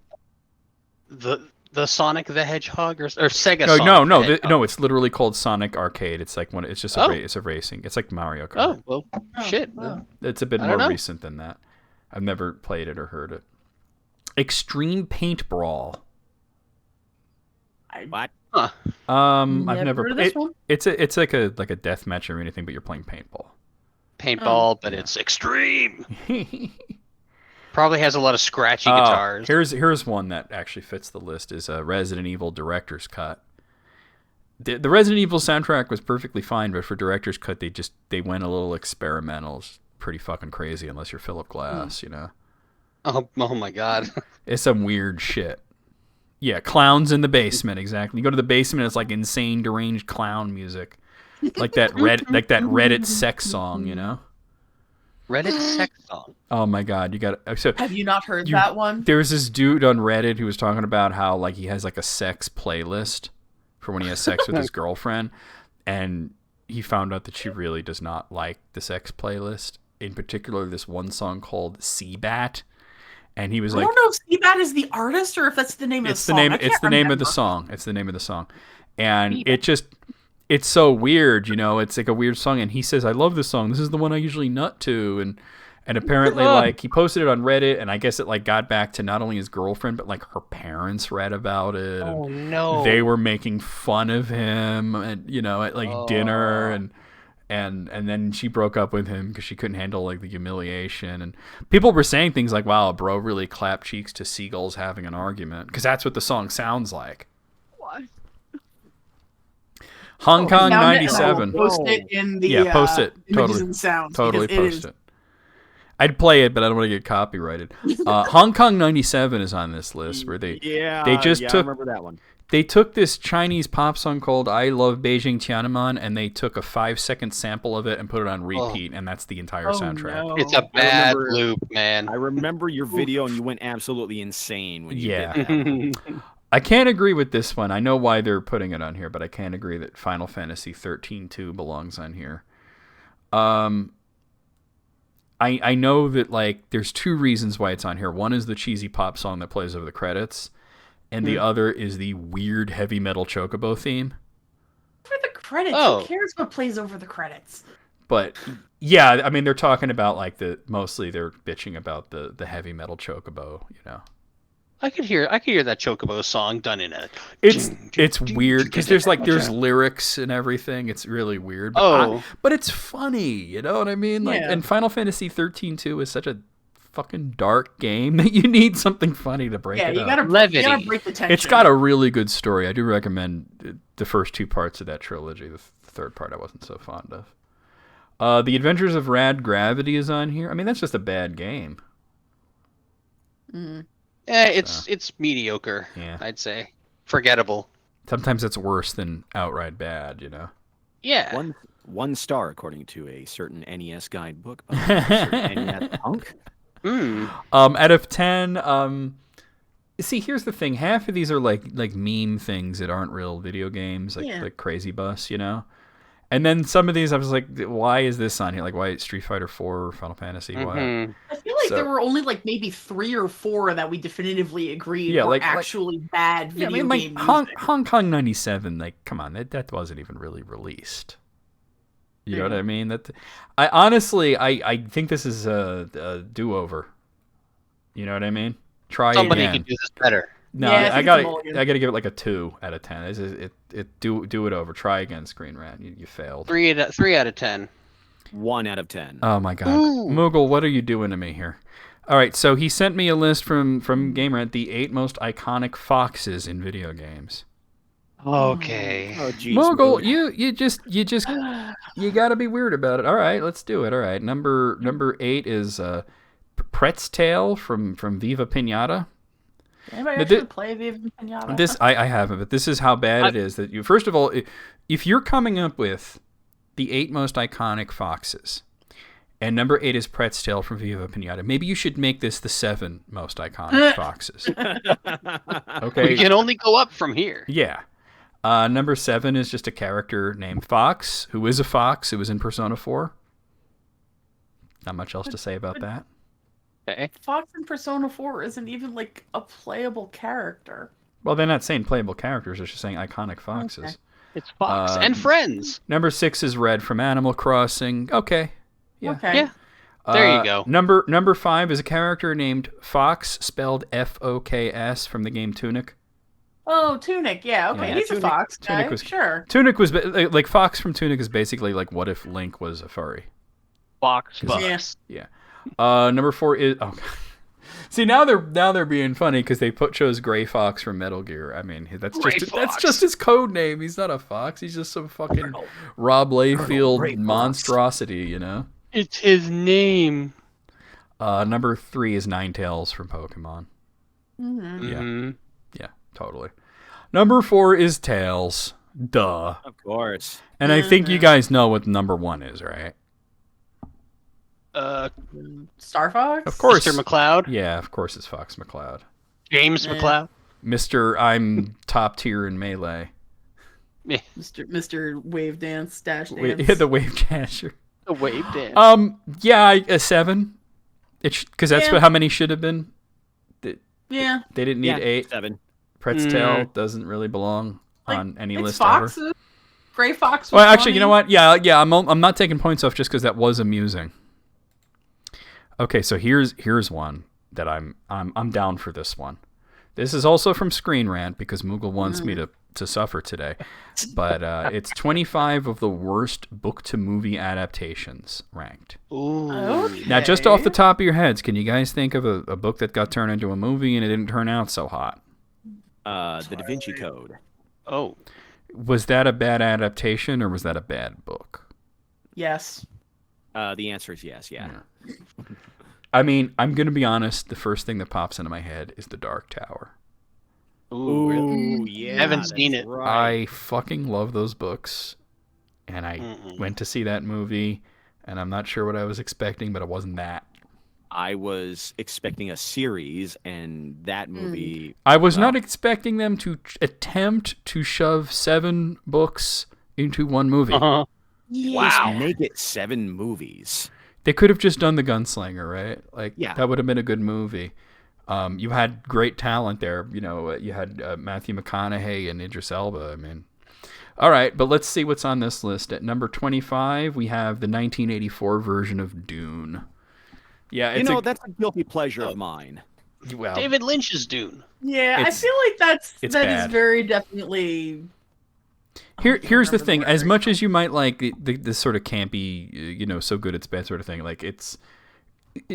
The Sonic the Hedgehog or Sega Sonic?
No, it's literally called Sonic Arcade. It's like it's just it's a racing. It's like Mario Kart.
Oh, well, shit.
Wow.
It's a bit more recent than that. I've never played it or heard it. Extreme Paint Brawl.
What?
Huh.
I've never
heard of this one?
It's like a death match or anything, but you're playing paintball.
Paintball, but it's extreme. Probably has a lot of scratchy guitars.
Here's one that actually fits the list: is a Resident Evil director's cut. The Resident Evil soundtrack was perfectly fine, but for director's cut, they went a little experimental. It's pretty fucking crazy, unless you're Philip Glass, you know.
Oh my god.
It's some weird shit. Yeah, clowns in the basement, exactly. You go to the basement, it's like insane, deranged clown music, like that Reddit sex song, you know.
Reddit sex song.
Oh my god, you got so.
Have you not heard that one?
There was this dude on Reddit who was talking about how like he has like a sex playlist for when he has sex with his girlfriend, and he found out that she really does not like the sex playlist. In particular, this one song called Seabat. And he was like,
I don't know if Seabat is the artist or if that's the name of the song.
It's the name of the song. It's the name of the song. And it's so weird, you know. It's like a weird song. And he says, I love this song. This is the one I usually nut to. And apparently, like, he posted it on Reddit. And I guess it, like, got back to not only his girlfriend, but, like, her parents read about it.
Oh, no.
They were making fun of him, and, you know, at, like, dinner. And then she broke up with him because she couldn't handle like the humiliation. And people were saying things like, wow, bro really clapped cheeks to seagulls having an argument, because that's what the song sounds like.
What?
Hong Kong 97.
Post it in the
post it.
Images and sounds.
Totally post it. I'd play it, but I don't want to get copyrighted. Hong Kong 97 is on this list where they took,
I remember that one.
They took this Chinese pop song called I Love Beijing Tiananmen, and they took a 5-second sample of it and put it on repeat, and that's the entire soundtrack.
No.
It's a bad loop, man.
I remember your video, and you went absolutely insane when you did that.
I can't agree with this one. I know why they're putting it on here, but I can't agree that Final Fantasy 13-2 belongs on here. I know that like there's two reasons why it's on here. One is the cheesy pop song that plays over the credits. And the other is the weird heavy metal chocobo theme.
For the credits, who cares what plays over the credits?
But yeah, I mean they're talking about like mostly they're bitching about the heavy metal chocobo, you know.
I could hear that chocobo song done in a.
It's weird because there's lyrics and everything. It's really weird. But it's funny, you know what I mean? Like, and Final Fantasy 13-2 is such a fucking dark game that you need something funny to break it up.
You gotta break the tension.
It's got a really good story. I do recommend the first two parts of that trilogy. The third part I wasn't so fond of. The Adventures of Rad Gravity is on here. I mean, that's just a bad game.
It's mediocre, I'd say. Forgettable.
Sometimes it's worse than outright bad, you know?
Yeah.
One star, according to a certain NES guidebook by a certain NES punk.
Out of 10, see, here's the thing. Half of these are like meme things that aren't real video games, like Crazy Bus, you know? And then some of these, I was like, why is this on here? Like, why Street Fighter 4 or Final Fantasy? Why?
I feel like there were only like maybe 3 or 4 that we definitively agreed were actually bad video game music.
Hong Kong 97, like, come on, that wasn't even really released. You know what I mean? I honestly think this is a do-over. You know what I mean? Try
Somebody
again.
can do this better.
No, I gotta give it like a 2 out of 10. Do it over. Try again, Screen Rant. You failed.
3 out of 10.
1 out of 10.
Oh my god, Moogle, what are you doing to me here? All right, so he sent me a list from Game Rant, the 8 most iconic foxes in video games.
Okay.
Oh, geez,
Moogle, you gotta be weird about it. All right, let's do it. All right, number 8 is Pret's Tale from Viva Pinata.
Anybody actually play Viva Pinata?
This I haven't, but this is how bad it is that you. First of all, if you're coming up with the 8 most iconic foxes, and number 8 is Pret's Tale from Viva Pinata, maybe you should make this the 7 most iconic foxes. Okay,
we can only go up from here.
Yeah. Number 7 is just a character named Fox, who is a fox who was in Persona 4. Not much else to say about that.
Okay.
Fox in Persona 4 isn't even like a playable character.
Well, they're not saying playable characters, they're just saying iconic foxes.
Okay.
It's Fox and friends.
Number 6 is Red from Animal Crossing. Okay. Yeah.
Okay.
Yeah. There you go.
Number 5 is a character named Fox, spelled Foks, from the game Tunic.
Oh, Tunic, yeah, okay, he's a fox guy,
Tunic was, like, Fox from Tunic is basically like what if Link was a furry.
Fox.
Yes.
Yeah. Number 4 is, See, now they're being funny because they chose Gray Fox from Metal Gear. I mean, that's just his code name. He's not a fox. He's just some fucking Rob Layfield monstrosity, you know.
It's his name.
Number 3 is Ninetales from Pokemon.
Mm-hmm.
Yeah, totally. Number 4 is Tails. Duh.
Of course.
And I think you guys know what number 1 is, right?
Star Fox?
Of course.
Mr. McCloud?
Yeah, of course it's Fox McCloud.
James McCloud?
Mr. I'm top tier in Melee.
Mr. Wave Dance Dash Dance.
Yeah, the Wave Dasher.
The Wave Dance.
Yeah, a 7. Because that's how many should have been.
Yeah.
They didn't need 8.
7.
Pretz Tail doesn't really belong on any list
Foxes.
ever.
Gray Fox was
Well, actually,
funny.
you know what? Yeah, I'm not taking points off just because that was amusing. Okay, so here's one that I'm down for this one. This is also from Screen Rant because Moogle wants me to suffer today. But it's 25 of the worst book-to-movie adaptations ranked.
Ooh.
Okay.
Now, just off the top of your heads, can you guys think of a book that got turned into a movie and it didn't turn out so hot?
The Da Vinci Code.
Oh.
Was that a bad adaptation or was that a bad book?
Yes.
The answer is yes, yeah.
I mean, I'm going to be honest. The first thing that pops into my head is The Dark Tower.
Ooh, really?
Yeah.
Haven't seen it.
I fucking love those books. And I went to see that movie, and I'm not sure what I was expecting, but it wasn't that.
I was expecting a series, and that movie...
I was not expecting them to attempt to shove 7 books into one movie.
Uh-huh.
Wow. Make it 7 movies.
They could have just done The Gunslinger, right? Like,
yeah.
That would have been a good movie. You had great talent there. You know, you had Matthew McConaughey and Idris Elba. I mean, all right, but let's see what's on this list. At number 25, we have the 1984 version of Dune. Yeah, it's
that's a guilty pleasure of mine.
Well,
David Lynch's Dune.
Yeah, I feel like that
bad.
is very definitely...
Here's the thing. As much as you might like the sort of campy, so good it's bad sort of thing, like it's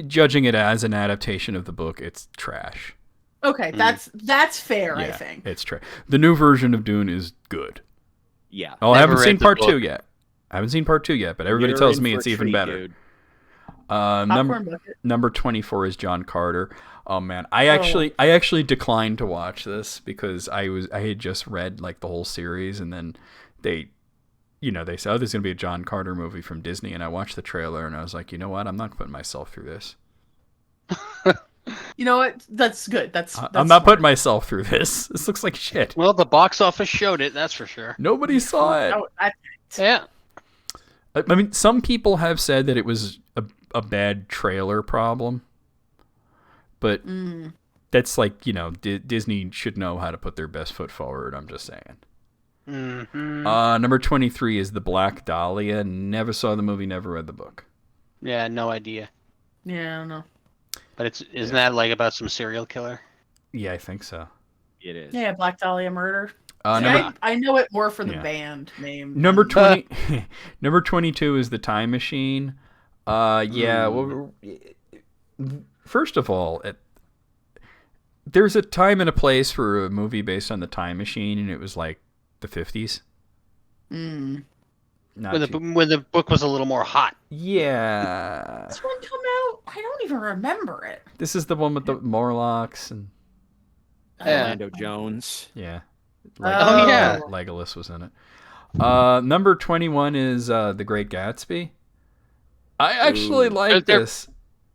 judging it as an adaptation of the book, it's trash.
Okay, that's fair, I think.
It's trash. The new version of Dune is good.
Yeah.
Oh, I haven't seen part 2 yet. But everybody tells me it's even better. Number 24 is John Carter. Oh man, I actually declined to watch this because I had just read like the whole series, and then they said, oh, there's gonna be a John Carter movie from Disney, and I watched the trailer and I was like, you know what, I'm not putting myself through this.
You know what? That's good. That's
I'm not putting myself through this. This looks like shit.
Well, the box office showed it, that's for sure.
Nobody saw it.
Yeah.
I mean, some people have said that it was a bad trailer problem. But that's like, Disney should know how to put their best foot forward, I'm just saying.
Mm-hmm.
Number 23 is The Black Dahlia. Never saw the movie, never read the book.
Yeah, no idea.
Yeah, I don't know.
But isn't that like about some serial killer?
Yeah, I think so.
It is.
Yeah, Black Dahlia Murder. I know it more for the band name.
Number 20, number 22 is The Time Machine. Well, first of all, there's a time and a place for a movie based on the Time Machine, and it was like the 50s.
Mm.
When the book was a little more hot.
Yeah.
This one come out? I don't even remember it.
This is the one with the Morlocks and
Orlando Jones.
Yeah.
Yeah.
Legolas was in it. Number 21 is The Great Gatsby. I actually like this.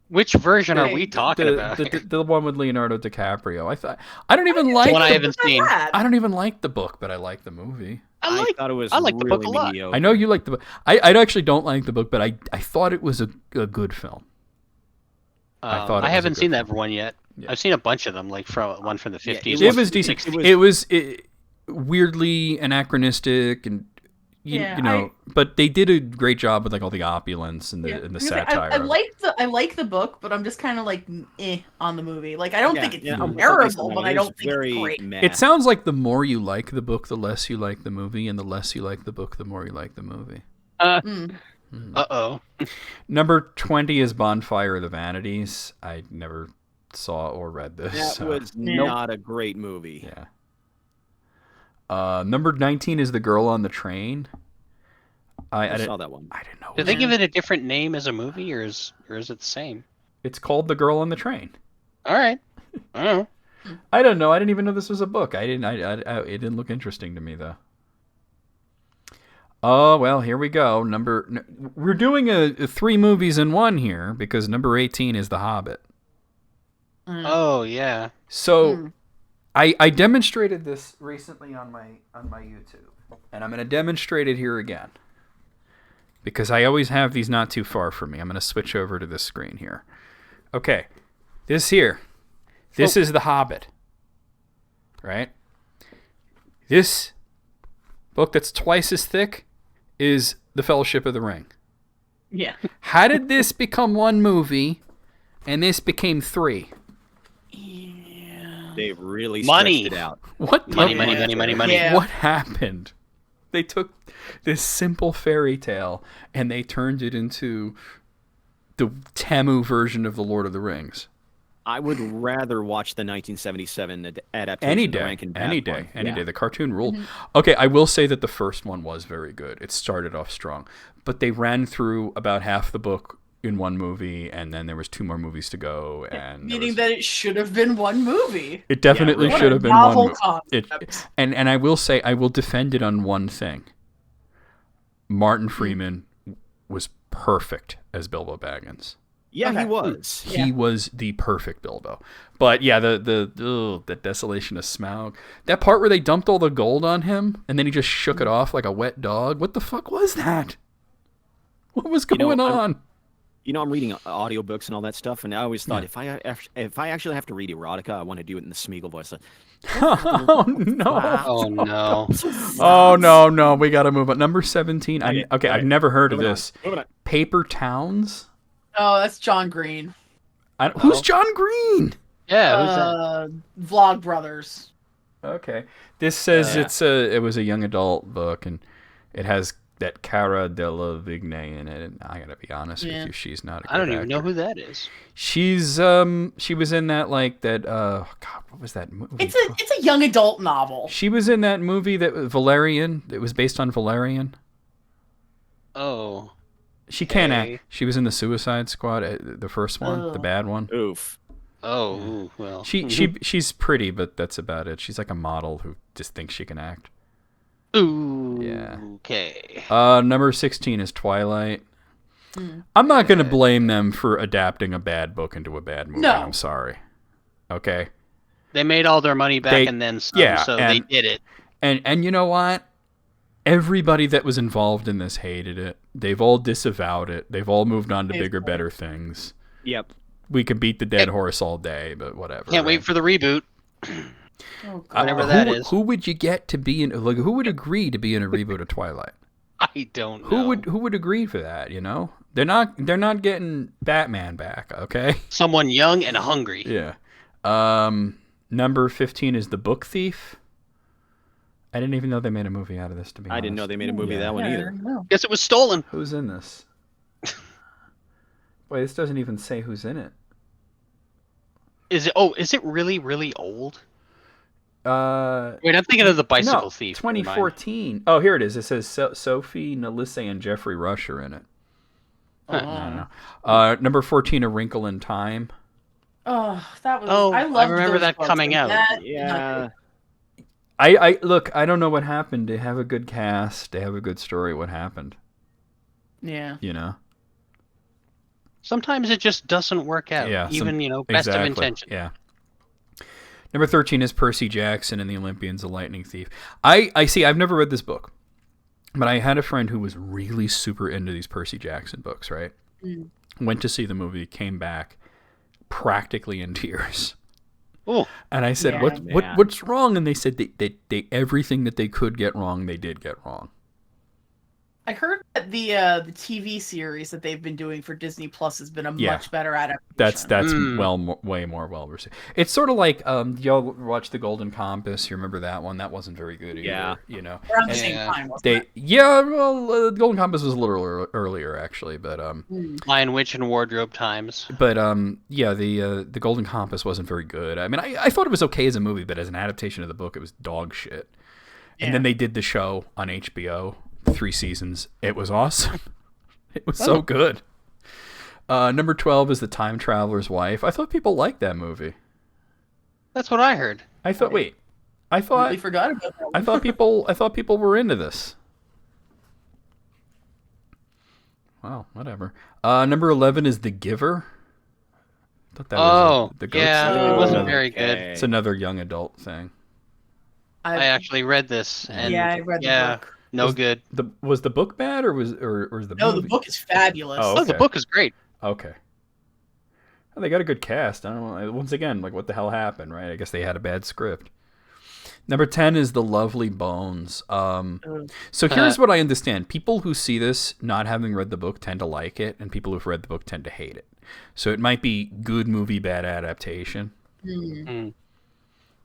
Which version are we talking about?
The one with Leonardo DiCaprio. I don't even like
one I haven't seen.
I don't even like the book, but I like the movie.
I thought it was
I like
really
the book a lot.
mediocre.
I know you like the book. I actually don't like the book, but I thought it was a good film.
I haven't seen that one yet. Yeah. I've seen a bunch of them, like one from the 50s.
It was decent. It was weirdly anachronistic and but they did a great job with like all the opulence and the satire.
I like the book, but I'm just kind of like on the movie. Like I don't think it's terrible, but I don't think it's great.
Meh.
It sounds like the more you like the book, the less you like the movie, and the less you like the book, the more you like the movie.
Uh-oh.
Number 20 is Bonfire of the Vanities. I never saw or read this.
That was not a great movie.
Yeah. Number 19 is The Girl on the Train.
I saw that one.
I didn't know.
Did they give it a different name as a movie, or is it the same?
It's called The Girl on the Train.
All right. I don't know.
I don't know. I didn't even know this was a book. It didn't look interesting to me though. Oh well, here we go. We're doing a 3 movies in one here because number 18 is The Hobbit.
Oh yeah.
So, I demonstrated this recently on my YouTube, and I'm going to demonstrate it here again because I always have these not too far from me. I'm going to switch over to this screen here. Okay, this here. This is The Hobbit, right? This book that's twice as thick is The Fellowship of the Ring.
Yeah.
How did this become 1 movie and this became 3?
Yeah.
They really stretched it out.
What?
Money.
Yeah.
What happened? They took this simple fairy tale and they turned it into the Temu version of The Lord of the Rings.
I would rather watch the 1977 adaptation.
Any
of the
day,
Rankin
any
Bass
day,
one.
any
Yeah.
day. The cartoon ruled. Okay, I will say that the first one was very good. It started off strong, but they ran through about half the book in 1 movie, and then there was 2 more movies to go. And
Meaning that it should have been 1 movie.
it definitely
What
should
a
have been 1
novel
movie.
concept.
And I will say I will defend it on one thing. Martin Freeman was perfect as Bilbo Baggins.
Yeah,
Okay.
he was.
He was the perfect Bilbo. But yeah, the desolation of Smaug. That part where they dumped all the gold on him and then he just shook it off like a wet dog. What the fuck was that? What was going on?
I'm reading audiobooks and all that stuff, and I always thought if I actually have to read erotica, I want to do it in the Smeagol voice.
Oh no.
Oh no.
Oh no, we got to move on. Number 17. I've never heard of this. Paper Towns?
Oh, that's John Green.
Who's John Green?
Yeah, who's that?
Vlog Brothers.
Okay. This says it was a young adult book, and it has that Cara Delevingne in it. And I gotta be honest with you, she's not. A good
I don't even know
actor.
who that is.
She's she was in that God, what was that movie?
It's a young adult novel.
She was in that movie that Valerian. It was based on Valerian.
Oh.
She can't act. She was in the Suicide Squad, the first one, the bad one.
Oof.
Oh, ooh, well.
She's pretty, but that's about it. She's like a model who just thinks she can act.
Ooh.
Yeah.
Okay.
Number 16 is Twilight. I'm not going to blame them for adapting a bad book into a bad movie.
No.
I'm sorry. Okay.
They made all their money back and then some, so they did it.
And you know what? Everybody that was involved in this hated it. They've all disavowed it. They've all moved on to bigger, better things.
Yep.
We could beat the dead horse all day, but whatever.
Can't wait for the reboot.
Oh, God.
Whenever that is.
Who would you get to be in? Like, who would agree to be in a reboot of Twilight?
I don't know.
Who would agree for that? You know, they're not getting Batman back. Okay.
Someone young and hungry.
Yeah. Number 15 is The Book Thief. I didn't even know they made a movie out of this. To be honest,
I didn't know they made a movie of that one either.
Guess it was stolen.
Who's in this? Wait, this doesn't even say who's in it.
Is it really, really old? Wait, I'm thinking of The Bicycle Thief.
2014. Oh, here it is. It says Sophie Nalisse and Jeffrey Rush are in it. No. Number 14, A Wrinkle in Time.
Oh, that was.
Oh,
I
remember
those
that
books,
coming
and
out.
Yeah.
I look. I don't know what happened. They have a good cast. They have a good story. What happened?
Yeah.
You know.
Sometimes it just doesn't work out.
Yeah.
Even best of intentions.
Yeah. Number 13 is Percy Jackson and the Olympians, The Lightning Thief. I see. I've never read this book, but I had a friend who was really super into these Percy Jackson books. Right. Went to see the movie, came back, practically in tears.
Oh.
And I said,
Yeah.
"What's wrong?" And they said they everything that they could get wrong, they did get wrong.
I heard that the TV series that they've been doing for Disney Plus has been a much better adaptation.
That's way more well received. It's sort of like y'all watch The Golden Compass. You remember that one? That wasn't very good either. You know,
around the same time. Wasn't it?
The Golden Compass was a little earlier actually, but
Lion Witch and Wardrobe Times.
But the Golden Compass wasn't very good. I mean, I thought it was okay as a movie, but as an adaptation of the book, it was dog shit. And then they did the show on HBO. 3 seasons. It was awesome. It was so good. Number 12 is The Time Traveler's Wife. I thought people liked that movie.
That's what I heard.
I thought
really forgot about that one.
I thought people were into this. Wow, whatever. Number 11 is The Giver. I thought that was the goat.
Yeah, it wasn't very good.
It's another young adult thing.
I actually read this, and
I read the book.
No good.
Was the book bad, or was the
No,
movie?
the book is fabulous.
Oh, okay.
The book is great.
Okay. Well, they got a good cast. I don't know. Once again, like, what the hell happened, right? I guess they had a bad script. Number 10 is The Lovely Bones. So here's what I understand. People who see this, not having read the book, tend to like it, and people who've read the book tend to hate it. So it might be good movie, bad adaptation.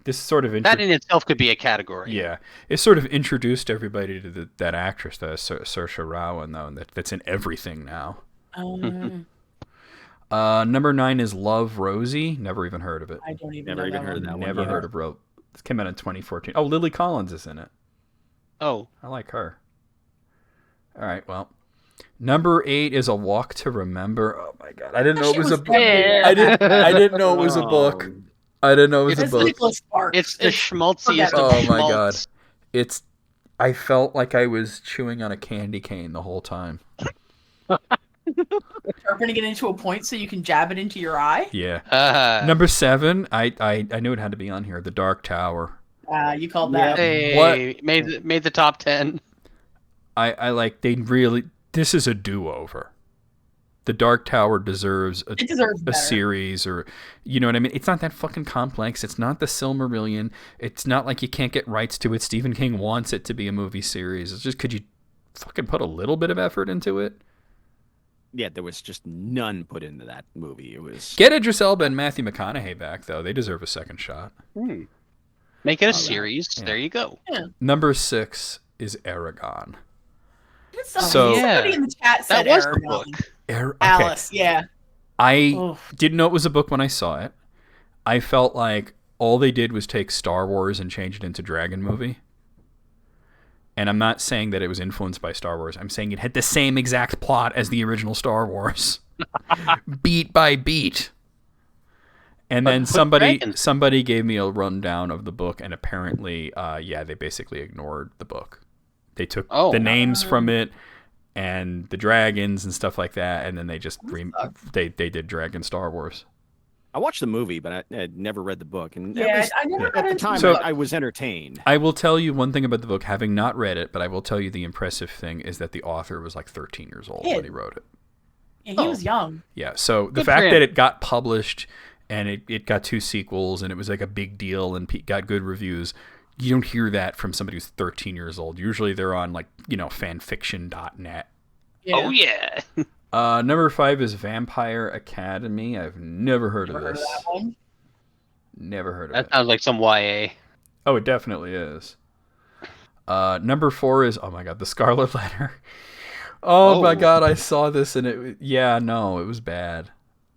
This sort of
that in itself could be a category.
Yeah, it sort of introduced everybody to that actress, Saoirse Rowan, though, that's in everything now. Number 9 is Love, Rosie. Never even heard of it.
I don't even
Never even heard of that one.
Never heard of Rose. This came out in 2014. Oh, Lily Collins is in it.
Oh,
I like her. All right, well. Number 8 is A Walk to Remember. Oh my god, I didn't know it was a book. I didn't know it was a book. I didn't know it was a book.
It's the schmaltziest of
Oh my
schmaltz.
god. I felt like I was chewing on a candy cane the whole time.
Sharpening it into a point so you can jab it into your eye?
Yeah. Number 7, I knew it had to be on here. The Dark Tower.
You called that.
Hey,
What?
made the top 10.
This is a do-over. The Dark Tower deserves a series, or, you know what I mean? It's not that fucking complex. It's not the Silmarillion. It's not like you can't get rights to it. Stephen King wants it to be a movie series. It's just, could you fucking put a little bit of effort into it?
Yeah, there was just none put into that movie. It was
Get Idris Elba and Matthew McConaughey back, though. They deserve a second shot.
Make it a series. Yeah. There you go.
Yeah.
Number 6 is Aragon.
Somebody in the chat said
that was
Aragon.
the book.
Okay.
Alice, yeah.
I didn't know it was a book when I saw it. I felt like all they did was take Star Wars and change it into Dragon movie. And I'm not saying that it was influenced by Star Wars. I'm saying it had the same exact plot as the original Star Wars. Beat by beat. And then somebody gave me a rundown of the book, and apparently, they basically ignored the book. They took the names from it and the dragons and stuff like that, and then they just they did Dragon Star Wars.
I watched the movie, but I never read the book, and
I never got
at the time I was entertained.
I will tell you one thing about the book, having not read it, but I will tell you the impressive thing is that the author was like 13 years old when he wrote it.
Yeah, he was young.
Yeah, so the fact that it got published and it got 2 sequels and it was like a big deal and got good reviews, you don't hear that from somebody who's 13 years old. Usually they're on fanfiction.net.
Yeah. Oh yeah.
Number 5 is Vampire Academy. I've never heard of this.
That one?
Never heard of
That
it.
sounds like some YA.
Oh, it definitely is. Number 4 is, oh my god, The Scarlet Letter. Oh my god, I saw this and it was bad.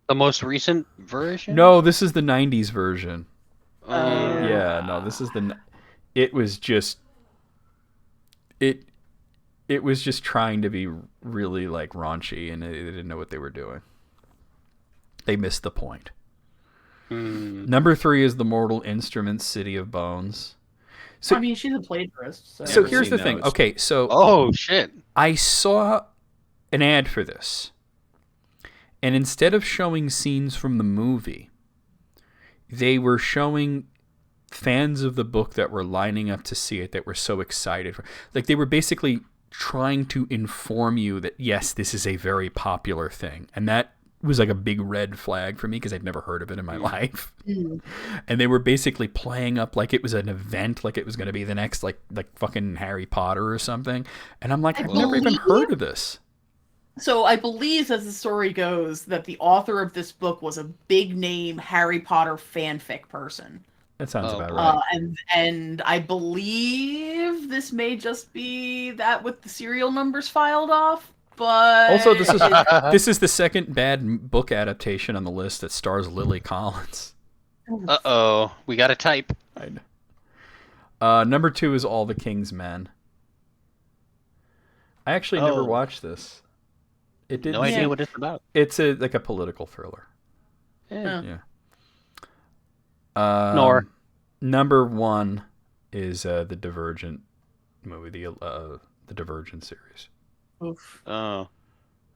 The most recent version?
No, this is the 90s version. It was just it was just trying to be really like raunchy, and they didn't know what they were doing. They missed the point. Number 3 is The Mortal Instruments, City of Bones. So,
I mean, she's a plagiarist.
So here's the thing. Okay, so
oh shit,
I saw an ad for this, and instead of showing scenes from the movie, they were showing fans of the book that were lining up to see it, that were so excited. Like, they were basically trying to inform you that yes, this is a very popular thing, and that was like a big red flag for me because I'd never heard of it in my life.
Mm.
And they were basically playing up like it was an event, like it was going to be the next like fucking Harry Potter or something. And I'm like, I've never even heard of this.
So I believe, as the story goes, that the author of this book was a big name Harry Potter fanfic person.
That sounds about right.
And I believe this may just be that with the serial numbers filed off. But
also, this is the second bad book adaptation on the list that stars Lily Collins.
Uh-oh, we got to type.
I know. Number 2 is All the King's Men. I actually never watched this. It didn't.
No idea what it's about.
It's like a political thriller.
Yeah.
Number 1 is the Divergent movie, the Divergent series.
Oof.
Oh.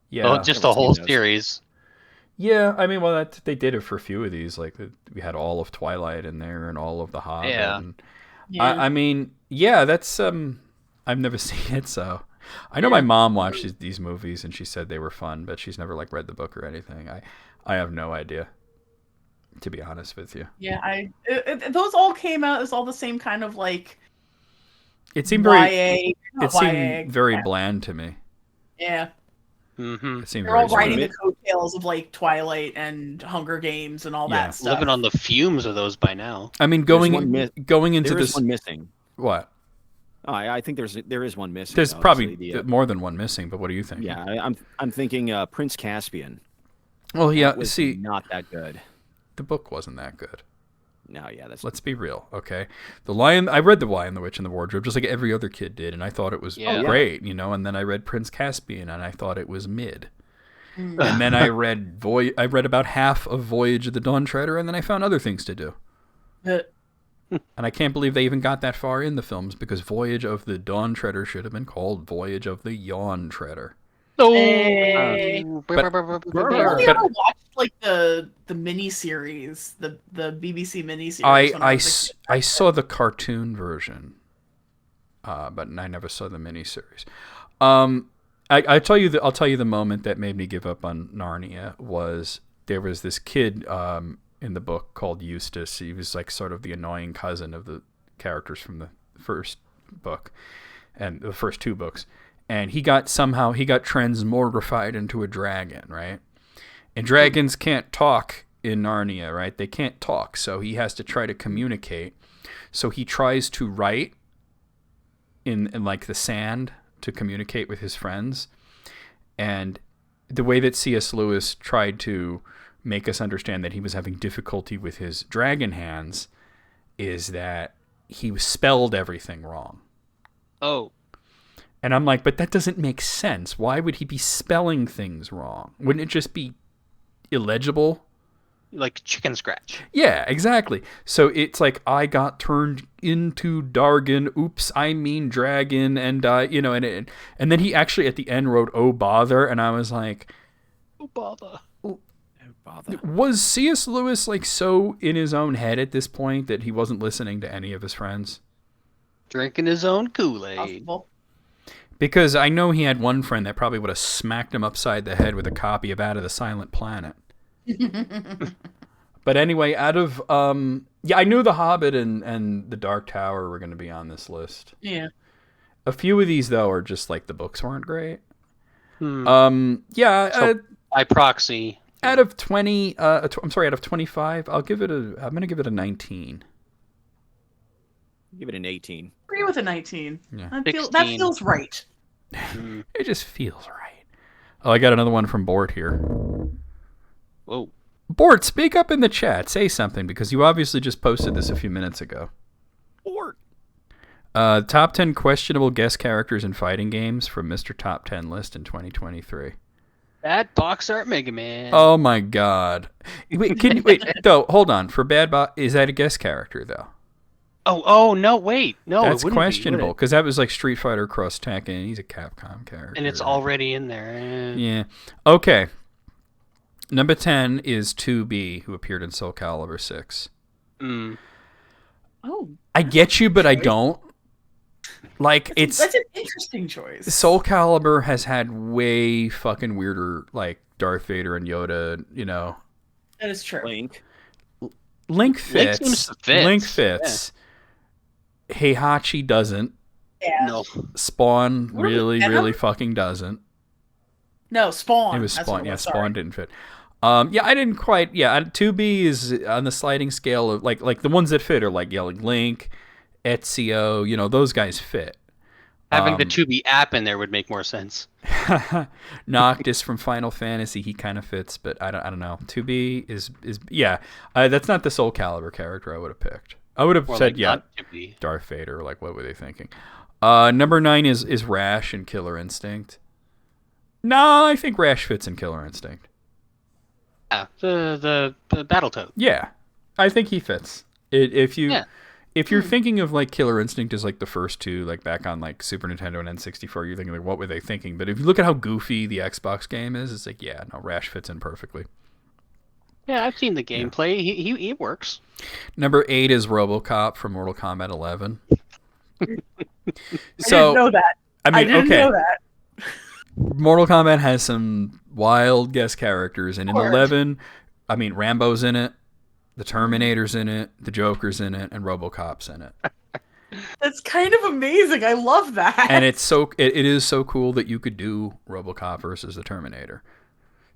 Yeah.
Oh, just the whole series.
Yeah, I mean, well, they did it for a few of these. Like, we had all of Twilight in there and all of The Hobbit.
Yeah.
And I mean, yeah, that's I've never seen it, so I know my mom watched these movies and she said they were fun, but she's never like read the book or anything. I have no idea, to be honest with you.
Yeah, those all came out as all the same kind of like.
It seemed very bland to me.
Yeah.
Mm-hmm.
It seemed
They're all riding the coattails of like Twilight and Hunger Games and all that stuff.
Living on the fumes of those by now.
I mean, going into
there
this.
Is one missing.
What?
Oh, I think there is one missing.
There's probably more than one missing, but what do you think?
Yeah, I'm thinking Prince Caspian.
Well, yeah.
Was
see,
not that good.
The book wasn't that good.
No, yeah,
let's be real, okay? I read The Lion, the Witch, and the Wardrobe just like every other kid did, and I thought it was great, you know. And then I read Prince Caspian, and I thought it was mid. And then I read about half of Voyage of the Dawn Treader, and then I found other things to do. And I can't believe they even got that far in the films because Voyage of the Dawn Treader should have been called Voyage of the Yawn Treader.
Hey. Have you ever watched like the miniseries, the BBC miniseries?
I saw the cartoon version, but I never saw the miniseries. I'll tell you the moment that made me give up on Narnia was there was this kid in the book called Eustace. He was like sort of the annoying cousin of the characters from the first book and the first 2 books. And he got transmogrified into a dragon, right? And dragons can't talk in Narnia, right? They can't talk, so he has to try to communicate. So he tries to write in like the sand to communicate with his friends. And the way that C.S. Lewis tried to make us understand that he was having difficulty with his dragon hands is that he spelled everything wrong.
Oh.
And I'm like, but that doesn't make sense. Why would he be spelling things wrong? Wouldn't it just be illegible?
Like chicken scratch.
Yeah, exactly. So it's like I got turned into Dargan. Oops, I mean dragon. And and then he actually at the end wrote "Oh bother," and I was like,
"Oh bother."
Was C.S. Lewis like so in his own head at this point that he wasn't listening to any of his friends?
Drinking his own Kool-Aid.
Possible.
Because I know he had one friend that probably would have smacked him upside the head with a copy of Out of the Silent Planet. But anyway, out of I knew The Hobbit and The Dark Tower were going to be on this list.
Yeah.
A few of these though are just like the books weren't great.
So by proxy,
out of 20, out of 25, I'm going to give it a 19.
Give it an 18.
Agree with a 19.
Yeah.
That feels right.
It just feels right. Oh, I got another one from Bort here.
Whoa.
Bort, speak up in the chat. Say something, because you obviously just posted this a few minutes ago.
Bort.
Top 10 questionable guest characters in fighting games from Mr. Top 10 list in 2023.
Bad Box Art Mega Man.
Oh my God. Wait, though, hold on. For Bad Box, is that a guest character, though?
Oh, no, wait. No,
that's
it wouldn't
questionable, because that was like Street Fighter Cross Tekken, and he's a Capcom character.
And it's already in there.
Yeah. Okay. Number 10 is 2B, who appeared in Soul Calibur 6.
Oh.
I get you, but I don't. Like,
that's an interesting choice.
Soul Calibur has had way fucking weirder, like, Darth Vader and Yoda, you know.
That is true.
Link fits.
Link seems to fit.
Link fits. Yeah. Heihachi doesn't.
Yeah.
No.
Spawn really fucking doesn't.
No, Spawn.
It was Spawn. Yeah, Spawn didn't fit. Yeah, I didn't quite. Yeah, 2B is on the sliding scale of like the ones that fit are like Link, Ezio. You know, those guys fit.
Having the 2B app in there would make more sense.
Noctis from Final Fantasy, he kind of fits, but I don't know. 2B is yeah. That's not the Soul Calibur character I would have picked. I would have said Darth Vader. Like, what were they thinking? Number 9 is Rash in Killer Instinct. No, I think Rash fits in Killer Instinct.
Yeah, the Battletoad.
Yeah, I think he fits. If you're thinking of like Killer Instinct as like the first two, like back on like Super Nintendo and N64, you're thinking like, what were they thinking? But if you look at how goofy the Xbox game is, it's like, yeah, no, Rash fits in perfectly.
Yeah, I've seen the gameplay. Yeah. He works.
Number 8 is RoboCop from Mortal Kombat 11.
I didn't know that.
I didn't know
that.
Mortal Kombat has some wild guest characters, and in 11, I mean, Rambo's in it, the Terminator's in it, the Joker's in it, and RoboCop's in it.
That's kind of amazing. I love that.
And it is so cool that you could do RoboCop versus the Terminator.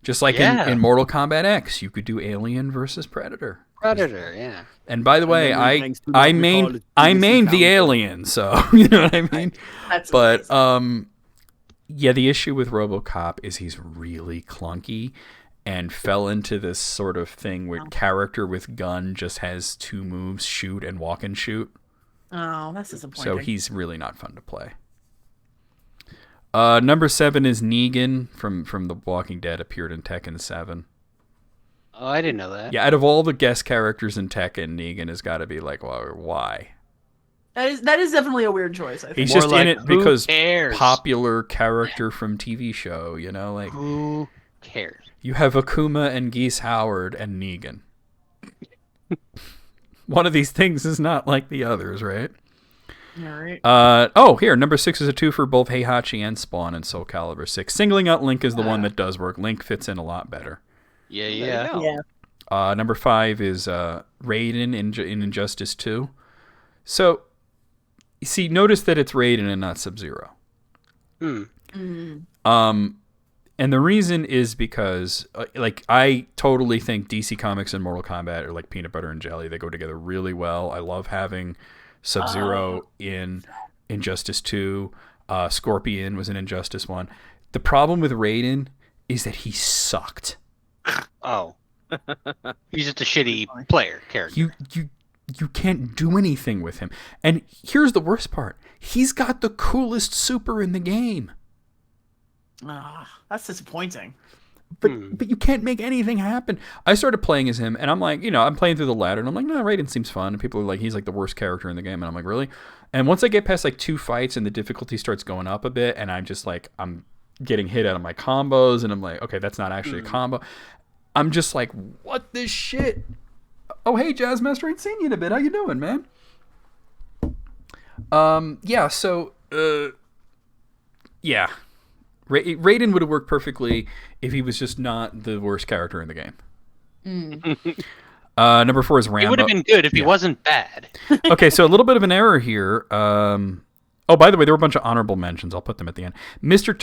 Just like in Mortal Kombat X, you could do Alien versus Predator.
Yeah.
And by the way, I mained the Alien, so you know what I mean?
That's
but amazing. Yeah, the issue with RoboCop is he's really clunky and fell into this sort of thing where character with gun just has 2 moves, shoot and walk and shoot.
Oh, that's disappointing.
So he's really not fun to play. Number 7 is Negan from The Walking Dead, appeared in Tekken 7.
Oh, I didn't know that.
Yeah, out of all the guest characters in Tekken, Negan has got to be like, well, why?
That is definitely a weird choice, I think.
He's just in it because
cares?
Popular character from TV show, you know, like
who cares?
You have Akuma and Geese Howard and Negan. One of these things is not like the others, right?
All right.
Here, number 6 is a 2 for both Heihachi and Spawn and Soul Calibur 6. Singling out Link is the one that does work. Link fits in a lot better.
Yeah.
Number 5 is Raiden in Injustice 2. So, you see, notice that it's Raiden and not Sub-Zero. And the reason is because, I totally think DC Comics and Mortal Kombat are like peanut butter and jelly. They go together really well. I love having Sub-Zero in Injustice 2. Scorpion was in Injustice 1. The problem with Raiden is that he sucked.
Oh. He's just a shitty player character.
You can't do anything with him. And here's the worst part. He's got the coolest super in the game.
That's disappointing.
But you can't make anything happen. I started playing as him, and I'm like, I'm playing through the ladder, and I'm like, no, Raiden seems fun. And people are like, he's like the worst character in the game. And I'm like, really? And once I get past like 2 fights and the difficulty starts going up a bit, and I'm just like, I'm getting hit out of my combos, and I'm like, okay, that's not actually a combo. I'm just like, what this shit? Oh, hey, Jazzmaster, ain't seen you in a bit. How you doing, man? Raiden would have worked perfectly if he was just not the worst character in the game. Number 4 is Rambo.
It would have been good if he wasn't bad.
Okay, so a little bit of an error here. By the way, there were a bunch of honorable mentions. I'll put them at the end.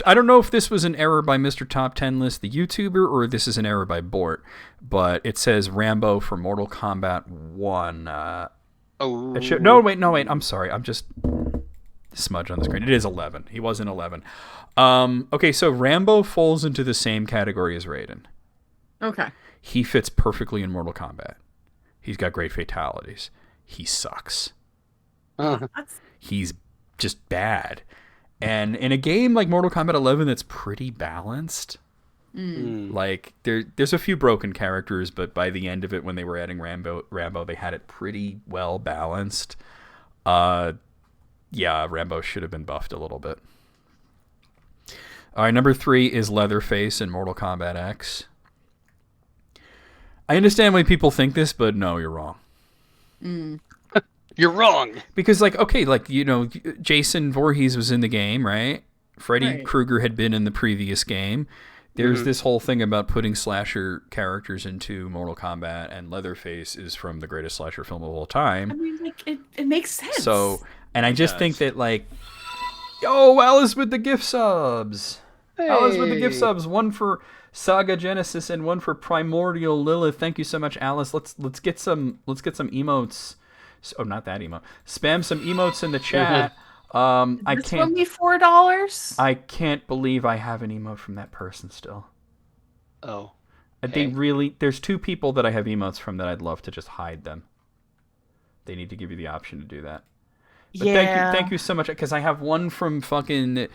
I don't know if this was an error by Mr. Top 10 List, the YouTuber, or this is an error by Bort, but it says Rambo for Mortal Kombat 1. No, wait. I'm sorry. I'm just smudge on the screen. It is 11. He was in 11. Okay, so Rambo falls into the same category as Raiden.
Okay.
He fits perfectly in Mortal Kombat. He's got great fatalities. He sucks. He's just bad. And in a game like Mortal Kombat 11 that's pretty balanced, like there's a few broken characters, but by the end of it, when they were adding Rambo, they had it pretty well balanced. Rambo should have been buffed a little bit. All right, number 3 is Leatherface in Mortal Kombat X. I understand why people think this, but no, you're wrong.
You're wrong.
Because, like, okay, like, you know, Jason Voorhees was in the game, right? Freddy Krueger had been in the previous game. There's this whole thing about putting slasher characters into Mortal Kombat, and Leatherface is from the greatest slasher film of all time.
I mean, like, it makes sense.
So, and I just think that, like, yo, Alice with the gift subs.
Hey.
Alice with the gift subs. One for Saga Genesis and one for Primordial Lilith. Thank you so much, Alice. Let's get some emotes. Oh, not that emote. Spam some emotes in the chat. I can't.
Only $4.
I can't believe I have an emote from that person still.
Oh.
They really. There's 2 people that I have emotes from that I'd love to just hide them. They need to give you the option to do that. But thank you so much, because I have one from fucking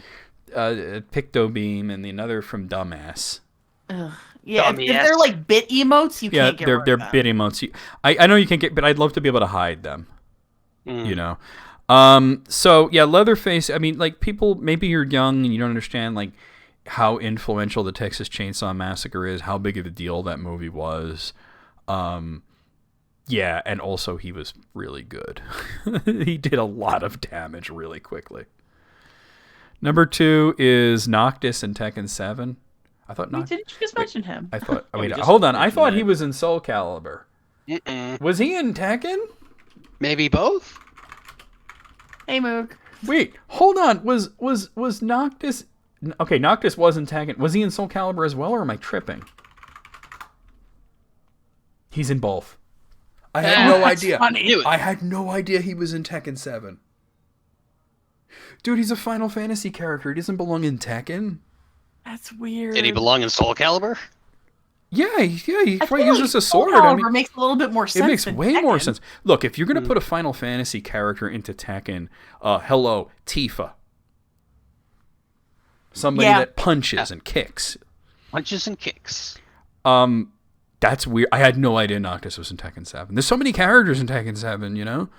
Pictobeam and the another from Dumbass.
Ugh. Yeah, if they're like bit emotes, you can't get rid of
they're
them.
bit emotes. I know you can't get, but I'd love to be able to hide them. You know. So yeah, Leatherface. I mean, like, people, maybe you're young and you don't understand like how influential the Texas Chainsaw Massacre is, how big of a deal that movie was. Yeah, and also he was really good. He did a lot of damage really quickly. Number 2 is Noctis in Tekken 7. I thought
Didn't you just mention him?
I thought. Wait, hold on. I thought he was in Soul Calibur. Was he in Tekken?
Maybe both.
Hey, Moog.
Wait, hold on. Was Noctis? Okay, Noctis was in Tekken. Was he in Soul Calibur as well, or am I tripping? He's in both. I had no idea.
Funny.
I had no idea he was in Tekken 7. Dude, he's a Final Fantasy character. He doesn't belong in Tekken.
That's weird.
Did he belong in Soul Calibur?
Yeah, he probably
like
uses a sword.
Soul Calibur makes a little bit more sense.
It makes
than
way
Tekken.
more sense. Look, if you're going to put a Final Fantasy character into Tekken, hello, Tifa. Somebody that punches and kicks.
Punches and kicks.
That's weird. I had no idea Noctis was in Tekken 7. There's so many characters in Tekken 7, you know?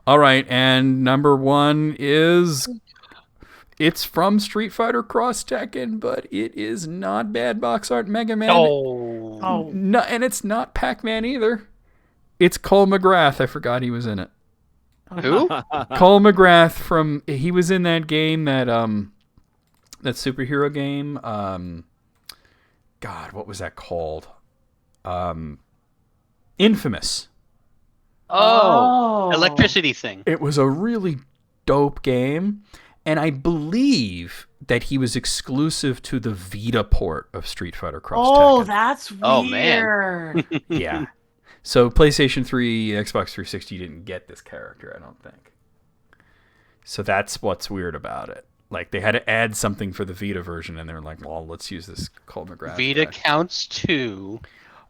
All right, and number 1 is... It's from Street Fighter Cross Tekken, but it is not Bad Box Art Mega Man.
Oh.
No, and it's not Pac-Man either. It's Cole McGrath. I forgot he was in it.
Who?
Cole McGrath from... He was in that game, that superhero game. God, what was that called? Infamous.
Oh. Electricity thing.
It was a really dope game. And I believe that he was exclusive to the Vita port of Street Fighter Cross Tekken.
Oh, that's weird.
Oh, man.
Yeah. So PlayStation 3, Xbox 360 didn't get this character, I don't think. So that's what's weird about it. Like, they had to add something for the Vita version, and they're like, well, let's use this Cole McGrath
Vita
guy.
counts too.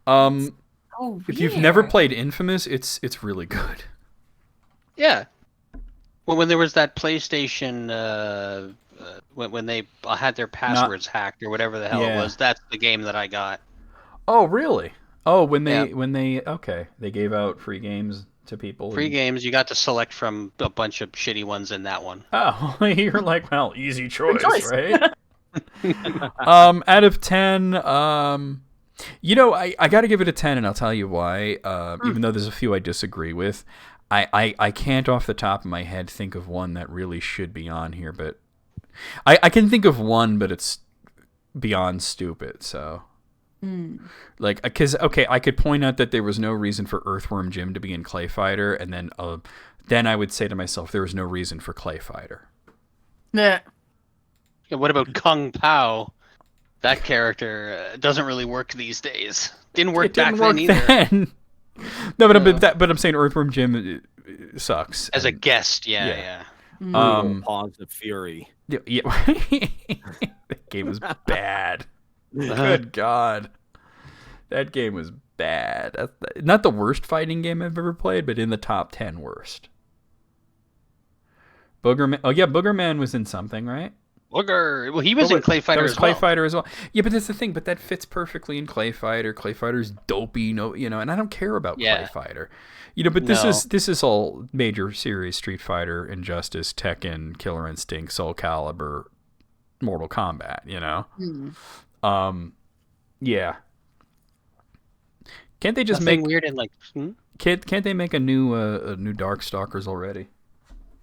If you've never played Infamous, it's really good.
Yeah. Well, when there was that PlayStation, when they had their passwords hacked or whatever the hell it was, that's the game that I got.
Oh, really? Oh, when they gave out free games to people.
Free games, you got to select from a bunch of shitty ones in that one.
Oh, you're like, well, easy choice. Right? Out of 10, you know, I got to give it a 10, and I'll tell you why. Even though there's a few I disagree with. I can't off the top of my head think of one that really should be on here, but I can think of one, but it's beyond stupid, so. Like, because, okay, I could point out that there was no reason for Earthworm Jim to be in Clay Fighter, and then I would say to myself, there was no reason for Clay Fighter.
Yeah.
What about Kung Pao? That character doesn't really work these days. Didn't work back then either.
No, but I'm saying Earthworm Jim sucks
as a guest. Yeah.
Pawns of Fury.
Yeah. That game was bad. Good God, that game was bad. That's not the worst fighting game I've ever played, but in the top 10 worst. Boogerman. Oh yeah, Boogerman was in something, right?
Booger. Well, he was in Clay Fighter as well.
Clay Fighter as well. Yeah, but that's the thing. But that fits perfectly in Clay Fighter. Clay Fighter's dopey, and I don't care about Clay Fighter. But this is all major series: Street Fighter, Injustice, Tekken, Killer Instinct, Soul Calibur, Mortal Kombat. Yeah. Can't they just make
weird and like?
Can't they make a new Darkstalkers already?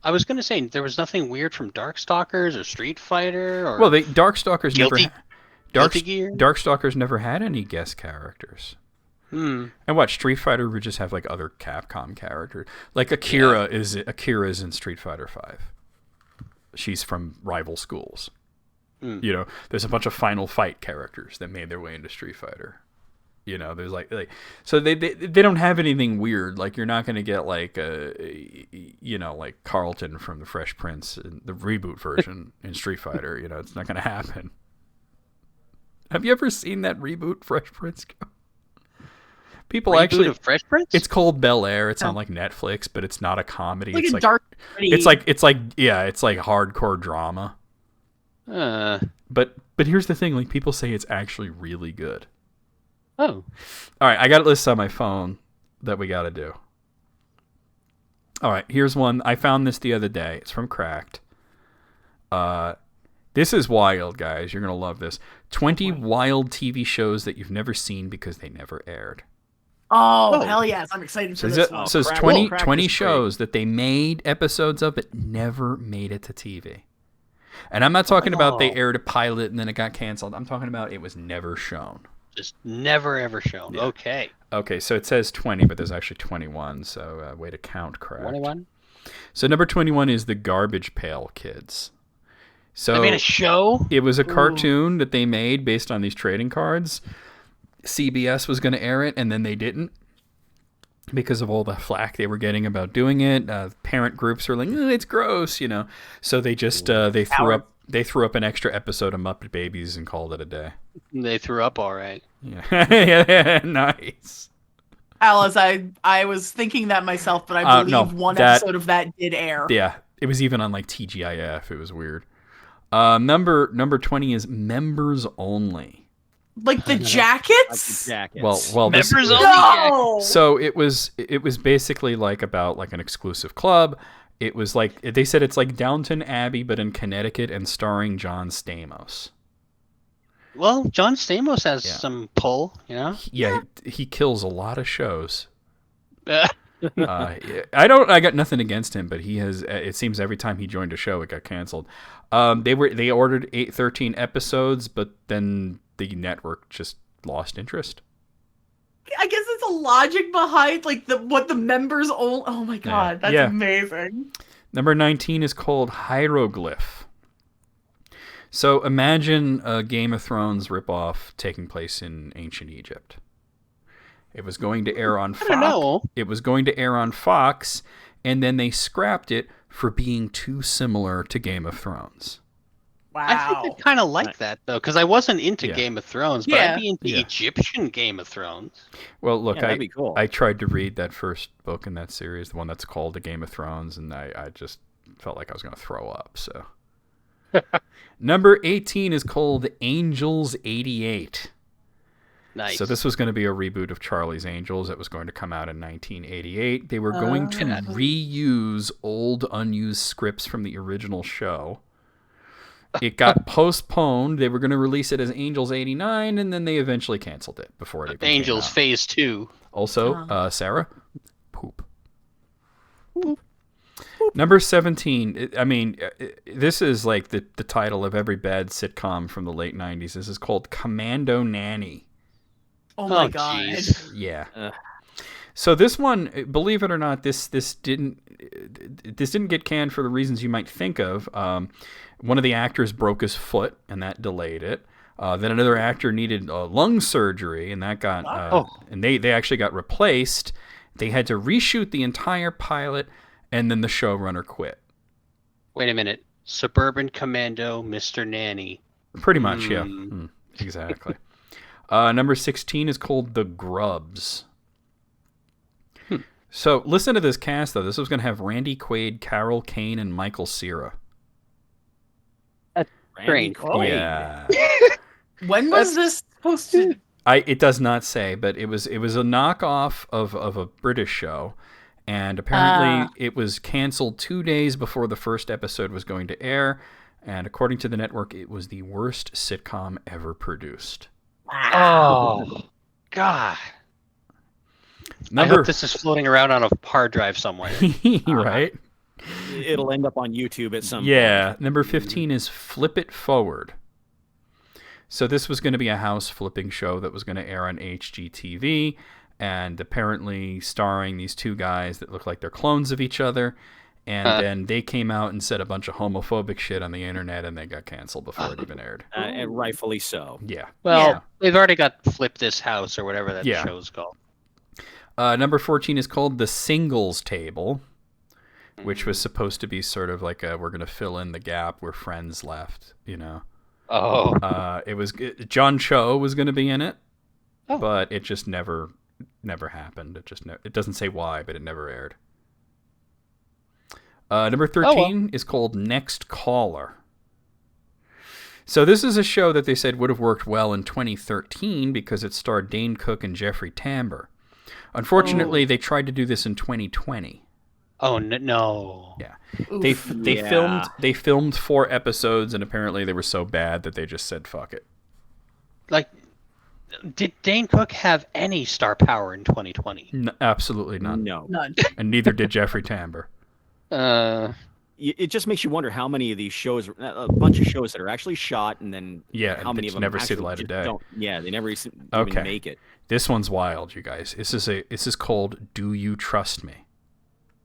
I was gonna say there was nothing weird from Darkstalkers or Street Fighter or.
Well, Darkstalkers
Guilty Gear.
Darkstalkers never had any guest characters. And what Street Fighter would just have like other Capcom characters. Like Akira's in Street Fighter 5. She's from rival schools. You know, there's a bunch of Final Fight characters that made their way into Street Fighter. You know, there's like so they don't have anything weird. Like you're not going to get like like Carlton from the Fresh Prince in the reboot version in Street Fighter. You know, it's not going to happen. Have you ever seen that reboot Fresh Prince? People
reboot
actually
of Fresh Prince?
It's called Bel Air. It's on like Netflix, but it's not a comedy.
Like
it's
a dark.
it's like hardcore drama. But here's the thing, like people say it's actually really good.
Oh.
All right, I got a list on my phone that we got to do. All right, here's one. I found this the other day. It's from Cracked. This is wild, guys. You're going to love this. 20 wild TV shows that you've never seen because they never aired.
Oh, hell yes. I'm excited for this one.
So it's 20 shows that they made episodes of but never made it to TV. And I'm not talking about they aired a pilot and then it got canceled. I'm talking about it was never shown.
Just never ever shown. Yeah. Okay,
so it says 20, but there's actually 21. So way to count, correct.
21?
So number 21 is the Garbage Pail Kids. So
they made a show?
It was a cartoon that they made based on these trading cards. CBS was going to air it, and then they didn't because of all the flack they were getting about doing it. Parent groups were like, it's gross, you know. So they just they threw up an extra episode of Muppet Babies and called it a day.
They threw up all right.
Yeah, yeah, nice.
Alice, I was thinking that myself, but I believe one episode of that did air.
Yeah, it was even on like TGIF. It was weird. Number 20 is Members Only.
Like the jackets?
Like the jackets. Well,
Members Only.
No!
So it was basically like about like an exclusive club. It was like they said it's like Downton Abbey but in Connecticut and starring John Stamos.
Well, John Stamos has some pull, you know.
Yeah, he kills a lot of shows. I got nothing against him, but he has. It seems every time he joined a show, it got canceled. They ordered 13 episodes, but then the network just lost interest.
I guess it's a logic behind like what the members own. Oh my god, that's amazing.
Number 19 is called Hieroglyph. So imagine a Game of Thrones ripoff taking place in ancient Egypt. It was going to air on Fox.
I don't know.
It was going to air on Fox, and then they scrapped it for being too similar to Game of Thrones.
Wow.
I think I kind of like that, though, because I wasn't into Game of Thrones, but I'd be into Egyptian Game of Thrones.
Well, look,
that'd be cool.
I tried to read that first book in that series, the one that's called The Game of Thrones, and I just felt like I was going to throw up, so... Number 18 is called Angels 88.
Nice.
So this was going to be a reboot of Charlie's Angels that was going to come out in 1988. They were going to reuse old unused scripts from the original show. It got postponed. They were going to release it as Angels 89, and then they eventually canceled it before it even
Angels
came out.
Phase 2.
Also, Sarah, poop. Number 17, I mean, this is like the title of every bad sitcom from the late 90s. This is called Commando Nanny.
Oh my god.
Geez.
Yeah. So this one, believe it or not, this didn't get canned for the reasons you might think of. One of the actors broke his foot, and that delayed it. Then another actor needed lung surgery, and that got and they actually got replaced. They had to reshoot the entire pilot, and then the showrunner quit.
Wait a minute. Suburban Commando, Mr. Nanny.
Pretty much, yeah. Exactly. Number 16 is called The Grubs. So listen to this cast, though. This was going to have Randy Quaid, Carol Kane, and Michael Cera.
That's strange.
Yeah.
When was this supposed to...
It does not say, but it was a knockoff of a British show. And apparently it was canceled 2 days before the first episode was going to air. And according to the network, it was the worst sitcom ever produced.
Oh, God. I hope this is floating around on a hard drive somewhere.
Right?
It'll end up on YouTube at some
point. Number 15 is Flip It Forward. So this was going to be a house flipping show that was going to air on HGTV, and apparently starring these two guys that look like they're clones of each other. And then they came out and said a bunch of homophobic shit on the internet, and they got canceled before it even aired.
And rightfully so.
Yeah.
Well, they've already got Flip This House or whatever that show's called.
Number 14 is called The Singles Table, which was supposed to be sort of like we're going to fill in the gap where Friends left, you know.
Oh.
John Cho was going to be in it, but it just never happened. It doesn't say why, but it never aired. Number 13 is called Next Caller. So this is a show that they said would have worked well in 2013 because it starred Dane Cook and Jeffrey Tambor. Unfortunately, they tried to do this in 2020.
Oh no!
Yeah, they filmed 4 episodes, and apparently they were so bad that they just said fuck it.
Like, did Dane Cook have any star power in 2020?
No, absolutely none.
None.
And neither did Jeffrey Tambor.
It just makes you wonder how many of these shows, a bunch of shows that are actually shot, and then how many of them
never see the light of day.
They never even make it.
This one's wild, you guys. This is called Do You Trust Me?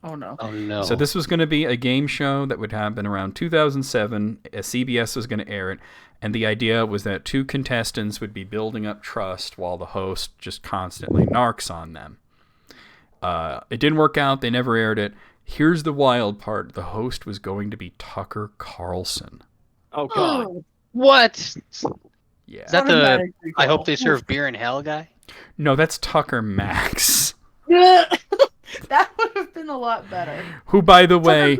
Oh no.
Oh no.
So this was going to be a game show that would happen around 2007. CBS was going to air it, and the idea was that 2 contestants would be building up trust while the host just constantly narcs on them. It didn't work out. They never aired it. Here's the wild part. The host was going to be Tucker Carlson.
Oh, God.
What?
Yeah.
Is that the I hope they serve beer in hell guy?
No, that's Tucker Max.
That would have been a lot better.
Who, by the way,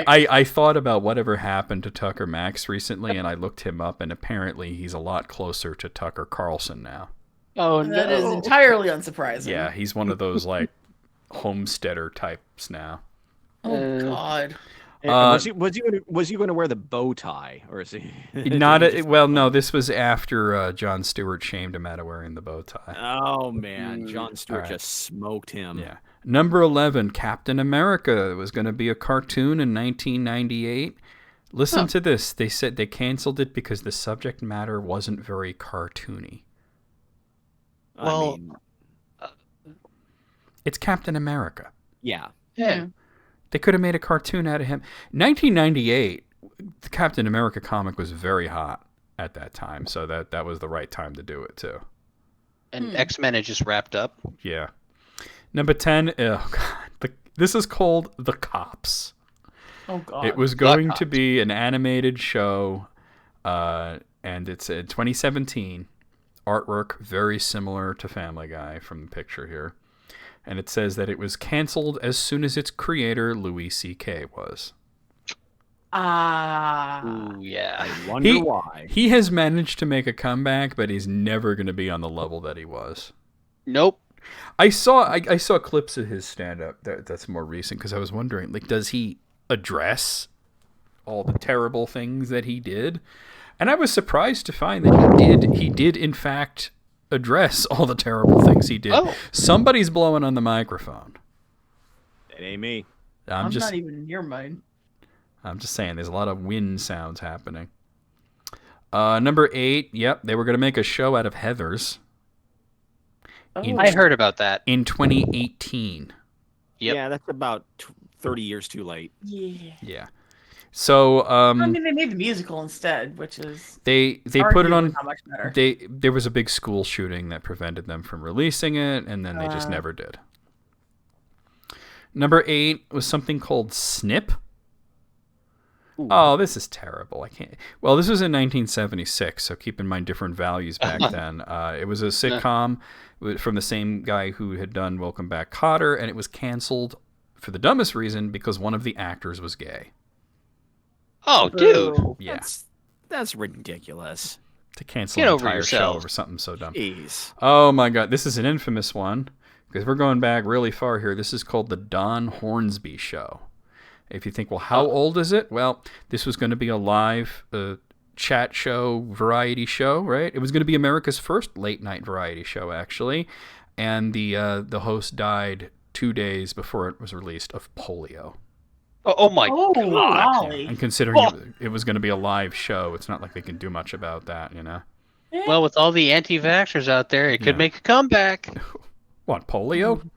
I thought about whatever happened to Tucker Max recently, and I looked him up, and apparently he's a lot closer to Tucker Carlson now.
Oh, no.
That is entirely unsurprising.
Yeah, he's one of those, like, homesteader types now.
Oh, God.
Was he going to wear the bow tie, or is he?
No. This was after Jon Stewart shamed him out of wearing the bow tie.
Oh man, Jon Stewart just smoked him.
Yeah. Number 11, Captain America. It was going to be a cartoon in 1998. Listen to this. They said they canceled it because the subject matter wasn't very cartoony.
Well,
it's Captain America.
Yeah.
They could have made a cartoon out of him. 1998, the Captain America comic was very hot at that time, so that was the right time to do it, too.
And X-Men had just wrapped up.
Yeah. Number 10, this is called The Cops.
Oh, God.
It was going to be an animated show, and it's in 2017. Artwork very similar to Family Guy from the picture here. And it says that it was canceled as soon as its creator, Louis C.K., was.
Ooh, yeah.
I wonder why.
He has managed to make a comeback, but he's never going to be on the level that he was.
Nope.
I saw clips of his stand-up that's more recent, because I was wondering, like, does he address all the terrible things that he did? And I was surprised to find that he did in fact address all the terrible things he did.
Oh.
Somebody's blowing on the microphone.
It ain't me.
I'm not even near mine.
I'm just saying, there's a lot of wind sounds happening. Number 8, they were going to make a show out of Heathers.
I heard about that.
In 2018.
Yep.
Yeah, that's about 30 years too late.
Yeah. So
I mean, they made the musical instead, which is
they put it on.
Not much better.
There was a big school shooting that prevented them from releasing it, and then they just never did. Number 8 was something called Snip. Ooh. Oh, this is terrible. I can't. Well, this was in 1976, so keep in mind different values back then. It was a sitcom from the same guy who had done Welcome Back, Kotter, and it was canceled for the dumbest reason because one of the actors was gay.
Oh, dude.
Yeah.
That's ridiculous.
To cancel an entire show over something so dumb.
Jeez.
Oh, my God. This is an infamous one because we're going back really far here. This is called The Don Hornsby Show. If you think, well, how old is it? Well, this was going to be a live chat show, variety show, right? It was going to be America's first late-night variety show, actually. and the host died 2 days before it was released of polio.
Oh my God!
Golly.
Yeah. And considering it was going to be a live show, it's not like they can do much about that, you know.
Well, with all the anti-vaxxers out there, it could make a comeback.
What, polio?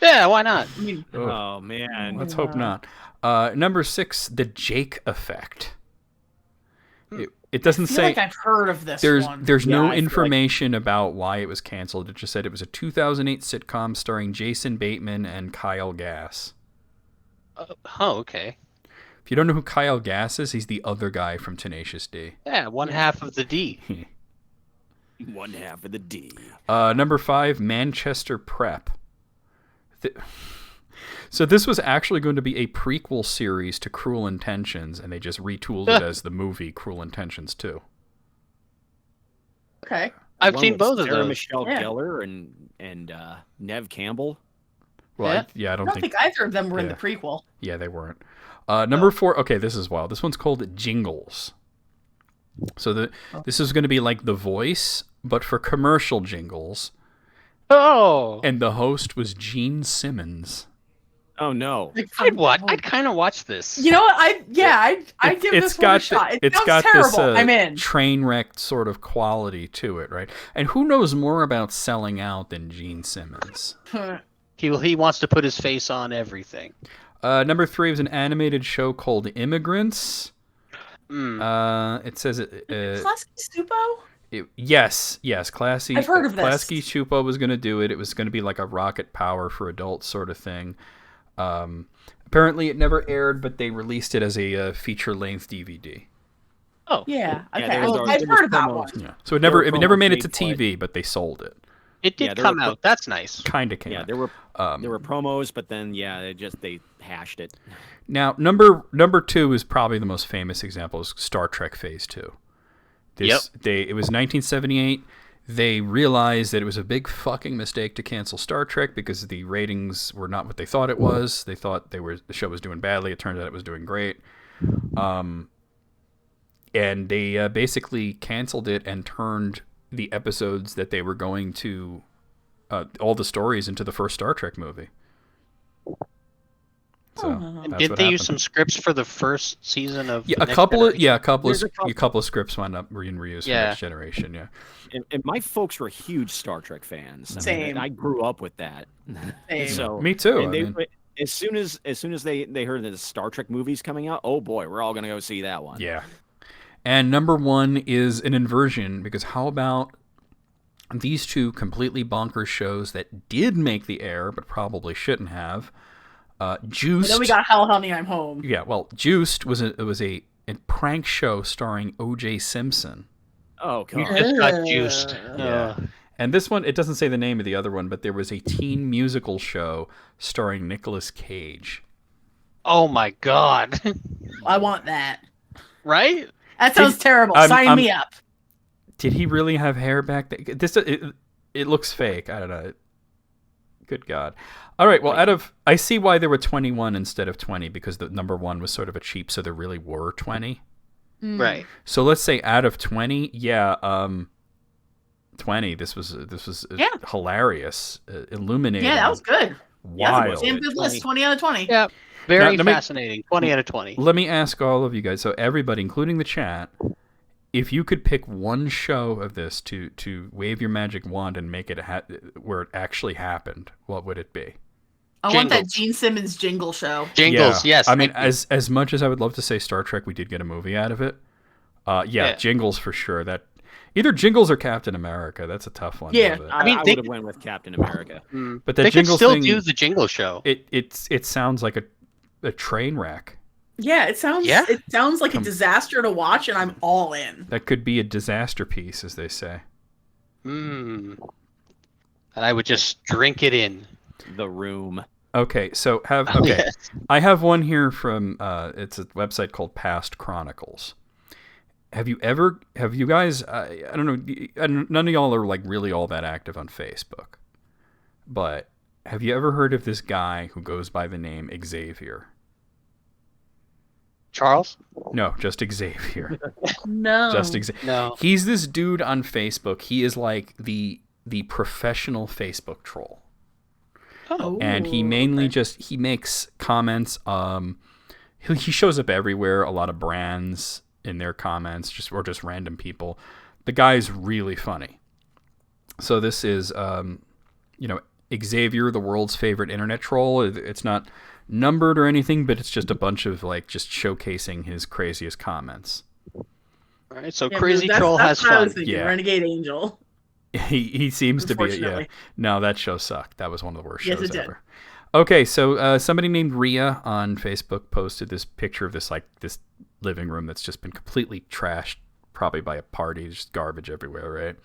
Yeah, why not?
Oh man,
let's hope not. Number 6, the Jake effect. It doesn't say.
Like I've heard of this one.
There's no information about why it was canceled. It just said it was a 2008 sitcom starring Jason Bateman and Kyle Gass.
Okay.
If you don't know who Kyle Gass is, he's the other guy from Tenacious D.
Yeah, one half of the D.
One half of the D.
Number 5, Manchester Prep. So this was actually going to be a prequel series to Cruel Intentions, and they just retooled it as the movie Cruel Intentions 2.
Okay.
I've seen both of those.
Michelle Gellar and Nev Campbell.
Well,
I don't think either of them were in the prequel.
Yeah, they weren't. Number 4, okay, this is wild. This one's called Jingles. So this is going to be like The Voice, but for commercial jingles.
Oh!
And the host was Gene Simmons.
Oh no!
I'd kind of watch this.
You know what? I'd give this one a shot. It's got terrible. This I'm in.
Train wrecked sort of quality to it, right? And who knows more about selling out than Gene Simmons?
He wants to put his face on everything.
Number 3 was an animated show called Immigrants. It says
Klasky Stupo?
Yes, Classy.
I've heard of this.
Klasky Stupo was going to do it. It was going to be like a Rocket Power for adults sort of thing. Apparently it never aired, but they released it as a feature-length DVD.
Oh, yeah. Okay, I've heard about one.
Yeah. So it never made it to TV, but they sold it.
It did come out. That's nice.
Kind of came out.
Yeah, there were promos, but then they hashed it.
Now, number 2 is probably the most famous example is Star Trek Phase 2. It was 1978. They realized that it was a big fucking mistake to cancel Star Trek because the ratings were not what they thought it was. They thought the show was doing badly. It turned out it was doing great. And they basically canceled it and turned the episodes that they were going to, all the stories into the first Star Trek movie. So
did they use some scripts for the first season of?
Yeah, a couple of scripts wound up being reused for Next Generation. Yeah,
and my folks were huge Star Trek fans.
Same.
I grew up with that.
Same.
So
me too.
As soon as they heard that the Star Trek movie's coming out, oh boy, we're all gonna go see that one.
Yeah. And number 1 is an inversion, because how about these two completely bonkers shows that did make the air but probably shouldn't have? Juiced.
And then we got Hell Honey, I'm Home.
Yeah, well, Juiced was a prank show starring O.J. Simpson.
Oh God!
You just got juiced.
Yeah. And this one, it doesn't say the name of the other one, but there was a teen musical show starring Nicolas Cage.
Oh my God!
I want that.
Right?
That sounds terrible. Sign me up.
Did he really have hair back then? It looks fake. I don't know. Good God. All right, well, I see why there were 21 instead of 20, because the number 1 was sort of a cheap, so there really were 20.
Right.
So let's say out of 20, 20. This was hilarious, illuminating.
Yeah, that was good.
Wild.
Same good list, 20 out of 20.
Yeah, very fascinating. 20 out of 20.
Let me ask all of you guys, so everybody, including the chat, if you could pick one show of this to wave your magic wand and make it where it actually happened, what would it be?
I want that Gene Simmons jingle show.
Jingles, yes.
I mean, as much as I would love to say Star Trek, we did get a movie out of it. Jingles for sure. That either Jingles or Captain America. That's a tough one.
Yeah,
I would have went with Captain America.
But that
they
Jingles
could still
thing,
do the Jingle show.
It sounds like a train wreck.
Yeah, it sounds like a disaster to watch, and I'm all in.
That could be a disaster piece, as they say.
And I would just drink it in.
The Room.
Okay, so I have one here from it's a website called Past Chronicles. Have you guys? I don't know. None of y'all are like really all that active on Facebook, but have you ever heard of this guy who goes by the name Xavier?
Charles?
No, just Xavier.
No.
Just Xavier.
No.
He's this dude on Facebook. He is like the the professional Facebook troll.
Oh.
And he mainly he makes comments. He shows up everywhere. A lot of brands in their comments, just random people. The guy's really funny. So this is, Xavier, the world's favorite internet troll. It's not numbered or anything, but it's just a bunch of just showcasing his craziest comments.
All right, so Crazy Troll has fun.
Yeah. Renegade Angel.
He seems to be, yeah. No, that show sucked. That was one of the worst shows ever.
Did.
Okay, so somebody named Rhea on Facebook posted this picture of this living room that's just been completely trashed, probably by a party, just garbage everywhere, right?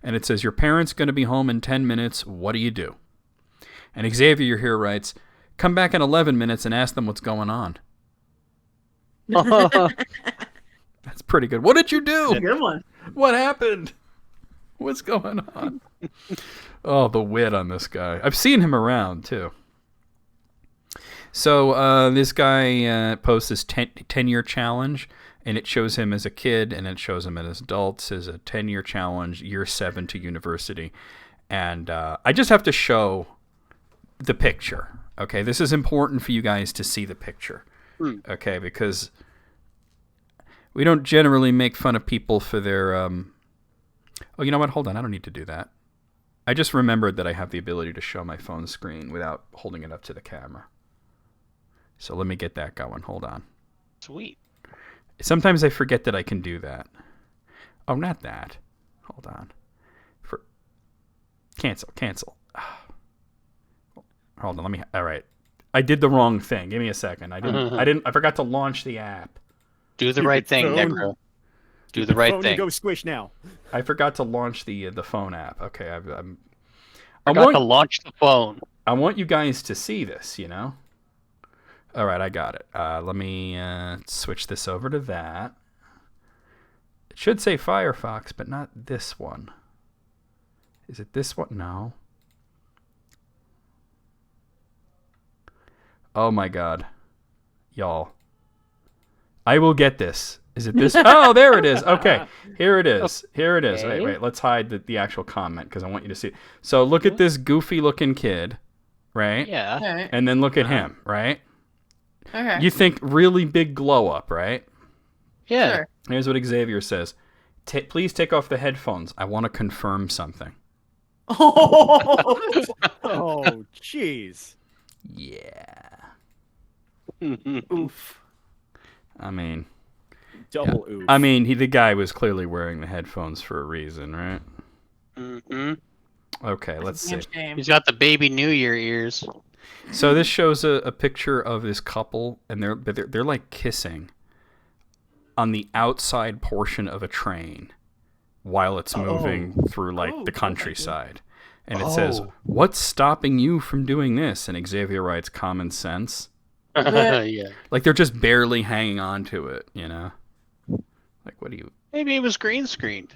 And it says, your parents going to be home in 10 minutes. What do you do? And Xavier here writes, come back in 11 minutes and ask them what's going on. That's pretty good. What did you do?
A good one.
What happened? What's going on? Oh, the wit on this guy. I've seen him around, too. So this guy posts this 10-year challenge, and it shows him as a kid, and it shows him as adults as a 10-year challenge, year 7 to university. And I just have to show the picture. Okay, this is important for you guys to see the picture. Okay, because we don't generally make fun of people for their... Oh, you know what? Hold on. I don't need to do that. I just remembered that I have the ability to show my phone screen without holding it up to the camera. So let me get that going. Hold on.
Sweet.
Sometimes I forget that I can do that. Oh, not that. Hold on. Cancel. Hold on. All right. I did the wrong thing. Give me a second. I forgot to launch the app.
Do the right thing, Necro. Do the right thing.
Go squish now.
I forgot to launch the phone app. Okay, I
forgot to launch the phone.
I want you guys to see this, All right, I got it. Let me switch this over to that. It should say Firefox, but not this one. Is it this one? No. Oh my God. Y'all. I will get this. Is it this? Oh, there it is. Okay. Here it is. Okay. Wait. Let's hide the actual comment because I want you to see it. So look at this goofy looking kid, right?
Yeah.
Right.
And then look at him, right?
Okay.
You think really big glow up, right?
Yeah.
Sure.
Here's what Xavier says. Please take off the headphones. I want to confirm something.
Oh, jeez.
Yeah.
Oof.
I mean...
Double oof.
I mean, the guy was clearly wearing the headphones for a reason, right?
Mm-hmm.
Okay, let's see.
He's got the baby New Year ears.
So this shows a picture of this couple, and they're like kissing on the outside portion of a train while it's moving through the countryside. And it says, "What's stopping you from doing this?" And Xavier writes, "Common sense."
Yeah.
Like they're just barely hanging on to it, Like, what do you...
Maybe it was green screened.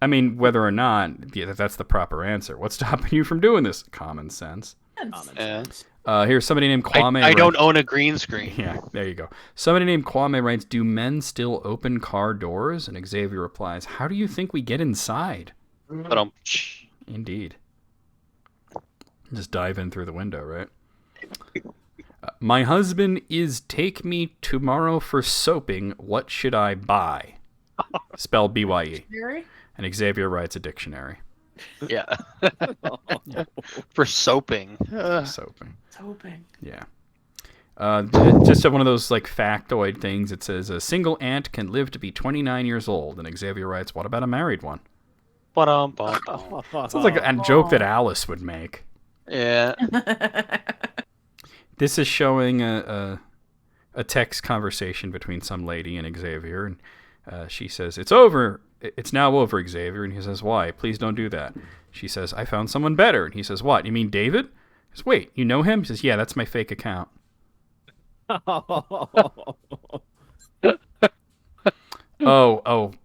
I mean, whether or not, that's the proper answer. What's stopping you from doing this? Common sense.
Common sense.
Here's somebody named Kwame.
I don't own a green screen.
Yeah, there you go. Somebody named Kwame writes, do men still open car doors? And Xavier replies, how do you think we get inside?
But
Indeed. Just dive in through the window, right? My husband is take me tomorrow for soaping. What should I buy? Spelled B-Y-E. And Xavier writes a dictionary.
Yeah. For soaping.
Soaping.
Soaping.
Yeah. Just one of those factoid things. It says a single ant can live to be 29 years old. And Xavier writes, what about a married one?
Sounds
like a joke that Alice would make.
Yeah.
This is showing a text conversation between some lady and Xavier, and she says, "It's over. It's now over, Xavier." And he says, "Why? Please don't do that." She says, "I found someone better." And he says, "What? You mean David?" He says, "Wait, you know him?" He says, "Yeah, that's my fake account."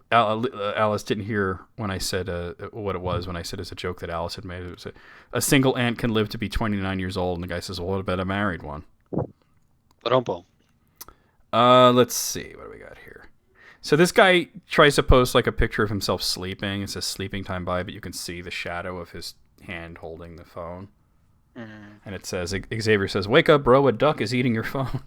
Alice didn't hear when I said what it was when I said it's a joke that Alice had made. It was a single ant can live to be 29 years old, and the guy says, well, what about a married one?
Let's
see, what do we got here? So this guy tries to post like a picture of himself sleeping. It says sleeping time by, but you can see the shadow of his hand holding the phone. And it says, Xavier says, "Wake up, bro, a duck is eating your phone."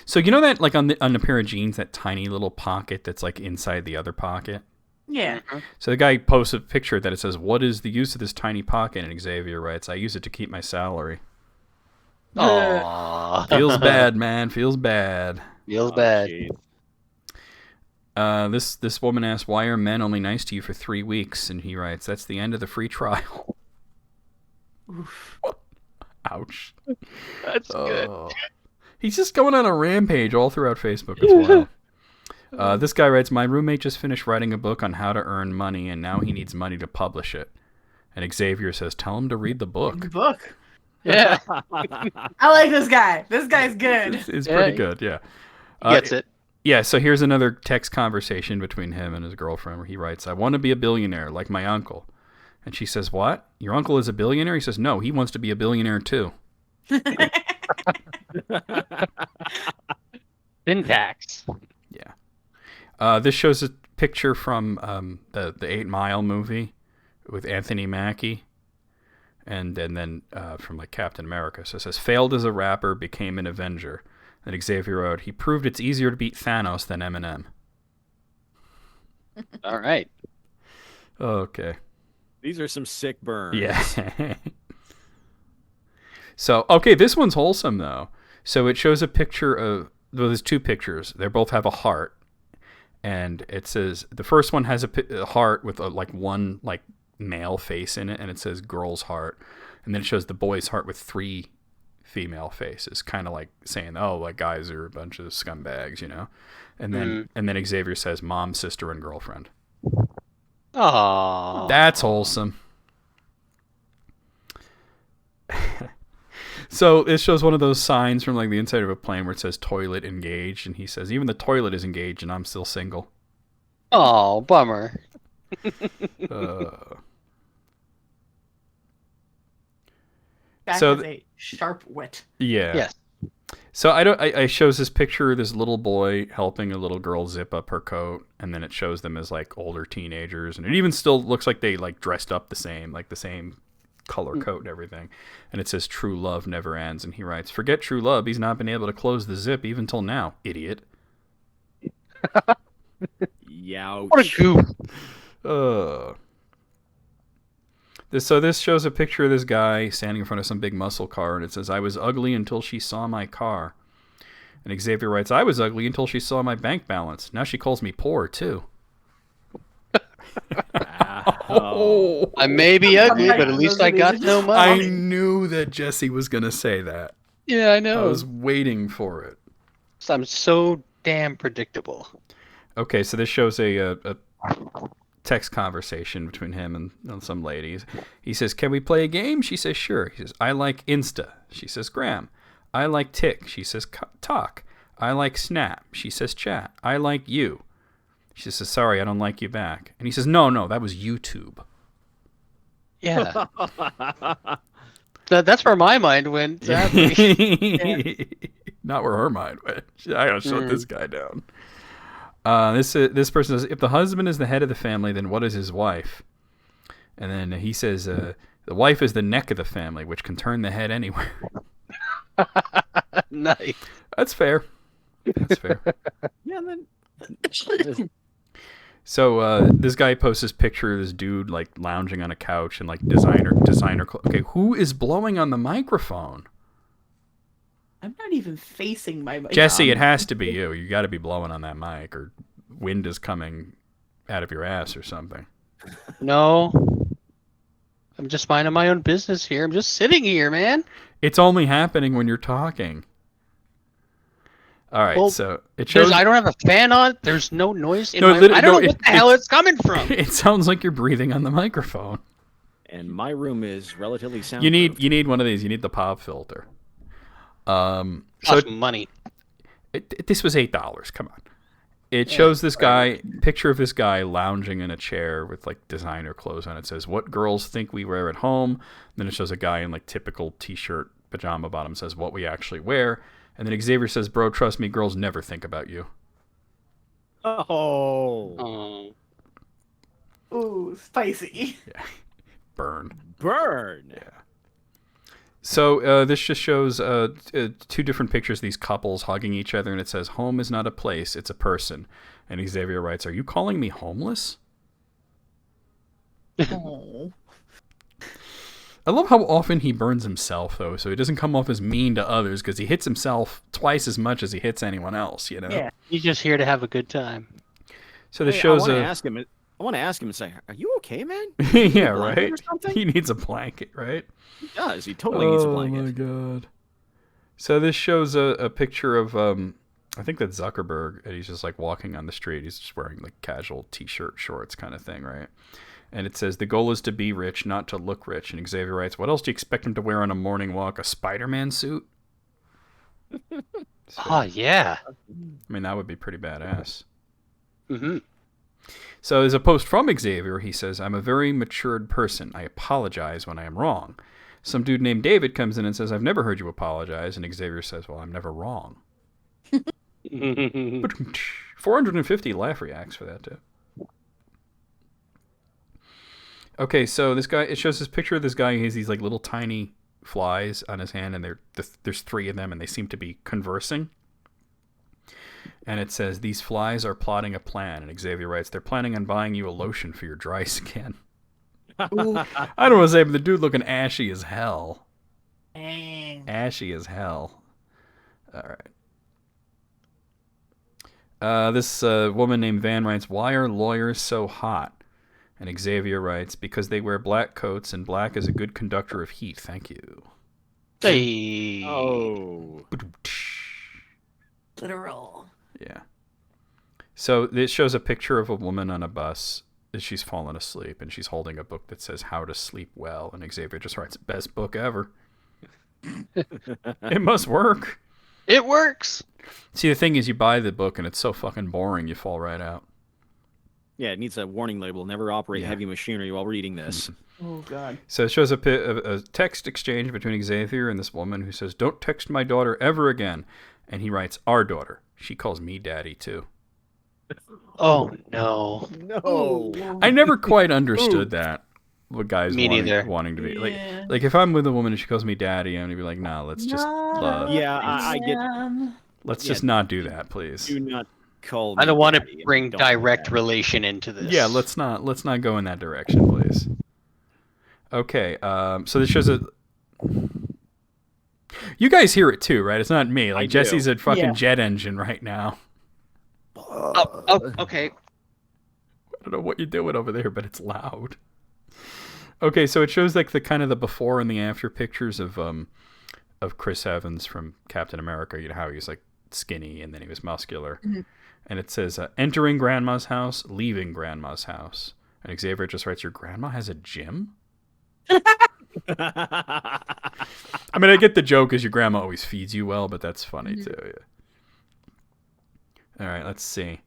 So you know that like on a pair of jeans, that tiny little pocket that's like inside the other pocket?
Yeah.
So the guy posts a picture that it says, "What is the use of this tiny pocket?" And Xavier writes, "I use it to keep my salary."
Aww.
Feels bad, man. Feels bad.
Feels bad.
This woman asks, "Why are men only nice to you for 3 weeks?" And he writes, "That's the end of the free trial."
Oof.
Ouch.
That's good.
He's just going on a rampage all throughout Facebook as well. This guy writes, "My roommate just finished writing a book on how to earn money, and now he needs money to publish it." And Xavier says, "Tell him to read the book."
The book.
Yeah.
I like this guy. This guy's good.
It's pretty good, yeah.
He gets it.
Yeah, so here's another text conversation between him and his girlfriend where he writes, "I want to be a billionaire like my uncle." And she says, "What? Your uncle is a billionaire?" He says, "No, he wants to be a billionaire too."
Syntax.
Yeah. This shows a picture from the 8 Mile movie with Anthony Mackie. And then from like Captain America. So it says, "Failed as a rapper, became an Avenger." And Xavier wrote, "He proved it's easier to beat Thanos than Eminem."
All right.
Okay.
These are some sick burns.
Yeah. So, okay, this one's wholesome, though. So it shows a picture of, well, there's 2 pictures. They both have a heart. And it says, the first one has a heart with one male face in it, and it says girl's heart. And then it shows the boy's heart with 3 female faces, kind of like saying, "Oh, like guys are a bunch of scumbags," you know. And then Xavier says, "Mom, sister, and girlfriend."
Aww.
That's wholesome. So it shows one of those signs from like the inside of a plane where it says "toilet engaged," and he says, "Even the toilet is engaged, and I'm still single."
Oh, bummer.
Guy
So
has a sharp wit.
Yeah.
Yes.
So I shows this picture of this little boy helping a little girl zip up her coat, and then it shows them as like older teenagers, and it even still looks like they like dressed up the same color coat and everything. And it says, "True love never ends." And he writes, "Forget true love. He's not been able to close the zip even till now, idiot."
Youch.
What a goof.
This shows a picture of this guy standing in front of some big muscle car, and it says, "I was ugly until she saw my car." And Xavier writes, "I was ugly until she saw my bank balance. Now she calls me poor, too."
Oh.
I may be ugly, but at least I got no money.
I knew that Jesse was going to say that.
Yeah, I know.
I was waiting for it.
I'm so damn predictable.
Okay, so this shows a text conversation between him and some ladies. He says, "Can we play a game?" She says, "Sure." He says, "I like Insta." She says, "Gram." "I like Tick." She says, "Talk." "I like Snap." She says, "Chat." "I like you." She says, "Sorry, I don't like you back." And he says, No, that was YouTube."
Yeah. That's where my mind went. Sadly.
Not where her mind went. I gotta shut this guy down. This person says, "If the husband is the head of the family, then what is his wife?" And then he says, "The wife is the neck of the family, which can turn the head anywhere."
Nice.
That's fair. That's fair.
Yeah, then.
So this guy posts this picture of this dude like lounging on a couch and like designer. Okay, who is blowing on the microphone?
I'm not even facing my mic.
Jesse, it has to be you. You got to be blowing on that mic, or wind is coming out of your ass or something.
No. I'm just minding my own business here. I'm just sitting here, man.
It's only happening when you're talking. All right,
Well,
so it shows.
I don't have a fan on. There's no noise in
No,
my.
literally-
I don't
no,
know what the hell it's coming from.
It sounds like you're breathing on the microphone.
And my room is relatively soundproof.
You need one of these. You need the pop filter. So
Cost money.
this was $8. Come on. It shows this guy, picture of this guy lounging in a chair with like designer clothes on. It says, "What girls think we wear at home." Then it shows a guy in like typical t-shirt, pajama bottom, says, "What we actually wear." And then Xavier says, "Bro, trust me, girls never think about you."
Oh.
Ooh, spicy.
Yeah. Burn.
Yeah.
So this just shows two different pictures of these couples hugging each other, and it says, "Home is not a place, it's a person." And Xavier writes, "Are you calling me homeless?"
Oh.
I love how often he burns himself, though, so he doesn't come off as mean to others, because he hits himself twice as much as he hits anyone else, you know?
Yeah.
He's just here to have a good time.
So this shows
I want to ask him and say, "Are you okay, man?"
Yeah, right? He needs a blanket, right?
He does. He totally needs a blanket.
Oh, my God. So this shows a picture of, I think that's Zuckerberg, and he's just, like, walking on the street. He's just wearing, like, casual t-shirt, shorts kind of thing, right? And it says, "The goal is to be rich, not to look rich." And Xavier writes, "What else do you expect him to wear on a morning walk? A Spider-Man suit?"
Oh, yeah.
I mean, that would be pretty badass.
Mm-hmm.
So as a post from Xavier, he says, "I'm a very matured person. I apologize when I am wrong." Some dude named David comes in and says, "I've never heard you apologize." And Xavier says, "Well, I'm never wrong." 450 laugh reacts for that, too. Okay, so this guy, it shows this picture of this guy who has these like little tiny flies on his hand, and there's 3 of them, and they seem to be conversing. And it says, "These flies are plotting a plan." And Xavier writes, "They're planning on buying you a lotion for your dry skin." I don't want to say, but the dude looking ashy as hell.
Dang.
Ashy as hell. All right. This woman named Van writes, "Why are lawyers so hot?" And Xavier writes, "Because they wear black coats, and black is a good conductor of heat. Thank you."
Hey.
Oh.
Literal.
Yeah. So this shows a picture of a woman on a bus. She's fallen asleep, and she's holding a book that says "How to Sleep Well." And Xavier just writes, "Best book ever." It must work.
It works.
See, the thing is, you buy the book, and it's so fucking boring, you fall right out.
Yeah, it needs a warning label. Never operate heavy machinery while reading this.
Oh, God.
So it shows a text exchange between Xavier and this woman who says, "Don't text my daughter ever again." And he writes, "Our daughter. She calls me daddy, too."
Oh, no.
No.
I never quite understood that. What guys
Me neither.
wanting to be.
Yeah.
Like if I'm with a woman and she calls me daddy, I'm going to be like, "Nah, let's just
Yeah, I get.
let's just not do that, please."
Do not call me
I don't want to
daddy.
bring
Don't do
direct
that.
relation into this.
Yeah, let's not go in that direction, please. Okay, so this shows a. You guys hear it too, right? It's not me. Like,
I do.
Jesse's a fucking
Yeah.
jet engine right now.
Oh, okay.
I don't know what you're doing over there, but it's loud. Okay, so it shows like the kind of the before and the after pictures of Chris Evans from Captain America. You know how he was like skinny and then he was muscular.
Mhm.
And it says entering grandma's house, leaving grandma's house. And Xavier just writes, "Your grandma has a gym?" I mean, I get the joke is your grandma always feeds you well, but that's funny too. Yeah. All right, let's see.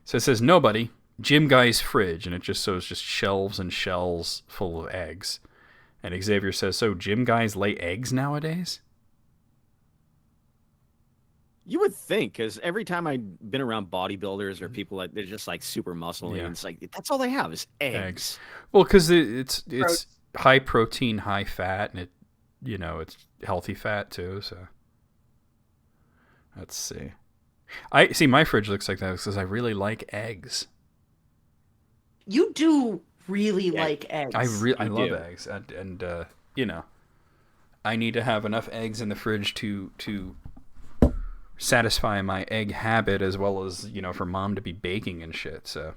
So it says nobody, Jim Guy's fridge, and it just shows just shelves and shells full of eggs. And Xavier says, "So Jim Guys lay eggs nowadays?"
You would think, because every time I've been around bodybuilders or people like they're just like super muscly,
Yeah.
and it's like that's all they have is eggs.
Well, because it's high protein, high fat, and it's healthy fat too. So let's see. I see my fridge looks like that because I really like eggs.
You do really like eggs.
I love
do.
eggs, and I need to have enough eggs in the fridge to satisfy my egg habit, as well as for mom to be baking and shit. So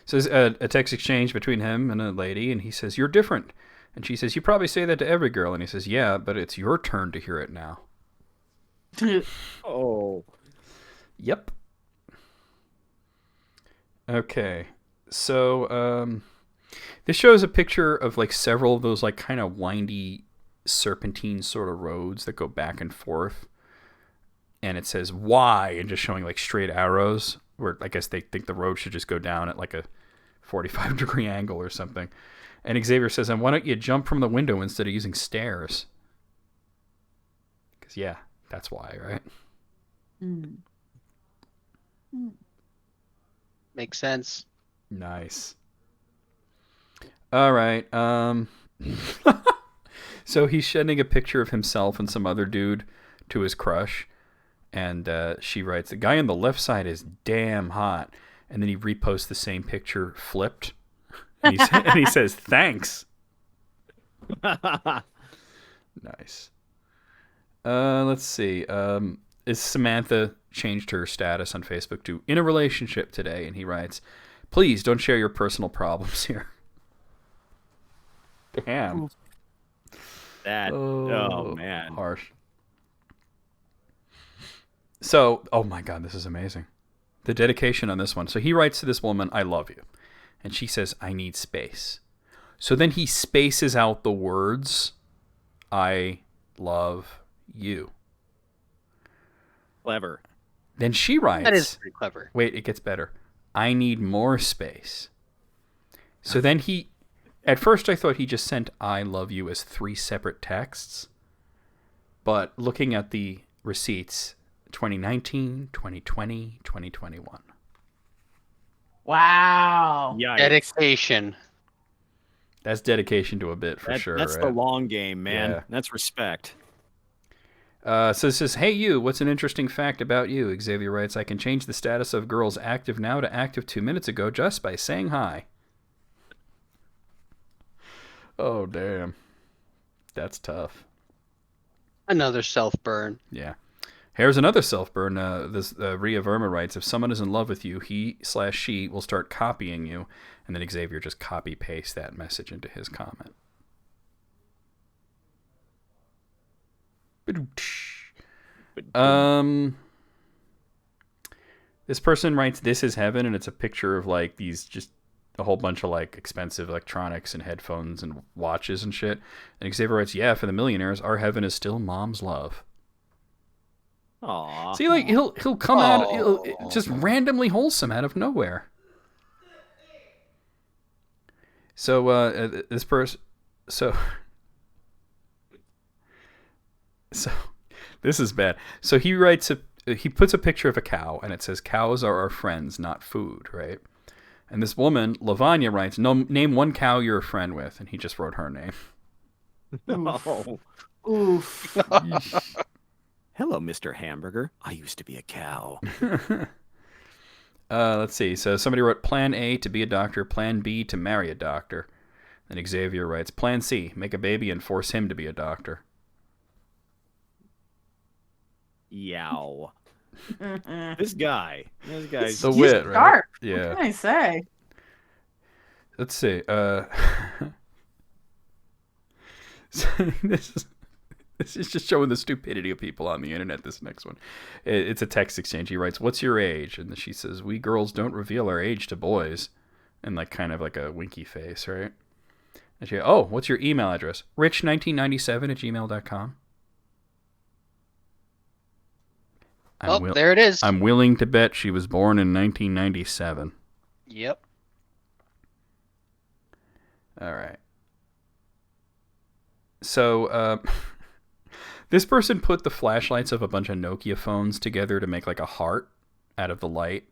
there's a text exchange between him and a lady, and he says, "You're different," and she says, "You probably say that to every girl," and he says, "Yeah, but it's your turn to hear it now."
Oh.
Yep. Okay. So this shows a picture of like several of those like kind of windy serpentine sort of roads that go back and forth. and it says "Y" and just showing like straight arrows, where I guess they think the road should just go down at like a 45-degree angle or something. And Xavier says, "And why don't you jump from the window instead of using stairs?" Because yeah, that's why, right?
Makes sense.
Nice. All right. So he's sending a picture of himself and some other dude to his crush, and she writes, "The guy on the left side is damn hot," and then he reposts the same picture flipped, and he says, "Thanks." Nice. Let's see. Is Samantha changed her status on Facebook to "in a relationship today," and he writes, "Please don't share your personal problems here." Damn.
Oh man.
Harsh. So, oh my God, this is amazing. The dedication on this one. So he writes to this woman, "I love you." And she says, "I need space." So then he spaces out the words, "I love you."
Clever.
Then she writes,
That is pretty clever.
Wait, it gets better. "I need more space." So then he, at first I thought he just sent "I love you" as 3 separate texts. But looking at the receipts, 2019, 2020, 2021.
Wow.
Yeah.
Dedication.
That's dedication to a bit for sure.
That's
right?
the long game, man.
Yeah.
That's respect.
So it says, "Hey you, what's an interesting fact about you?" Xavier writes, "I can change the status of girls active now to active 2 minutes ago just by saying hi." Oh, damn. That's tough.
Another self-burn.
Yeah. Here's another self-burn. This Rhea Verma writes, "If someone is in love with you, he/she will start copying you." And then Xavier just copy-pastes that message into his comment. This person writes, "This is heaven," and it's a picture of like these just a whole bunch of like expensive electronics and headphones and watches and shit. And Xavier writes, "Yeah, for the millionaires, our heaven is still mom's love."
Aww.
See, like he'll come out just randomly wholesome out of nowhere. So this person, so this is bad. So he writes he puts a picture of a cow and it says, "Cows are our friends, not food," right? And this woman, Lavanya, writes, "No, name one cow you're a friend with," and he just wrote her name.
Oh.
Oof.
Hello, Mr. Hamburger. I used to be a cow.
Let's see. So somebody wrote, "Plan A, to be a doctor. Plan B, to marry a doctor." And Xavier writes, "Plan C, make a baby and force him to be a doctor."
Yow. This guy's
the wit, right?
Sharp.
Yeah.
What can I say?
Let's see. This is just showing the stupidity of people on the internet, this next one. It's a text exchange. He writes, "What's your age?" And she says, "We girls don't reveal our age to boys." And like kind of like a winky face, right? And she goes, "Oh, what's your email address?" rich1997@gmail.com.
There it is.
I'm willing to bet she was born in 1997.
Yep.
All right. So, this person put the flashlights of a bunch of Nokia phones together to make like a heart out of the light.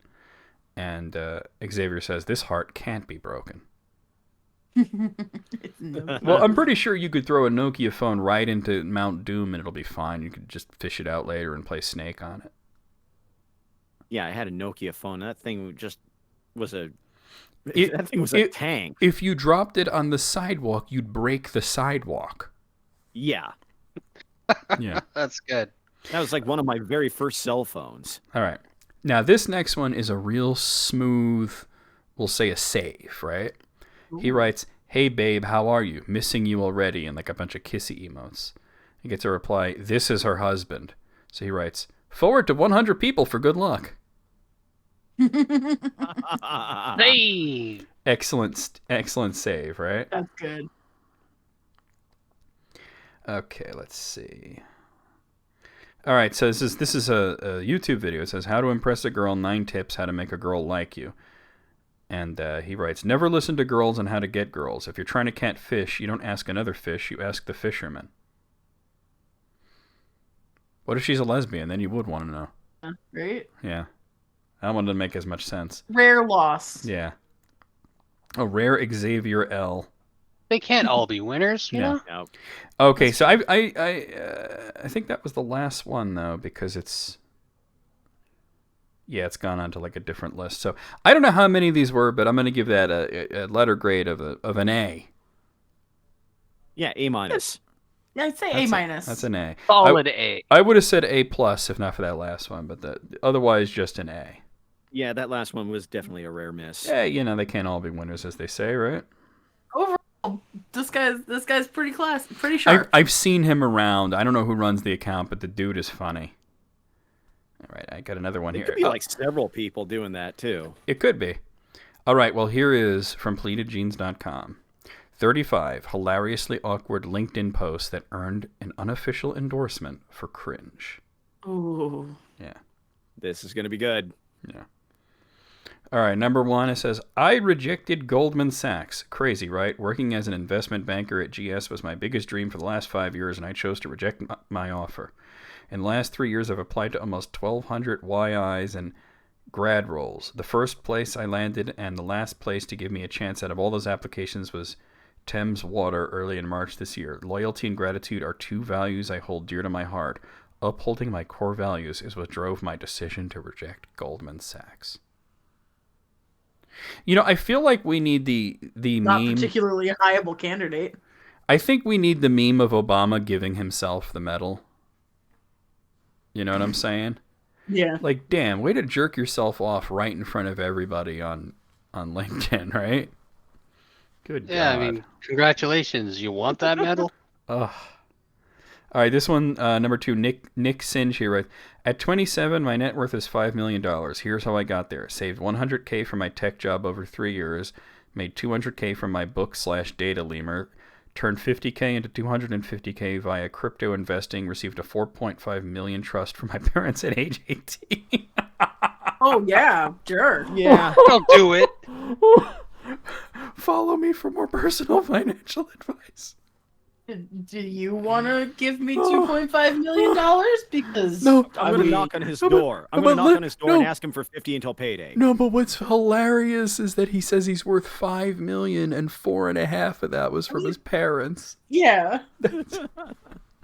And Xavier says, "This heart can't be broken." Well, I'm pretty sure you could throw a Nokia phone right into Mount Doom and it'll be fine. You could just fish it out later and play Snake on it.
Yeah, I had a Nokia phone. That thing just was a tank.
If you dropped it on the sidewalk, you'd break the sidewalk.
Yeah.
Yeah.
That's good.
That was like one of my very first cell phones.
All right. Now, this next one is a real smooth, we'll say a save, right? Ooh. He writes, "Hey, babe, how are you? Missing you already," and like a bunch of kissy emotes. He gets a reply, "This is her husband." So he writes, "Forward to 100 people for good luck."
Hey!
Excellent save, right?
That's good.
Okay, let's see. All right, so this is a YouTube video. It says, how to impress a girl, 9 tips, how to make a girl like you. And he writes, never listen to girls on how to get girls. If you're trying to catch fish, you don't ask another fish, you ask the fisherman. What if she's a lesbian? Then you would want to know.
Right?
Yeah. That one doesn't make as much sense.
Rare loss.
Yeah. A rare Xavier L.
They can't all be winners, you know?
No.
Okay, so I think that was the last one, though, because it's... Yeah, it's gone on to like a different list. So I don't know how many of these were, but I'm going to give that a letter grade of an A.
Yeah, A-.
Yeah, I'd say
That's
A-.
That's an A.
Solid A.
I would have said A+ if not for that last one, but otherwise just an A.
Yeah, that last one was definitely a rare miss.
Yeah, they can't all be winners, as they say, right?
Overall, this guy's pretty sharp.
I've seen him around. I don't know who runs the account, but the dude is funny. All right, I got another one here.
It could be like several people doing that, too.
It could be. All right, well, here is from pleatedjeans.com. 35 hilariously awkward LinkedIn posts that earned an unofficial endorsement for cringe.
Ooh.
Yeah.
This is going to be good.
Yeah. All right, number 1, it says, I rejected Goldman Sachs. Crazy, right? Working as an investment banker at GS was my biggest dream for the last 5 years, and I chose to reject my offer. In the last 3 years, I've applied to almost 1,200 YIs and grad roles. The first place I landed and the last place to give me a chance out of all those applications was Thames Water early in March this year. Loyalty and gratitude are 2 values I hold dear to my heart. Upholding my core values is what drove my decision to reject Goldman Sachs. I feel like we need the
Not
meme.
particularly a hireable candidate.
I think we need the meme of Obama giving himself the medal. You know what I'm saying?
Yeah.
Like, damn, way to jerk yourself off right in front of everybody on LinkedIn, right? Good God.
Yeah, I mean, congratulations. You want that medal?
Ugh. All right, this one, number 2, Nick Singe here writes, at 27, my net worth is $5 million. Here's how I got there. Saved $100K from my tech job over 3 years, made $200K from my book/data lemur, turned $50K into $250K via crypto investing, received a $4.5 million trust from my parents at age 18.
Oh, yeah, sure.
Yeah.
Don't do it.
Follow me for more personal financial advice.
Do you want to give me $2.5 million? Because
I'm going to knock on his door. I'm going to knock on his door and ask him for $50 until payday.
No, but what's hilarious is that he says he's worth $5 million and $4.5 million of that was from his parents.
Yeah.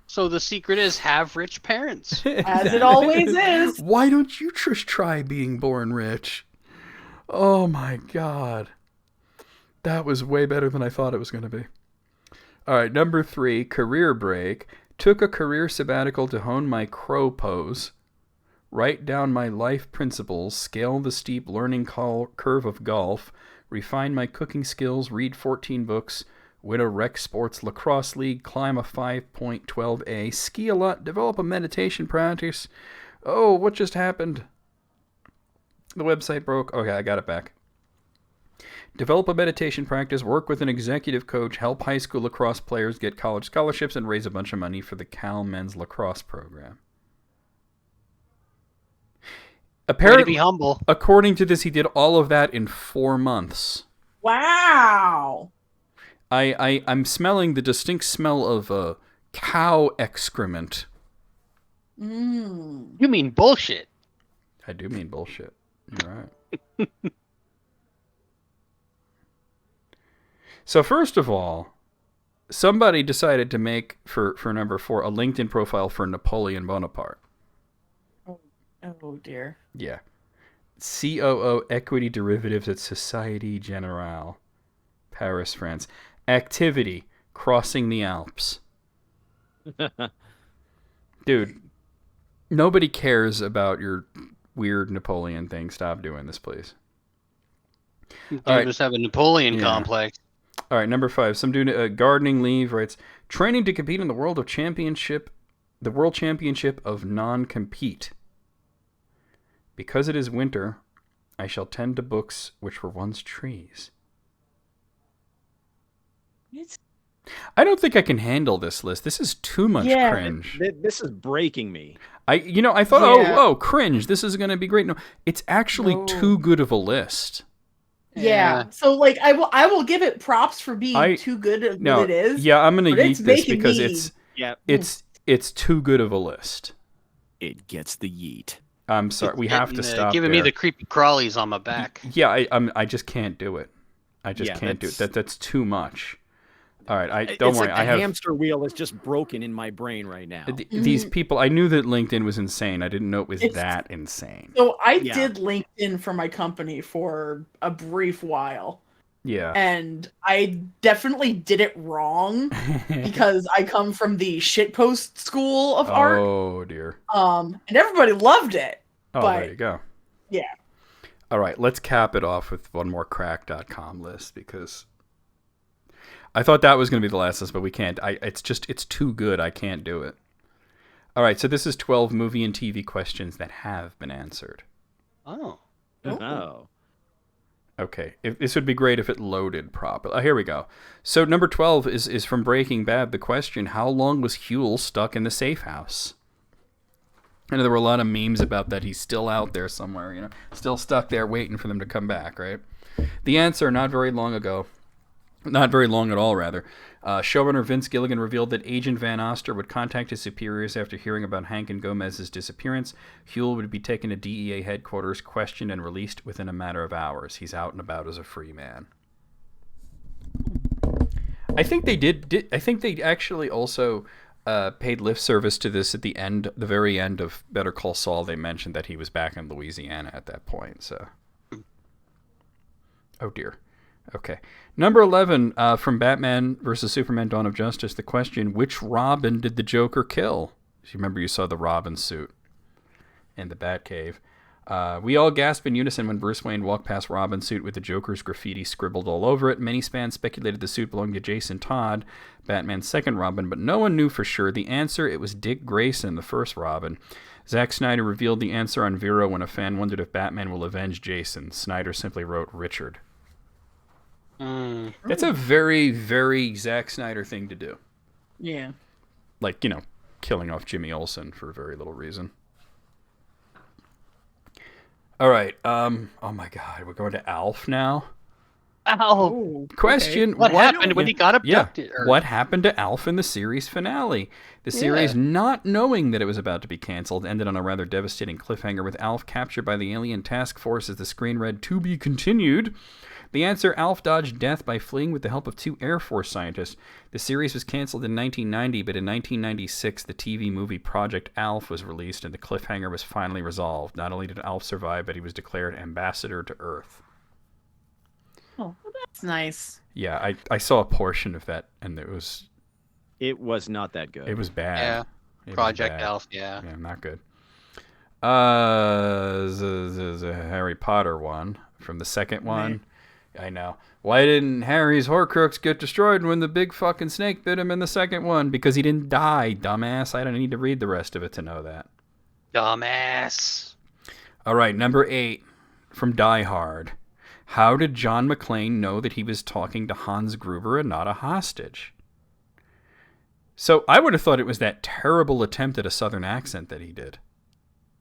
So the secret is have rich parents.
As it always is.
Why don't you just try being born rich? Oh my God. That was way better than I thought it was going to be. All right, number 3, career break. Took a career sabbatical to hone my crow pose, write down my life principles, scale the steep learning curve of golf, refine my cooking skills, read 14 books, win a rec sports lacrosse league, climb a 5.12A, ski a lot, develop a meditation practice. Oh, what just happened? The website broke. Okay, I got it back. Develop a meditation practice, work with an executive coach, help high school lacrosse players get college scholarships, and raise a bunch of money for the Cal men's lacrosse program. Apparently,
Way to be humble.
According to this, he did all of that in 4 months.
Wow.
I'm smelling the distinct smell of cow excrement.
Mm.
You mean bullshit.
I do mean bullshit. You're right. So first of all, somebody decided to make, for number 4, a LinkedIn profile for Napoleon Bonaparte.
Oh dear.
Yeah. COO Equity Derivatives at Societe Generale, Paris, France. Activity, crossing the Alps. Dude, nobody cares about your weird Napoleon thing. Stop doing this, please.
You
All right.
just have a Napoleon complex.
All right, number 5. Some dude gardening leave writes, training to compete in the World Championship of non-compete. Because it is winter, I shall tend to books which were once trees. I don't think I can handle this list. This is too much cringe.
This is breaking me.
I thought, oh, cringe. This is going to be great. No, it's actually too good of a list.
Yeah. So like, I will give it props for being too good at what it is.
Yeah, I'm going to yeet this because it's too good of a list.
It gets the yeet.
I'm sorry. We have to stop.
Giving me the creepy crawlies on my back.
Yeah, I just can't do it. I just can't do it. That's too much. All right, don't worry.
Like the hamster wheel is just broken in my brain right now.
These people, I knew that LinkedIn was insane. I didn't know it was that insane.
So I did LinkedIn for my company for a brief while.
Yeah.
And I definitely did it wrong because I come from the shitpost school of art.
Oh dear.
And everybody loved it.
Oh,
but,
there you go.
Yeah.
All right, let's cap it off with one more crack.com list because I thought that was going to be the last list, but we can't. It's too good. I can't do it. All right, so this is 12 movie and TV questions that have been answered.
Oh.
Okay, this would be great if it loaded properly. Here we go. So number 12 is from Breaking Bad. The question, how long was Huel stuck in the safe house? And there were a lot of memes about that. He's still out there somewhere, still stuck there waiting for them to come back, right? The answer, not very long ago. Not very long at all, rather. Showrunner Vince Gilligan revealed that Agent Van Oster would contact his superiors after hearing about Hank and Gomez's disappearance. Huel would be taken to DEA headquarters, questioned, and released within a matter of hours. He's out and about as a free man. I think they did I think they actually also paid lip service to this at the very end of Better Call Saul. They mentioned that he was back in Louisiana at that point. So, oh dear. Okay. Number 11, from Batman vs. Superman Dawn of Justice, the question, which Robin did the Joker kill? You remember you saw the Robin suit in the Batcave. We all gasped in unison when Bruce Wayne walked past Robin's suit with the Joker's graffiti scribbled all over it. Many fans speculated the suit belonged to Jason Todd, Batman's second Robin, but no one knew for sure. The answer, it was Dick Grayson, the first Robin. Zack Snyder revealed the answer on Vero when a fan wondered if Batman will avenge Jason. Snyder simply wrote Richard. That's a very, very Zack Snyder thing to do.
Yeah.
Like, killing off Jimmy Olsen for very little reason. All right. Oh my God. We're going to Alf now.
Ow.
Question.
Okay. What happened when he got abducted?
Yeah. What happened to Alf in the series finale? The series, not knowing that it was about to be canceled, ended on a rather devastating cliffhanger with Alf captured by the alien task force as the screen read, "To be continued." The answer, Alf dodged death by fleeing with the help of 2 Air Force scientists. The series was canceled in 1990, but in 1996, the TV movie Project Alf was released, and the cliffhanger was finally resolved. Not only did Alf survive, but he was declared ambassador to Earth.
Oh, well, that's nice.
Yeah, I saw a portion of that, and it was
not that good.
It was bad.
Yeah, Project Alf, yeah.
Yeah, not good. The Harry Potter one, from the second one. I know. Why didn't Harry's Horcrux get destroyed when the big fucking snake bit him in the second one? Because he didn't die, dumbass. I don't need to read the rest of it to know that.
Dumbass.
All right, number 8 from Die Hard. How did John McClane know that he was talking to Hans Gruber and not a hostage? So I would have thought it was that terrible attempt at a southern accent that he did.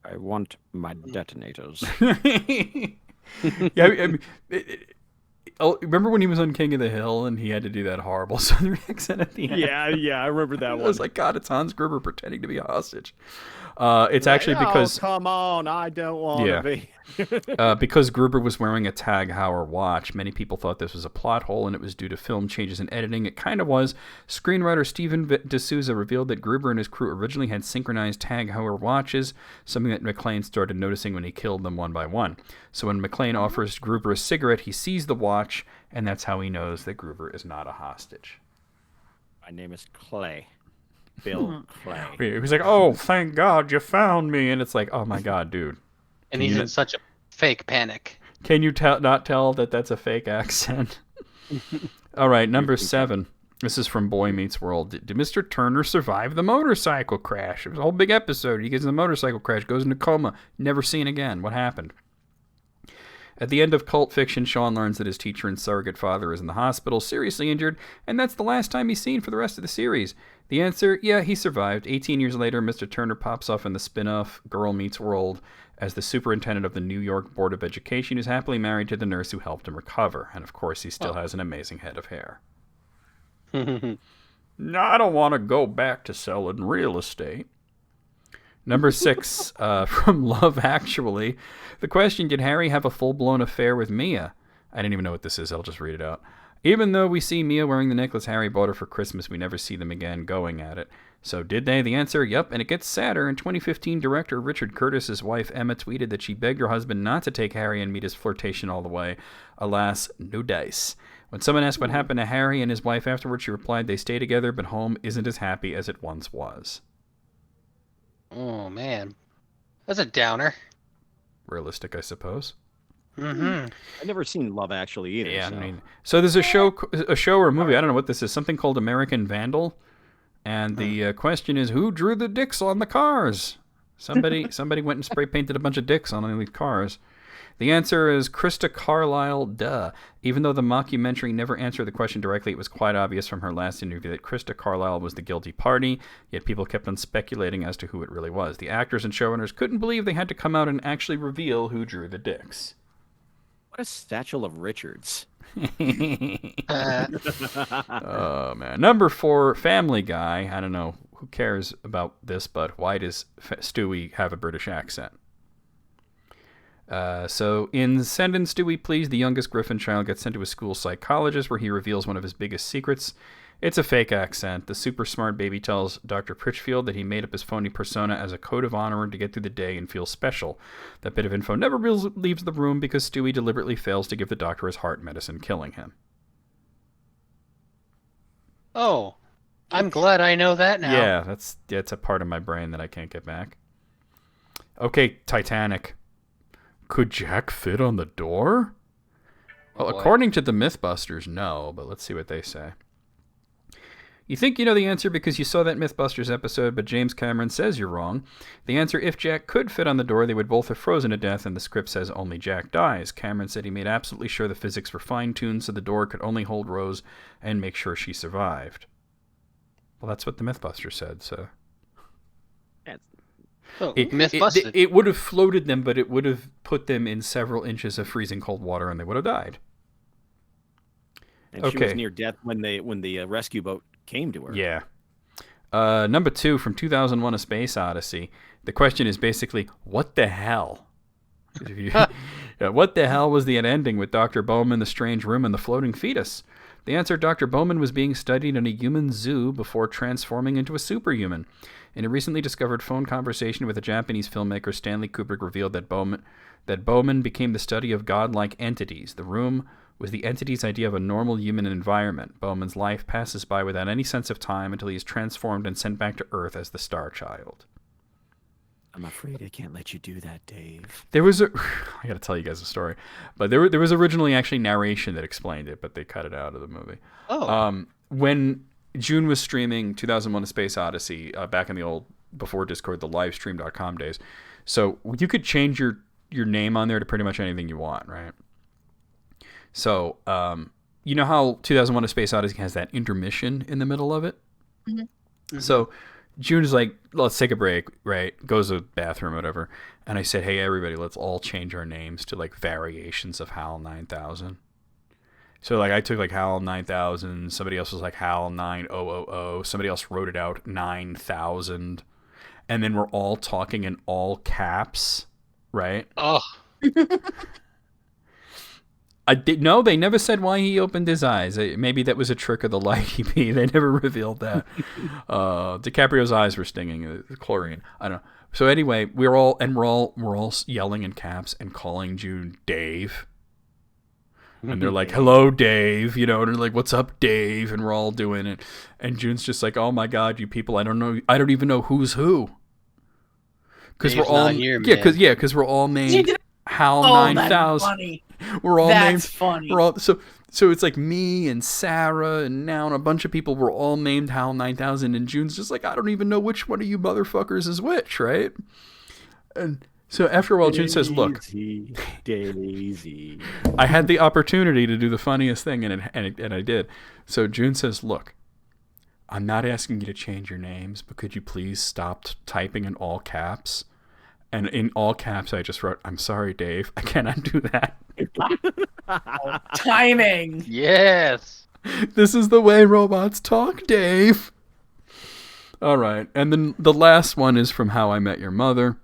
I want my detonators.
Yeah, I mean, remember when he was on King of the Hill and he had to do that horrible southern accent at the end?
Yeah, I remember that one.
I was like, God, it's Hans Gruber pretending to be a hostage. It's actually because...
Oh, come on, I don't want to be.
Because Gruber was wearing a Tag Heuer watch, many people thought this was a plot hole, and it was due to film changes in editing. It kind of was. Screenwriter Steven D'Souza revealed that Gruber and his crew originally had synchronized Tag Heuer watches, something that McClane started noticing when he killed them one by one. So when McClane offers Gruber a cigarette, he sees the watch, and that's how he knows that Gruber is not a hostage.
My name is Clay. Bill Clay.
He was like, "Oh, thank God you found me," and it's like, "Oh my God, dude!"
And he's in such a fake panic.
Can you not tell that that's a fake accent? All right, number 7. This is from Boy Meets World. Did Mr. Turner survive the motorcycle crash? It was a whole big episode. He gets in the motorcycle crash, goes into coma, never seen again. What happened? At the end of Cult Fiction, Sean learns that his teacher and surrogate father is in the hospital, seriously injured, and that's the last time he's seen for the rest of the series. The answer, yeah, he survived. 18 years later, Mr. Turner pops off in the spin-off Girl Meets World as the superintendent of the New York Board of Education, who's happily married to the nurse who helped him recover. And of course, he still has an amazing head of hair. No, I don't want to go back to selling real estate. Number 6, from Love Actually. The question, did Harry have a full-blown affair with Mia? I didn't even know what this is. I'll just read it out. Even though we see Mia wearing the necklace Harry bought her for Christmas, we never see them again going at it. So did they? The answer, yep, and it gets sadder. In 2015, director Richard Curtis's wife Emma tweeted that she begged her husband not to take Harry and Mita's flirtation all the way. Alas, no dice. When someone asked what happened to Harry and his wife afterwards, she replied they stay together, but home isn't as happy as it once was.
Oh, man. That's a downer.
Realistic, I suppose.
Mm-hmm.
I've never seen Love Actually either.
Yeah,
so.
I mean, so there's a show or a movie, I don't know what this is, something called American Vandal, and the question is, who drew the dicks on the cars? Somebody went and spray painted a bunch of dicks on all these cars. The answer is Krista Carlisle, duh. Even though the mockumentary never answered the question directly, it was quite obvious from her last interview that Krista Carlisle was the guilty party, yet people kept on speculating as to who it really was. The actors and showrunners couldn't believe they had to come out and actually reveal who drew the dicks.
What a satchel of Richards.
Oh, man. Number 4, Family Guy. I don't know who cares about this, but why does Stewie have a British accent? So in Send in Stewie, Please, the youngest Griffin child gets sent to a school psychologist where he reveals one of his biggest secrets. It's a fake accent. The super smart baby tells Dr. Pritchfield that he made up his phony persona as a code of honor to get through the day and feel special. That bit of info never leaves the room because Stewie deliberately fails to give the doctor his heart medicine, killing him.
Oh, I'm glad I know that now.
Yeah, that's a part of my brain that I can't get back. Okay, Titanic. Could Jack fit on the door? Well, according to the Mythbusters, no, but let's see what they say. You think you know the answer because you saw that Mythbusters episode, but James Cameron says you're wrong. The answer, if Jack could fit on the door, they would both have frozen to death, and the script says only Jack dies. Cameron said he made absolutely sure the physics were fine-tuned so the door could only hold Rose and make sure she survived. Well, that's what the Mythbusters said, so... It would have floated them, but it would have put them in several inches of freezing cold water, and they would have died.
And she was near death when the rescue boat came to her.
Yeah. Number 2 from 2001: A Space Odyssey. The question is basically, what the hell? What the hell was the ending with Dr. Bowman, the strange room, and the floating fetus? The answer, Dr. Bowman was being studied in a human zoo before transforming into a superhuman. In a recently discovered phone conversation with a Japanese filmmaker, Stanley Kubrick revealed that Bowman became the study of godlike entities. The room was the entity's idea of a normal human environment. Bowman's life passes by without any sense of time until he is transformed and sent back to Earth as the Star Child.
I'm afraid I can't let you do that, Dave.
There was I gotta tell you guys a story, but there was originally actually narration that explained it, but they cut it out of the movie.
Oh.
When June was streaming 2001: A Space Odyssey back in the old, before Discord, the livestream.com days. So you could change your name on there to pretty much anything you want, right? So, you know how 2001: A Space Odyssey has that intermission in the middle of it?
Mm-hmm. Mm-hmm.
So June is like, let's take a break, right? Goes to the bathroom or whatever. And I said, hey, everybody, let's all change our names to like variations of HAL 9000. So like I took like HAL 9000, somebody else was like HAL 9000, somebody else wrote it out 9000, and then we're all talking in all caps, right?
Oh.
No, they never said why he opened his eyes. Maybe that was a trick of the light EP. They never revealed that. DiCaprio's eyes were stinging. The chlorine. I don't know. So anyway, we're all yelling in caps and calling June Dave. And they're like, hello, Dave, and they're like, what's up, Dave? And we're all doing it. And June's just like, oh my God, you people, I don't even know who's who. Because we're all, because we're all named HAL 9000. We're all named.
That's funny.
We're all, so it's like me and Sarah and now and a bunch of people were all named HAL 9000. And June's just like, I don't even know which one of you motherfuckers is which, right? And So after a while, June says, "Look,
Daisy."
I had the opportunity to do the funniest thing, and I did." So June says, "Look, I'm not asking you to change your names, but could you please stop typing in all caps?" And in all caps, I just wrote, "I'm sorry, Dave. I cannot do that."
Timing.
Yes.
This is the way robots talk, Dave. All right. And then the last one is from How I Met Your Mother.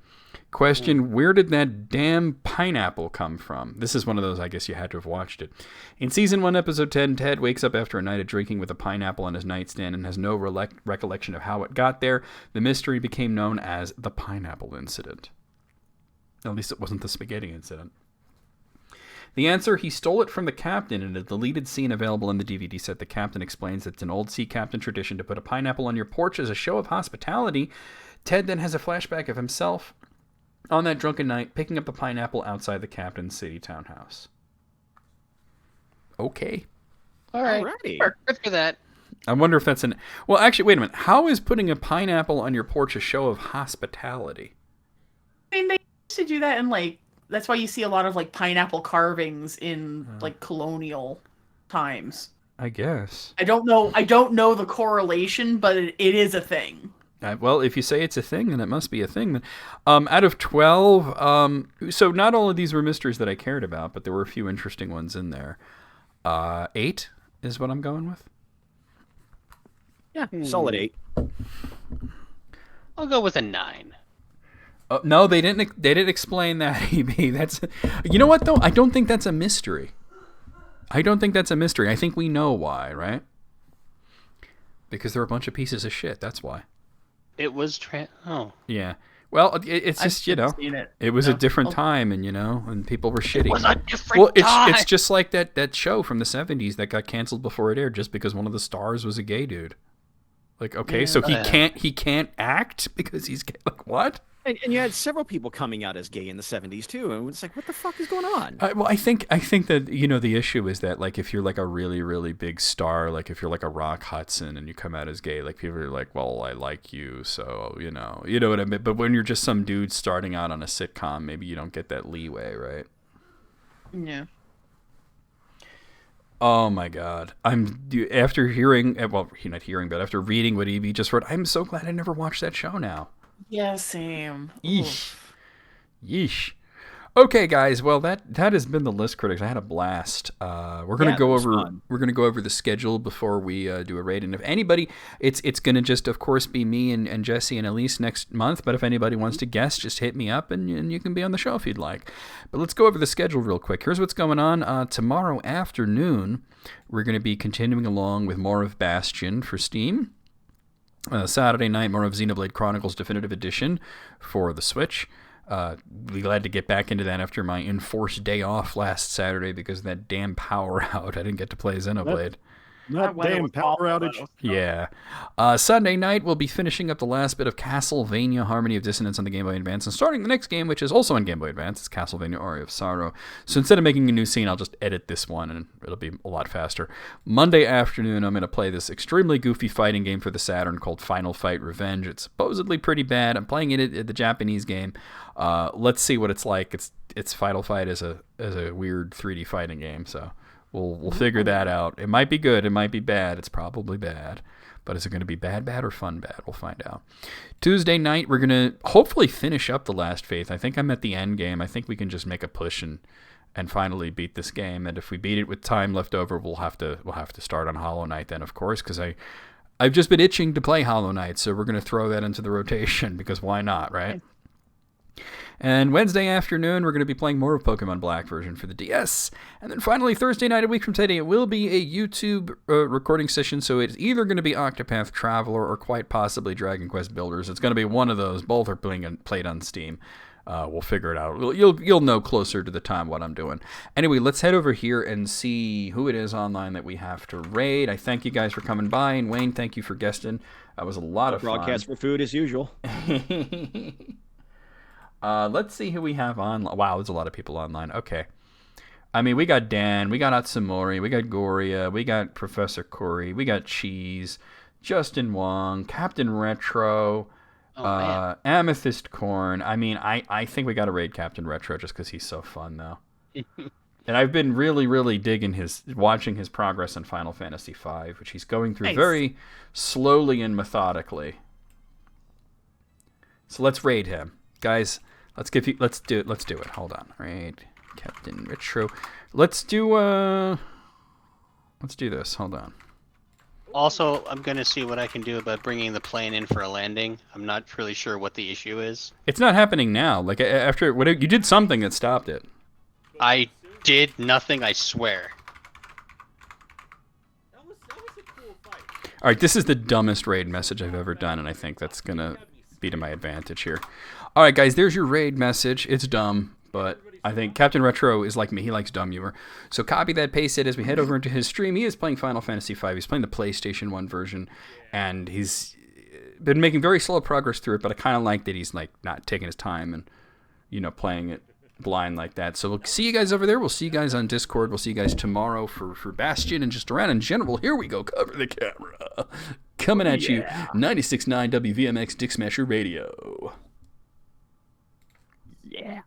Question, where did that damn pineapple come from? This is one of those, I guess you had to have watched it. In Season 1, Episode 10, Ted wakes up after a night of drinking with a pineapple on his nightstand and has no recollection of how it got there. The mystery became known as the Pineapple Incident. At least it wasn't the spaghetti incident. The answer, he stole it from the captain in a deleted scene available in the DVD set. The captain explains that it's an old sea captain tradition to put a pineapple on your porch as a show of hospitality. Ted then has a flashback of himself on that drunken night, picking up a pineapple outside the captain's city townhouse. Okay.
All right. Good for that.
I wonder if that's an... Well, actually, wait a minute. How is putting a pineapple on your porch a show of hospitality?
I mean, they used to do that in, like... That's why you see a lot of, like, pineapple carvings in, like, colonial times.
I guess.
I don't know the correlation, but it is a thing.
Well, if you say it's a thing, then it must be a thing. Out of 12, so not all of these were mysteries that I cared about, but there were a few interesting ones in there. 8 is what I'm going with.
Yeah, solid 8.
I'll go with a 9.
No, they didn't explain that, EB. That's, you know what though? I don't think that's a mystery. I think we know why, right? Because they're a bunch of pieces of shit. That's why.
It was
Yeah. Well, it's just, it was a different time, and and people were shitty.
It was a different time.
It's just like that show from the 70s that got canceled before it aired just because one of the stars was a gay dude. Like, okay, so he can't act because he's gay. Like, what?
And you had several people coming out as gay in the 70s too, and it's like, what the fuck is going on?
Well, I think that the issue is that, like, if you're like a really really big star, like if you're like a Rock Hudson and you come out as gay, like people are like, well, I like you, so you know what I mean. But when you're just some dude starting out on a sitcom, maybe you don't get that leeway, right?
Yeah.
Oh my God! After hearing, well, not hearing, but after reading what Evie just wrote, I'm so glad I never watched that show now.
Yeah, same.
Yeesh. Okay, guys. Well, that has been the List Critics. I had a blast. We're gonna go over the schedule before we do a raid. And if anybody, it's gonna just, of course, be me and Jesse and Elise next month. But if anybody wants to guest, just hit me up and you can be on the show if you'd like. But let's go over the schedule real quick. Here's what's going on. Tomorrow afternoon, we're gonna be continuing along with more of Bastion for Steam. Saturday night, more of Xenoblade Chronicles Definitive Edition for the Switch. Be glad to get back into that after my enforced day off last Saturday because of that damn power out. I didn't get to play Xenoblade.
That damn power outage.
Yeah. Sunday night, we'll be finishing up the last bit of Castlevania Harmony of Dissonance on the Game Boy Advance and starting the next game, which is also on Game Boy Advance. It's Castlevania Aria of Sorrow. So instead of making a new scene, I'll just edit this one and it'll be a lot faster. Monday afternoon, I'm going to play this extremely goofy fighting game for the Saturn called Final Fight Revenge. It's supposedly pretty bad. I'm playing it at the Japanese game. Let's see what it's like. It's Final Fight as a weird 3D fighting game, so... We'll figure that out. It might be good. It might be bad. It's probably bad. But is it going to be bad or fun bad? We'll find out. Tuesday night, we're going to hopefully finish up The Last Faith. I think I'm at the end game. I think we can just make a push and finally beat this game. And if we beat it with time left over, we'll have to start on Hollow Knight then, of course, because I've just been itching to play Hollow Knight, so we're going to throw that into the rotation because why not, right? And Wednesday afternoon, we're going to be playing more of Pokemon Black version for the DS. And then finally, Thursday night, a week from today, it will be a YouTube recording session. So it's either going to be Octopath Traveler or quite possibly Dragon Quest Builders. It's going to be one of those. Both are played on Steam. We'll figure it out. You'll know closer to the time what I'm doing. Anyway, let's head over here and see who it is online that we have to raid. I thank you guys for coming by. And Wayne, thank you for guesting. That was a lot of fun.
Broadcast for food as usual.
Let's see who we have on. Wow, there's a lot of people online. Okay. I mean, we got Dan, we got Atsumori, we got Goria, we got Professor Corey, we got Cheese, Justin Wong, Captain Retro, Amethyst Corn. I mean, I think we got to raid Captain Retro just because he's so fun, though. And I've been really, really digging watching his progress in Final Fantasy V, which he's going through very slowly and methodically. So let's raid him, guys. Let's do it. Hold on, raid Captain Retro. Let's do this. Hold on.
Also, I'm going to see what I can do about bringing the plane in for a landing. I'm not really sure what the issue is.
It's not happening now. Like, after you did something that stopped it.
I did nothing, I swear.
That was a cool fight.
All right, this is the dumbest raid message I've ever done, and I think that's going to be to my advantage here. All right, guys, there's your raid message. It's dumb, but I think Captain Retro is like me. He likes dumb humor. So copy that, paste it. As we head over into his stream, he is playing Final Fantasy V. He's playing the PlayStation 1 version, and he's been making very slow progress through it, but I kind of like that he's like not taking his time and, playing it blind like that. So we'll see you guys over there. We'll see you guys on Discord. We'll see you guys tomorrow for Bastion and just around in general. Here we go. Cover the camera. Coming at you, 96.9 WVMX Dick Smasher Radio.
Yeah.